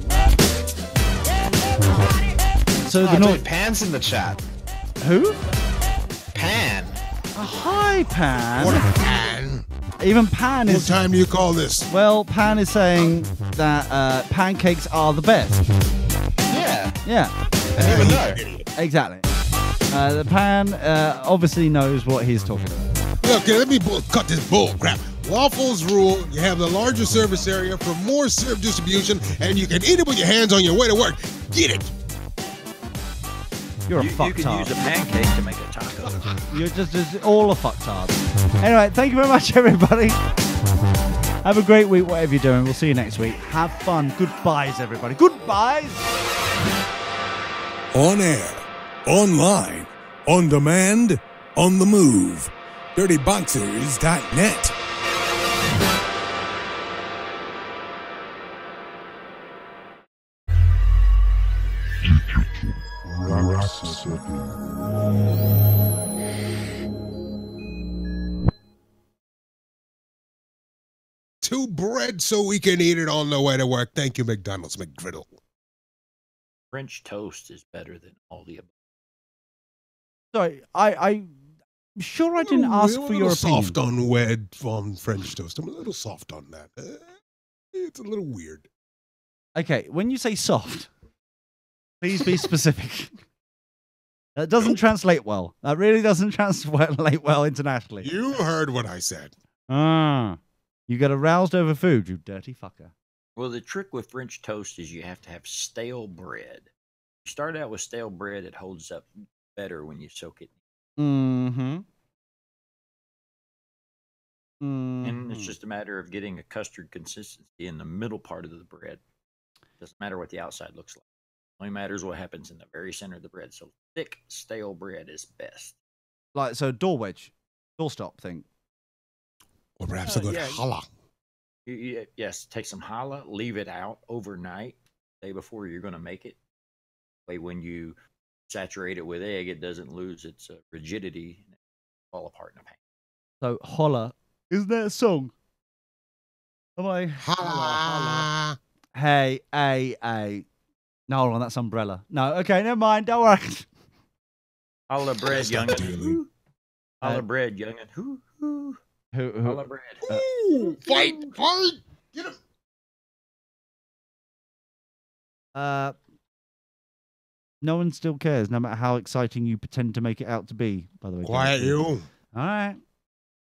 So Dude, Pan's in the chat. Who? Pan. Hi, Pan. What a pan. Even Pan What is. time do you call this? Well, Pan is saying that pancakes are the best. Yeah. Yeah, I didn't even know. exactly. The Pan obviously knows what he's talking about. Look, let me cut this bull crap. Waffles rule. You have the larger service area for more syrup distribution, and you can eat it with your hands on your way to work. Get it. You're a You can fucktard. use a pancake to make a taco. You're just all a fucktard. Anyway, thank you very much, everybody. Have a great week, whatever you're doing. We'll see you next week. Have fun. Goodbyes, everybody. Goodbyes. On air, online, on demand, on the move. DirtyBoxers.net. To bread so we can eat it on the way to work. Thank you, McDonald's McGriddle. French toast is better than all the above. Sorry, I'm sure I didn't ask for your opinion. Soft on French toast. I'm a little soft on that. It's a little weird. Okay, when you say soft, please be specific. That doesn't translate well. That really doesn't translate well internationally. You heard what I said. You get aroused over food, you dirty fucker. Well, the trick with French toast is you have to have stale bread. You start out with stale bread, it holds up better when you soak it. And And it's just a matter of getting a custard consistency in the middle part of the bread. Doesn't matter what the outside looks like. Only matters what happens in the very center of the bread. So thick, stale bread is best. like so doorstop thing. Or perhaps a good yeah. challah. Yes, take some challah, leave it out overnight, day before you're going to make it. Way when you saturate it with egg, it doesn't lose its rigidity and fall apart in a pan. So holla, isn't that a song? Am I? Challah. Hey. No, hold on, that's umbrella. No, okay, never mind. Don't worry. Challah bread, Stop youngin'. dealing. Challah bread, youngin'. Who? Challah bread. Ooh, fight! Get him! No one still cares, no matter how exciting you pretend to make it out to be. By the way, Quiet Gareth. you. All right.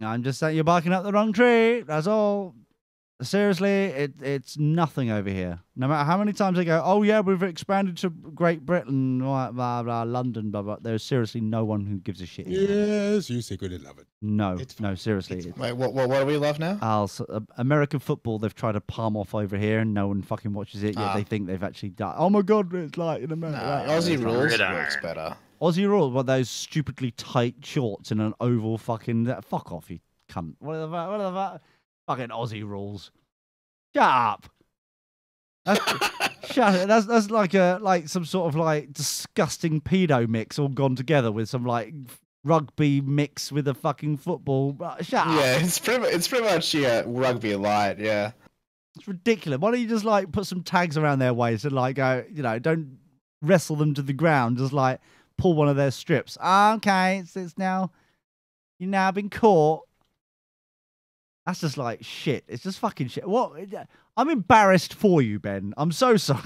I'm just saying you're barking up the wrong tree. That's all. Seriously, it's nothing over here. No matter how many times they go, oh yeah, we've expanded to Great Britain, blah, blah, blah, London, blah, blah. There's seriously no one who gives a shit. Yes, you secretly love it. No, It's no, fine. seriously. It's Wait, what do we love now? American football, they've tried to palm off over here and no one fucking watches it, yet Ah. they think they've actually done. Oh my God, it's like in America. Nah, Aussie rules Gridiron. works better. Aussie rules, what, those stupidly tight shorts in an oval fucking. Fuck off, you cunt. What are the fucking Aussie rules? Shut up. Shut it. That's like some sort of like disgusting pedo mix all gone together with some like rugby mix with a fucking football. Shut up. Yeah, it's pretty much rugby light. Yeah. It's ridiculous. Why don't you just like put some tags around their waist and like go, don't wrestle them to the ground. Just like pull one of their strips. Okay, it's now you've now been caught. That's just like shit. It's just fucking shit. What? I'm embarrassed for you, Ben. I'm so sorry.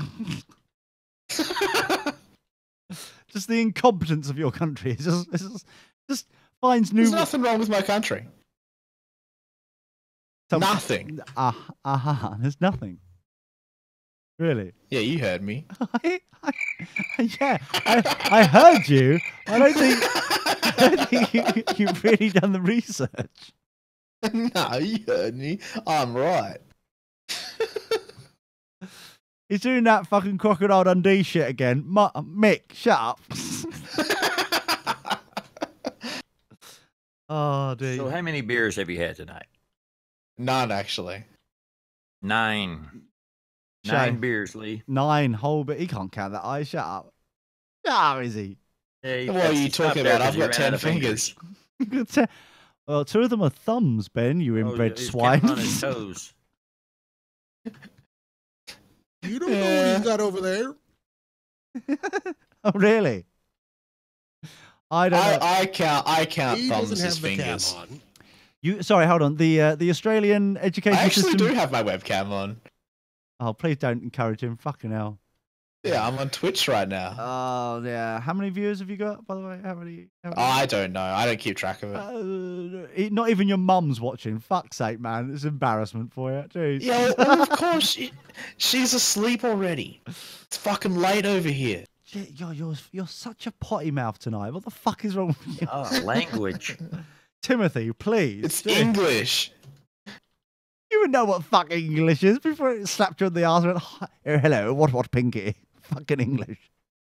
Just the incompetence of your country. It's just finds new. There's nothing wrong with my country. Nothing. There's nothing. Really? Yeah, you heard me. Yeah, I heard you. I don't think you've really done the research. No, you heard me. I'm right. He's doing that fucking Crocodile Dundee shit again. Mick, shut up. Oh, dude. So how many beers have you had tonight? None, actually. 9. Shame. 9 beers, Lee. 9 whole, but he can't count that. I shut up. Shut up, is he? Yeah, What are you talking about? I've got 10 fingers. Well, 2 of them are thumbs, Ben. You inbred he's swine. counting on his toes. You don't know what he's got over there. Oh, really? I don't know. I count He thumbs doesn't as have the fingers. cam on. Sorry, hold on. The Australian education I actually system. do have my webcam on. Oh, please don't encourage him. Fucking hell. Yeah, I'm on Twitch right now. Oh, yeah. How many viewers have you got, by the way? How many? I don't know. I don't keep track of it. Not even your mum's watching. Fuck's sake, man. It's embarrassment for you. Jeez. Yeah, well, of course. She's asleep already. It's fucking late over here. You're such a potty mouth tonight. What the fuck is wrong with you? Oh, language. Timothy, please. It's English. You would know what fucking English is before it slapped you on the arse and went, hello, what, Pinky? Fucking English.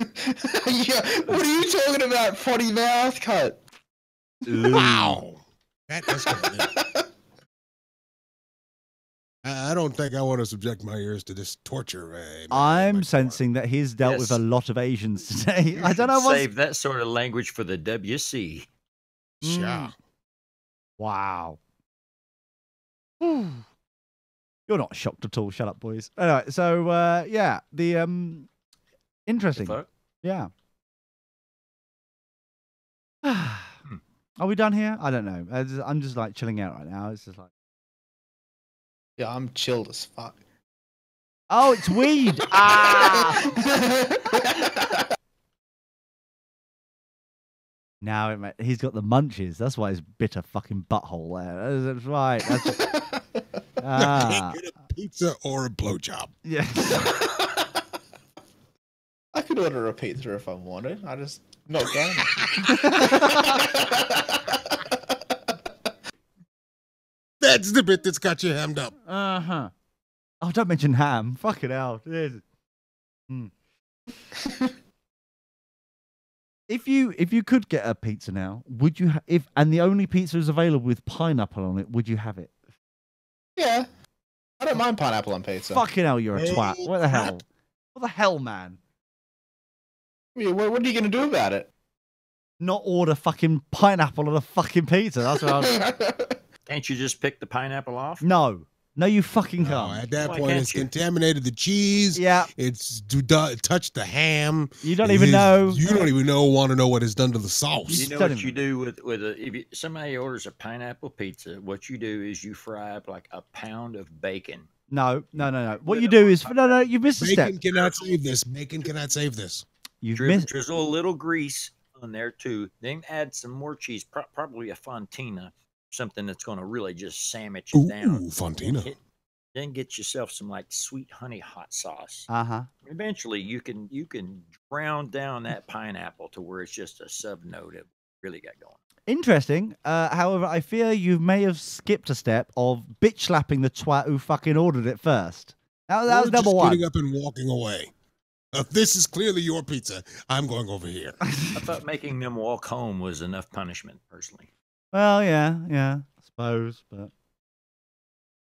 Yeah, what are you talking about, potty mouth, cunt? Wow. That escalated. I don't think I want to subject my ears to this torture. I'm sensing that he's dealt with a lot of Asians today. I don't know what. Save that sort of language for the WC. Yeah. Wow. You're not shocked at all. Shut up, boys. Anyway, so yeah, the interesting. The fuck? Yeah. Are we done here? I don't know. I'm just like chilling out right now. It's just like. Yeah, I'm chilled as fuck. Oh, it's weed. Now he's got the munchies. That's why his bitter fucking butthole there. That's right. Can't get a pizza or a blowjob. Yeah. I could order a pizza if I wanted. I just not going. That's the bit that's got you hammed up. Uh-huh. Oh, don't mention ham. Fucking hell. If you could get a pizza now, would you and the only pizza is available with pineapple on it, would you have it? Yeah. I don't mind pineapple on pizza. Fucking hell, you're a Hey, twat. What the hell? crap. What the hell, man? Yeah, what are you going to do about it? Not order fucking pineapple on a fucking pizza. That's what I was... Can't you just pick the pineapple off? No. No, you fucking No, can't. at that Why point, can't it's you? contaminated the cheese. Yeah. It's touched the ham. You don't even know. You don't even want to know what it's done to the sauce. You just know don't what even you do with a if somebody orders a pineapple pizza, what you do is you fry up like a pound of bacon. No. What Put you it do on is top no. You missed a step. Bacon cannot save this. Bacon cannot save this. You've missed. Drizzle a little grease on there too. Then add some more cheese, probably a fontina, something that's going to really just sandwich it down. Ooh, Fontina. Then get yourself some like sweet honey hot sauce. Uh-huh. Eventually, you can drown down that pineapple to where it's just a sub note of really got going. Interesting. However, I fear you may have skipped a step of bitch slapping the twat who fucking ordered it first. That was Or number just one. getting up and walking away. This is clearly your pizza. I'm going over here. I thought making them walk home was enough punishment, personally. Well, yeah, I suppose, but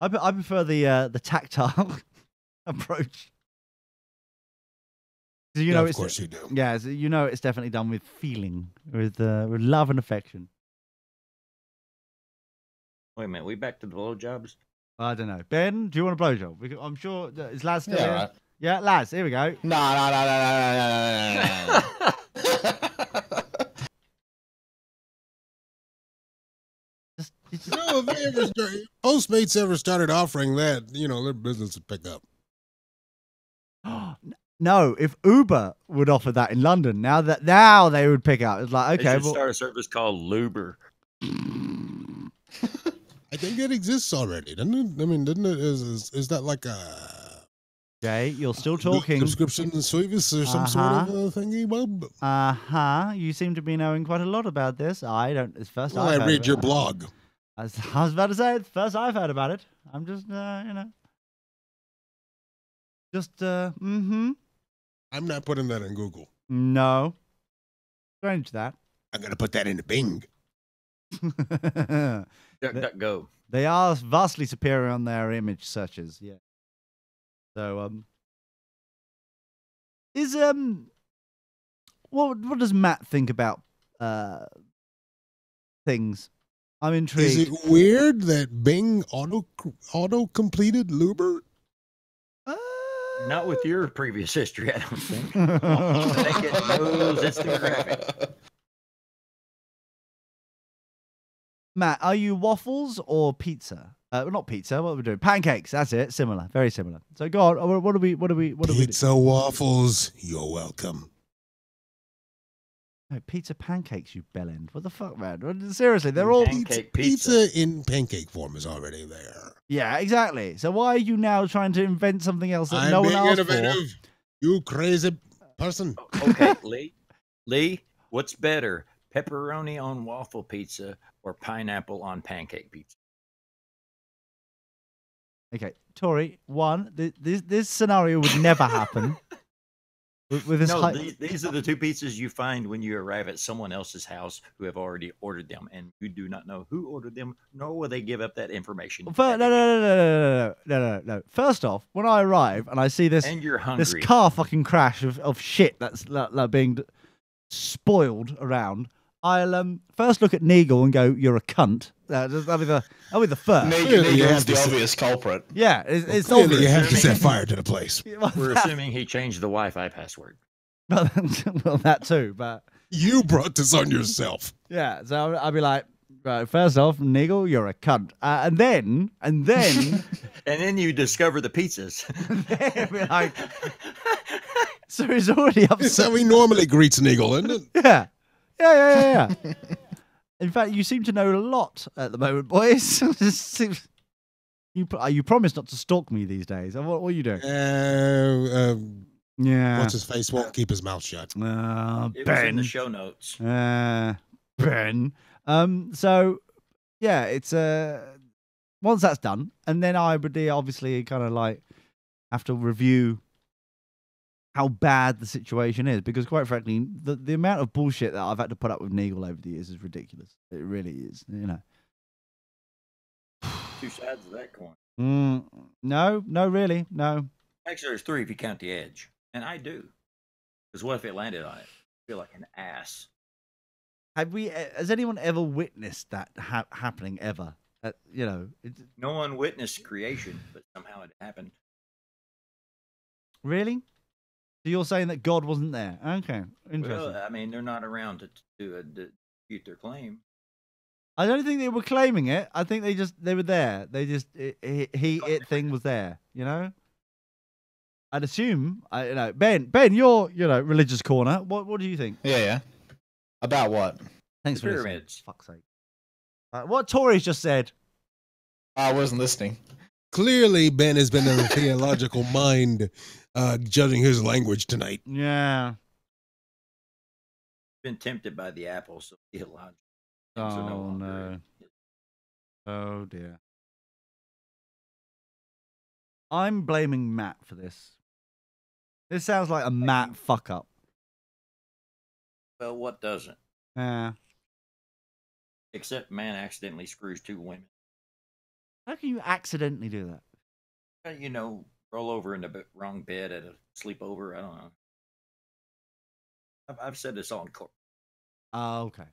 I prefer the tactile approach. So you know, Of it's course you do. yeah, so you know, it's definitely done with feeling, with love and affection. Wait a minute, we back to the blowjobs? I don't know, Ben. Do you want a blowjob? I'm sure is Laz still Yeah, here? right. Yeah, Laz. Here we go. No. Just No, if they ever Postmates ever started offering that, their business would pick up. no, if Uber would offer that in London, now they would pick up. It's like, They okay, should well, start a service called Luber. I think it exists already, doesn't it? I mean, didn't it? Is that like a Jay, you're still talking. subscription service or some sort of thingy? Well, You seem to be knowing quite a lot about this. I don't. It's first well, I've I heard read of your it. blog. I was about to say it's first I've heard about it. I'm just, I'm not putting that in Google. No. Strange that. I'm gonna put that into Bing. Go. They are vastly superior on their image searches. Yeah. So, what does Matt think about things? I'm intrigued. Is it weird that Bing auto completed Luber? Not with your previous history, I don't think. I think it knows its demographic. Matt, are you waffles or pizza? Not pizza. What are we doing? Pancakes. That's it. Similar. Very similar. So go on. What do we do? Pizza waffles. You're welcome. No, pizza pancakes, you bellend. What the fuck, man? Seriously, they're all Pancake Pizza in pancake form is already there. Yeah, exactly. So why are you now trying to invent something else that I'm no one being asked innovative. You crazy person. Okay, Lee, what's better, pepperoni on waffle pizza or pineapple on pancake pizza? for? Okay, Tori. One, this scenario would never happen. With this No, these are the two pizzas you find when you arrive at someone else's house who have already ordered them, and you do not know who ordered them, nor will they give up that information. No. First off, when I arrive and I see this, And you're hungry. this car fucking crash of shit that's like being spoiled around, I'll first look at Neagle and go, "You're a cunt." That'll be the first. Neagle's the obvious culprit. Yeah, it's Clearly obvious. you have to set fire to the place. We're assuming he changed the Wi-Fi password. well, that too, but You brought this on yourself. yeah. So I'll be like, right, first off, Neagle, you're a cunt, and then And then you discover the pizzas. I'll be like, so he's already That's how upset. he normally greets an eagle, isn't it? Yeah. In fact, you seem to know a lot at the moment, boys. You promised not to stalk me these days. What are you doing? Yeah. What's his face won't keep his mouth shut. It was in Ben. the show notes. Ben. So yeah, it's once that's done, and then I would obviously kind of like have to review how bad the situation is, because quite frankly, the amount of bullshit that I've had to put up with Neagle over the years is ridiculous. It really is, Two sides of that coin. No, really, no. Actually, there's three if you count the edge. And I do. Because what if it landed on it? I feel like an ass. Has anyone ever witnessed that happening ever? You know, No one witnessed creation, but somehow it happened. really. So you're saying that God wasn't there? Okay, interesting. Well, I mean, they're not around to dispute their claim. I don't think they were claiming it. I think they were there. They just it thing was there. You know. I'd assume. You know, Ben, you're religious corner. What do you think? Yeah. About what? Thanks The for listening. pyramids. Fuck's sake. What Tori's just said. I wasn't listening. Clearly, Ben has been in a theological mind, judging his language tonight. Yeah. Been tempted by the apple, so theological. Oh So no longer no. is- Oh dear. I'm blaming Matt for this. This sounds like a Matt fuck up. Well, what doesn't? Yeah. Except man accidentally screws 2 women. How can you accidentally do that? You know, roll over in the wrong bed at a sleepover. I don't know. I've said this on court. Oh, okay.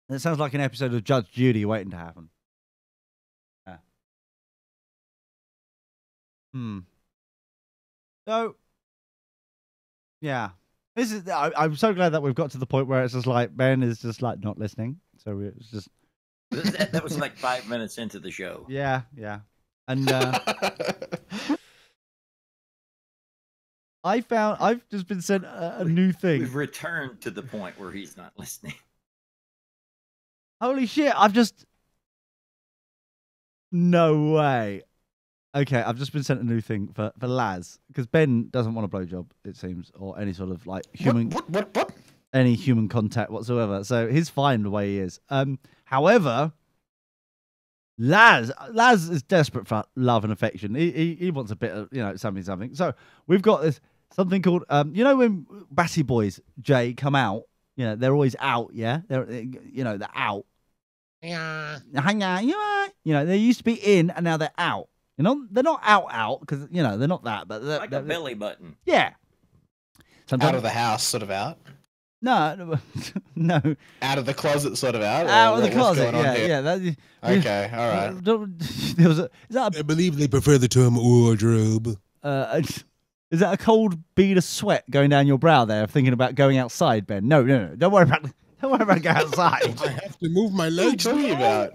That sounds like an episode of Judge Judy waiting to happen. Yeah. So, yeah. This is. I'm so glad that we've got to the point where it's just like Ben is just like not listening. So it's just. That was like 5 minutes into the show. Yeah. And I've just been sent a new thing. We've returned to the point where he's not listening. Holy shit! No way. Okay, I've just been sent a new thing for Laz because Ben doesn't want a blowjob, it seems, or any sort of like human What? any human contact whatsoever. So he's fine the way he is. However, Laz is desperate for love and affection. He wants a bit of something. So we've got this something called when Batty Boys Jay come out, they're always out. Yeah, they're out. Yeah. Hang out. They used to be in and now they're out. They're not out because they're not that, but Like a belly button. Yeah. Sometimes, Out of the house, sort of out. no. Out of the closet, sort of out. Out of the what's closet. going on here? Yeah. Okay, all right. There was is that I believe they prefer the term wardrobe. is that a cold bead of sweat going down your brow there, thinking about going outside, Ben? No. Don't worry about going outside. I have to move my What are you legs. talking about?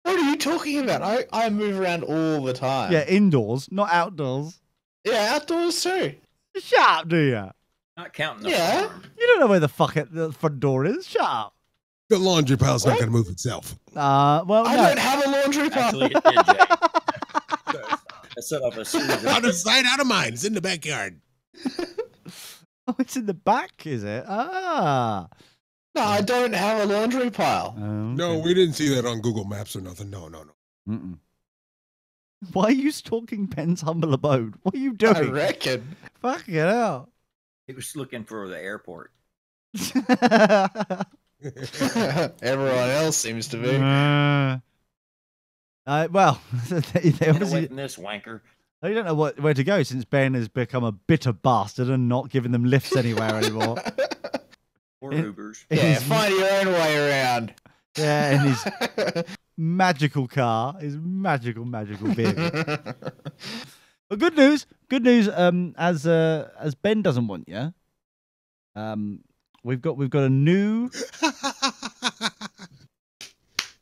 What are you talking about? I move around all the time. Yeah, indoors, not outdoors. Yeah, outdoors too. Shut up, do you? Not counting the Yeah. farm. You don't know where the fuck the front door is. Shut up. The laundry pile's not going to move itself. Well, I no. don't have a laundry pile. Actually, it did, Jay. I set up a series of Out of sight, out of mind. It's in the backyard. Oh, it's in the back, is it? Ah. No, I don't have a laundry pile. Oh, No, okay. we didn't see that on Google Maps or nothing. No. Mm-mm. Why are you stalking Ben's humble abode? What are you I doing? reckon. Fucking hell. He was looking for the airport. Everyone else seems to be. Well, they Get away obviously from this wanker. they don't know where to go since Ben has become a bitter bastard and not giving them lifts anywhere anymore. Or It- Ubers. Yeah, find your own way around. Yeah, in his magical car, his magical vehicle. But good news. As Ben doesn't want you, we've got a new.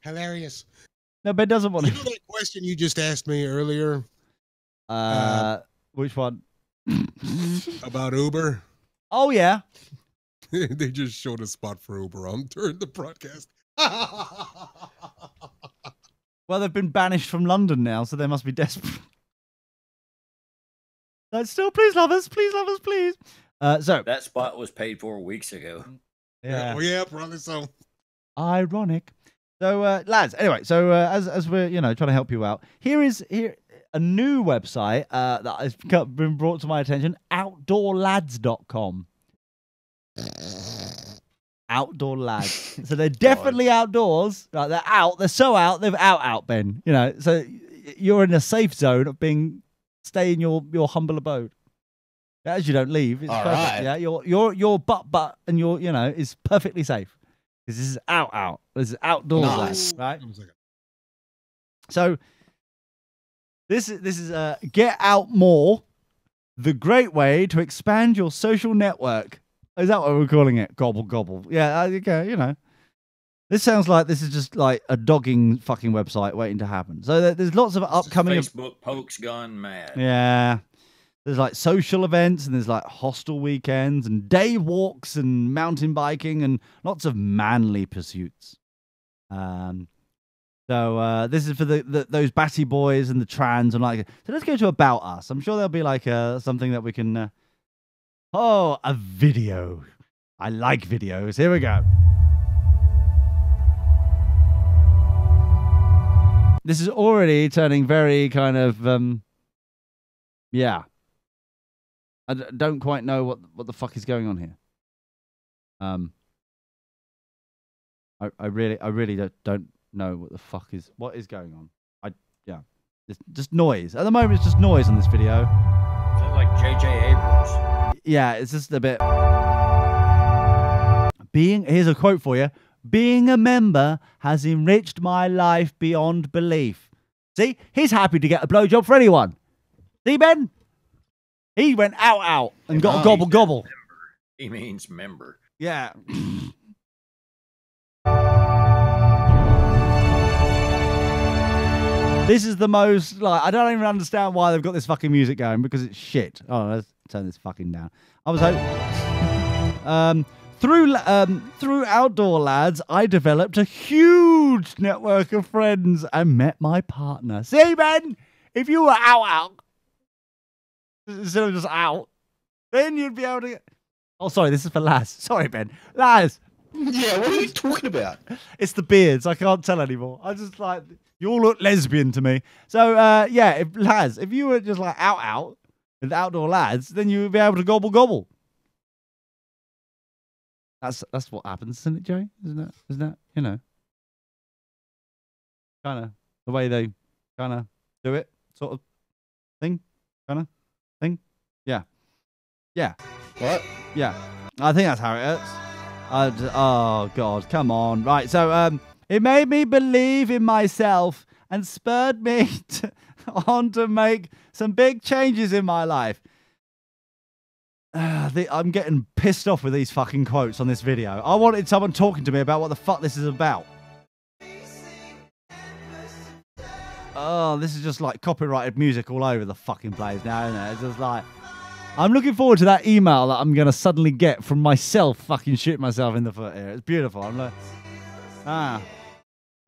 Hilarious. No, Ben doesn't want You you. know that question you just asked me earlier Which one? about Uber? Oh yeah. They just showed a spot for Uber on during the broadcast. Well, they've been banished from London now, so they must be desperate. Like, still, please love us, please. So That spot was paid for weeks ago. yeah, Oh, yeah, probably so. ironic. So lads, anyway, so as we're trying to help you out, here a new website that has been brought to my attention: outdoorlads.com. Outdoor lads. So they're definitely outdoors. Like, they're out. They're so out. They've out, Ben. So you're in a safe zone of stay in your humble abode. As you don't leave. It's All perfect. right. Yeah, your butt and your is perfectly safe. This is out. This is outdoors, Nice. right? Hold on a second. So this is Get Out More, the great way to expand your social network. Is that what we're calling it? Gobble gobble. Yeah, okay, you know. This sounds like this is just like a dogging fucking website waiting to happen. So there's lots of upcoming Facebook pokes gone mad. Yeah. There's like social events and there's like hostel weekends and day walks and mountain biking and lots of manly pursuits. So this is for those batty boys and the trans and like. So let's go to About Us. I'm sure there'll be like something that we can. A video. I like videos. Here we go. This is already turning very kind of yeah. I don't quite know what the fuck is going on here. I really don't know what the fuck is going on. It's just noise. At the moment, it's just noise on this video. Sounds like J.J. Abrams. Yeah, it's just a bit. Here's a quote for you. Being a member has enriched my life beyond belief. See, he's happy to get a blowjob for anyone. See, Ben? He went out and got a gobble gobble. He means member. Yeah. This is the most, like, I don't even understand why they've got this fucking music going because it's shit. Oh, let's turn this fucking down. I was hoping. Through Outdoor Lads, I developed a huge network of friends and met my partner. See, Ben? If you were out, instead of just out, then you'd be able to get... Oh, sorry, this is for Laz. Sorry, Ben. Laz. Yeah, what are you talking about? It's the beards. I can't tell anymore. I just like... You all look lesbian to me. So, yeah, Laz, if you were just like out with Outdoor Lads, then you would be able to gobble gobble. That's what happens, isn't it, Joey? Isn't that, you know, kind of the way they kind of do it, sort of thing, kind of thing? Yeah. What? Yeah. I think that's how it is. Oh, God, come on. Right, so, it made me believe in myself and spurred me on to make some big changes in my life. I'm getting pissed off with these fucking quotes on this video. I wanted someone talking to me about what the fuck this is about. Oh, this is just like copyrighted music all over the fucking place now, isn't it? It's just like... I'm looking forward to that email that I'm going to suddenly get from myself fucking shooting myself in the foot here. It's beautiful. I'm like...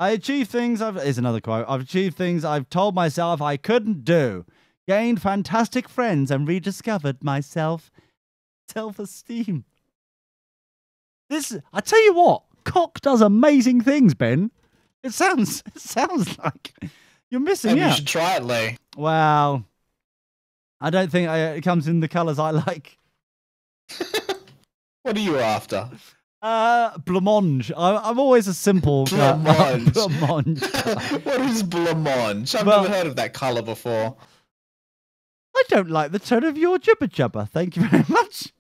I achieved things here's another quote. I've achieved things I've told myself I couldn't do. Gained fantastic friends and rediscovered myself. Self-esteem. I tell you what, cock does amazing things, Ben. It sounds like you're missing Maybe out. you should try it, Lee. Well, I don't think it comes in the colours I like. What are you after? Blancmange. I'm always a simple Blancmange. Blancmange. What is blancmange? I've Well- never heard of that colour before. I don't like the tone of your jibber jabber. Thank you very much.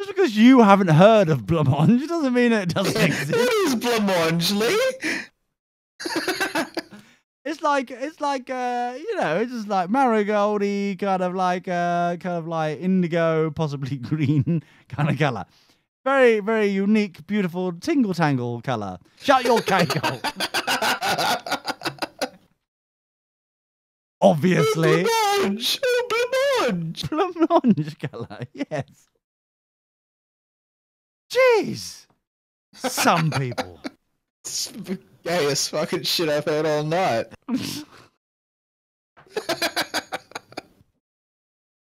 Just because you haven't heard of blancmange doesn't mean it doesn't exist. What is blancmange, Lee? It's like you know, it's just like marigoldy, kind of like indigo, possibly green kind of colour. Very, very unique, beautiful tingle tangle colour. Shut your kegel. Obviously. Blancmange! Oh, blancmange! Blancmange colour, yes. Jeez. Some people. It's the gayest fucking shit I've heard all night.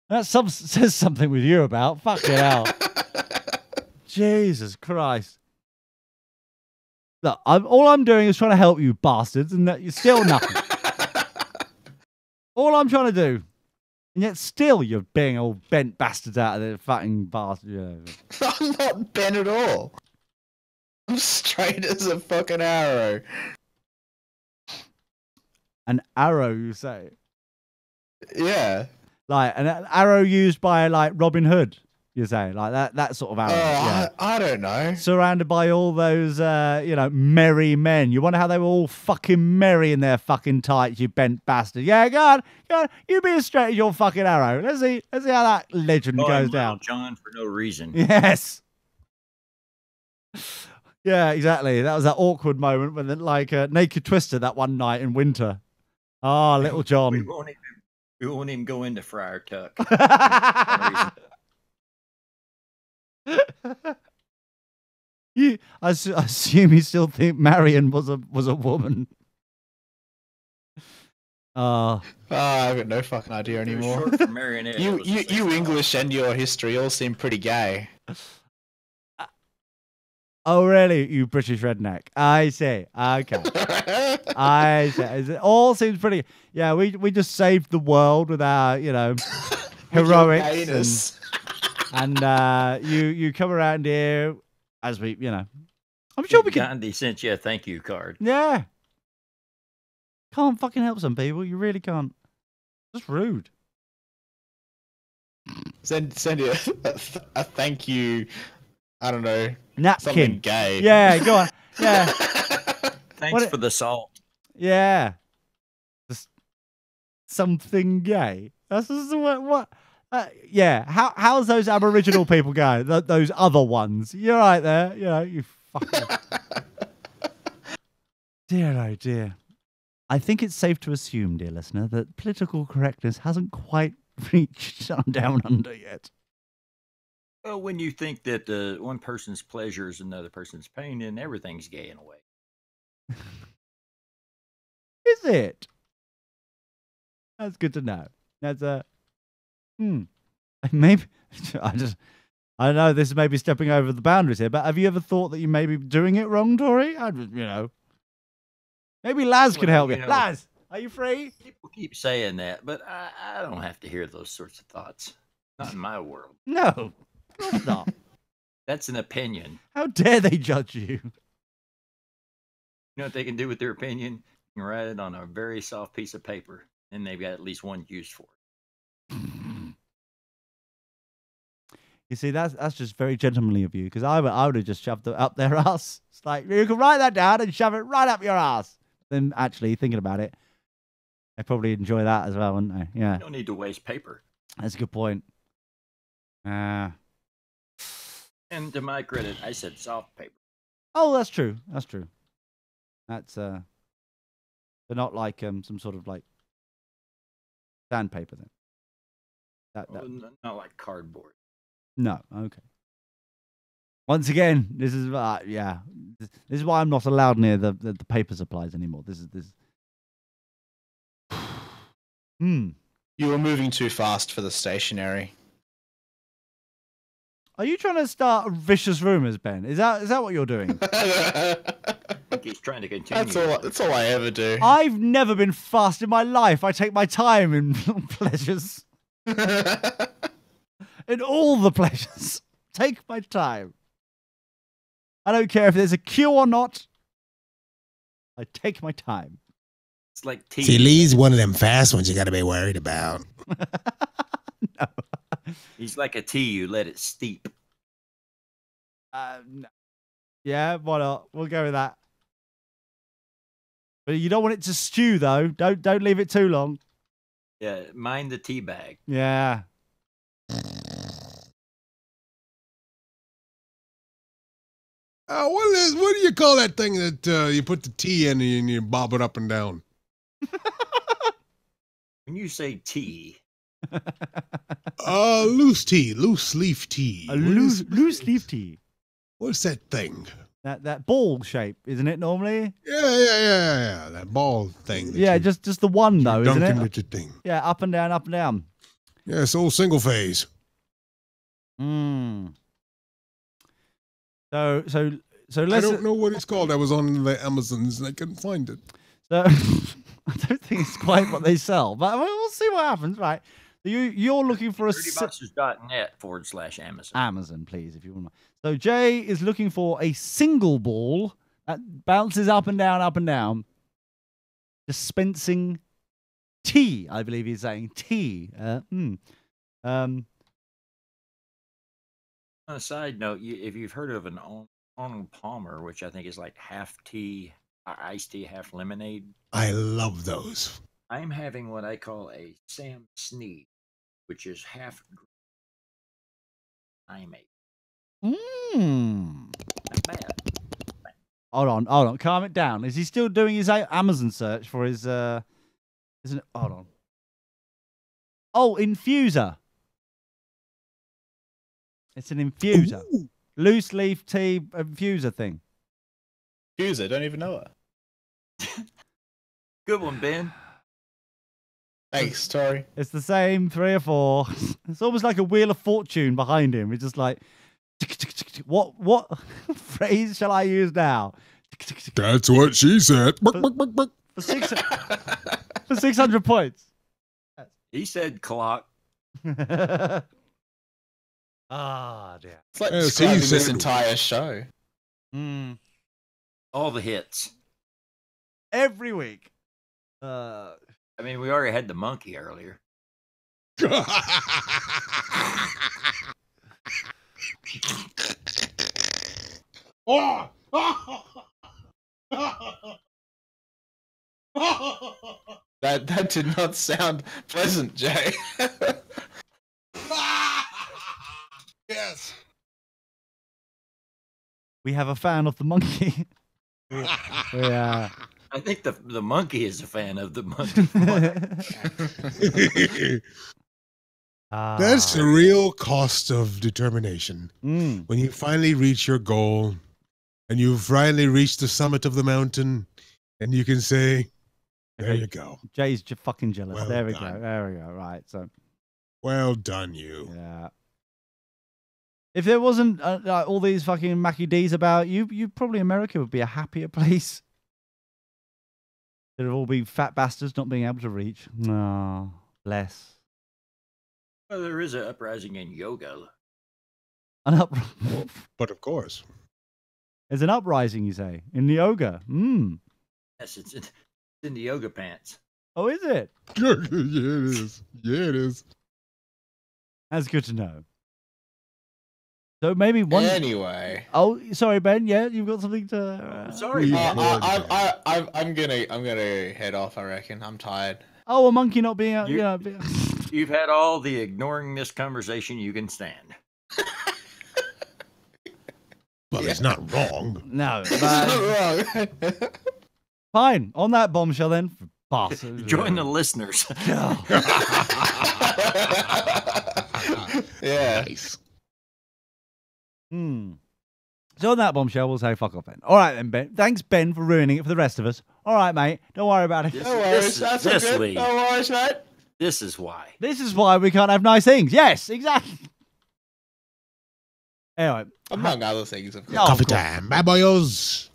That says something with you about. Fucking hell. Jesus Christ. Look, all I'm doing is trying to help you bastards, and that you're still nothing. All I'm trying to do. And yet still you're being all bent bastards out of the fucking bastard. Yeah. I'm not bent at all. I'm straight as a fucking arrow. An arrow, you say? Yeah. Like an arrow used by like Robin Hood. You're saying like that sort of Oh, arrow. Yeah. I don't know. Surrounded by all those, merry men. You wonder how they were all fucking merry in their fucking tights, you bent bastard. Yeah, go on. You be as straight as your fucking arrow. Let's see how that legend Calling goes Little down. John for no reason. Yes. Yeah, exactly. That was that awkward moment when, Naked Twister that one night in winter. Ah, Little We John. won't even go into Friar Tuck. I assume you still think Marion was a woman. I have no fucking idea anymore. Short for marionette. You English and your history all seem pretty gay. Oh, really? You British redneck. I see. Okay. I see. It all seems pretty. Yeah, we just saved the world with our, heroics. And you come around here as we, I'm sure we can. Gandhi sent you a thank you card. Yeah. Can't fucking help some people. You really can't. That's rude. Send you a thank you. I don't know. Napkin. Something gay. Yeah, go on. Yeah. Thanks for the salt. Yeah. Just something gay. That's just what. Yeah. How's those Aboriginal people going? Those other ones. You're right there. You fucking. Dear, oh dear. I think it's safe to assume, dear listener, that political correctness hasn't quite reached down under yet. Well, when you think that one person's pleasure is another person's pain, then everything's gay in a way. Is it? That's good to know. That's maybe I know this may be stepping over the boundaries here, but have you ever thought that you may be doing it wrong, Tori? Maybe Laz can help you. Laz, are you free? People keep saying that, but I don't have to hear those sorts of thoughts. Not in my world. No, of course not. That's an opinion. How dare they judge you? You know what they can do with their opinion? You can write it on a very soft piece of paper, and they've got at least one use for it. You see, that's just very gentlemanly of you, because I would have just shoved it up their ass. It's like, you can write that down and shove it right up your ass. Then actually thinking about it, they probably enjoy that as well, wouldn't they? Yeah. You don't need to waste paper. That's a good point. And to my credit, I said soft paper. Oh, that's true. That's true. That's they're not like some sort of like sandpaper then. Not like cardboard. No, okay. Once again, this is this is why I'm not allowed near the paper supplies anymore. This. You were moving too fast for the stationery. Are you trying to start vicious rumors, Ben? Is that what you're doing? I think he's trying to continue. That's all I ever do. I've never been fast in my life. I take my time in pleasures. In all the pleasures. Take my time. I don't care if there's a queue or not. I take my time. It's like tea. See, Lee's one of them fast ones you got to be worried about. No. He's like a tea. You let it steep. No. Yeah, why not? We'll go with that. But you don't want it to stew, though. Don't leave it too long. Yeah, mind the tea bag. Yeah. What do you call that thing that you put the tea in and you bob it up and down? When you say tea, loose tea, loose leaf tea. A loose leaf tea. What's that thing? That ball shape, isn't it? Normally. Yeah. That ball thing. Yeah, just the one though, isn't it? With the thing. Yeah, up and down, up and down. Yeah, it's all single phase. So let's. I don't know what it's called. I was on the Amazons and I couldn't find it. So I don't think it's quite what they sell, but we'll see what happens. Right? You're looking for a dirtyboxes.net/Amazon. Amazon, please, if you want. So Jay is looking for a single ball that bounces up and down, dispensing tea. I believe he's saying tea. On a side note, if you've heard of an Arnold Palmer, which I think is like half tea, iced tea, half lemonade, I love those. I'm having what I call a Sam Snead, which is half limeade. Mmm. Not bad. Hold on. Calm it down. Is he still doing his Amazon search for his? Isn't it? Hold on. Oh, infuser. It's an infuser. Ooh. Loose leaf tea infuser thing. Use it. Don't even know it. Good one, Ben. Thanks, Tori. It's the same 3 or 4. It's almost like a wheel of fortune behind him. It's just like, what phrase shall I use now? That's what she said. For 600 points. He said clock. Ah, dear. It's like Yes, describing he this said- entire show. All the hits. Every week. I mean, we already had the monkey earlier. That did not sound pleasant, Jay. Yes. We have a fan of the monkey. Yeah. I think the monkey is a fan of the monkey. That's the real cost of determination. Mm. When you finally reach your goal and you finally reach the summit of the mountain and you can say, there you go. Jay's fucking jealous. Well there we done. go. There we go. Right. So, Well done, you. yeah. If there wasn't like all these fucking Mackie D's about, you probably America would be a happier place. There'd all be fat bastards not being able to reach. No, bless. Well, there is an uprising in yoga. But of course. There's an uprising, you say, in the yoga. Yes, it's in the yoga pants. Oh, is it? Yeah, it is. Yeah, it is. That's good to know. So maybe one. Anyway. Oh, sorry, Ben. Yeah, you've got something to. Sorry, Yeah. man. I'm gonna head off. I reckon I'm tired. Oh, a monkey not being. You've had all the ignoring this conversation you can stand. Well, it's not wrong. No. It's not wrong. Fine. On that bombshell, then. Bastards. Join the listeners. Yeah. Nice. So on that bombshell, we'll say fuck off, Ben. All right, then, Ben. Thanks, Ben, for ruining it for the rest of us. All right, mate. Don't worry about it. This- No worries. this- That's this all good. league. No worries, mate. This is why. This is why we can't have nice things. Yes, exactly. Anyway. Among other things, of course. Oh, Coffee cool. time. Bye, boyos.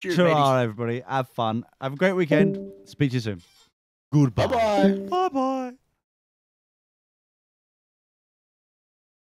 Cheers, Sure mateys. are, everybody. Have fun. Have a great weekend. Speak to you soon. Goodbye. Bye-bye. Bye-bye.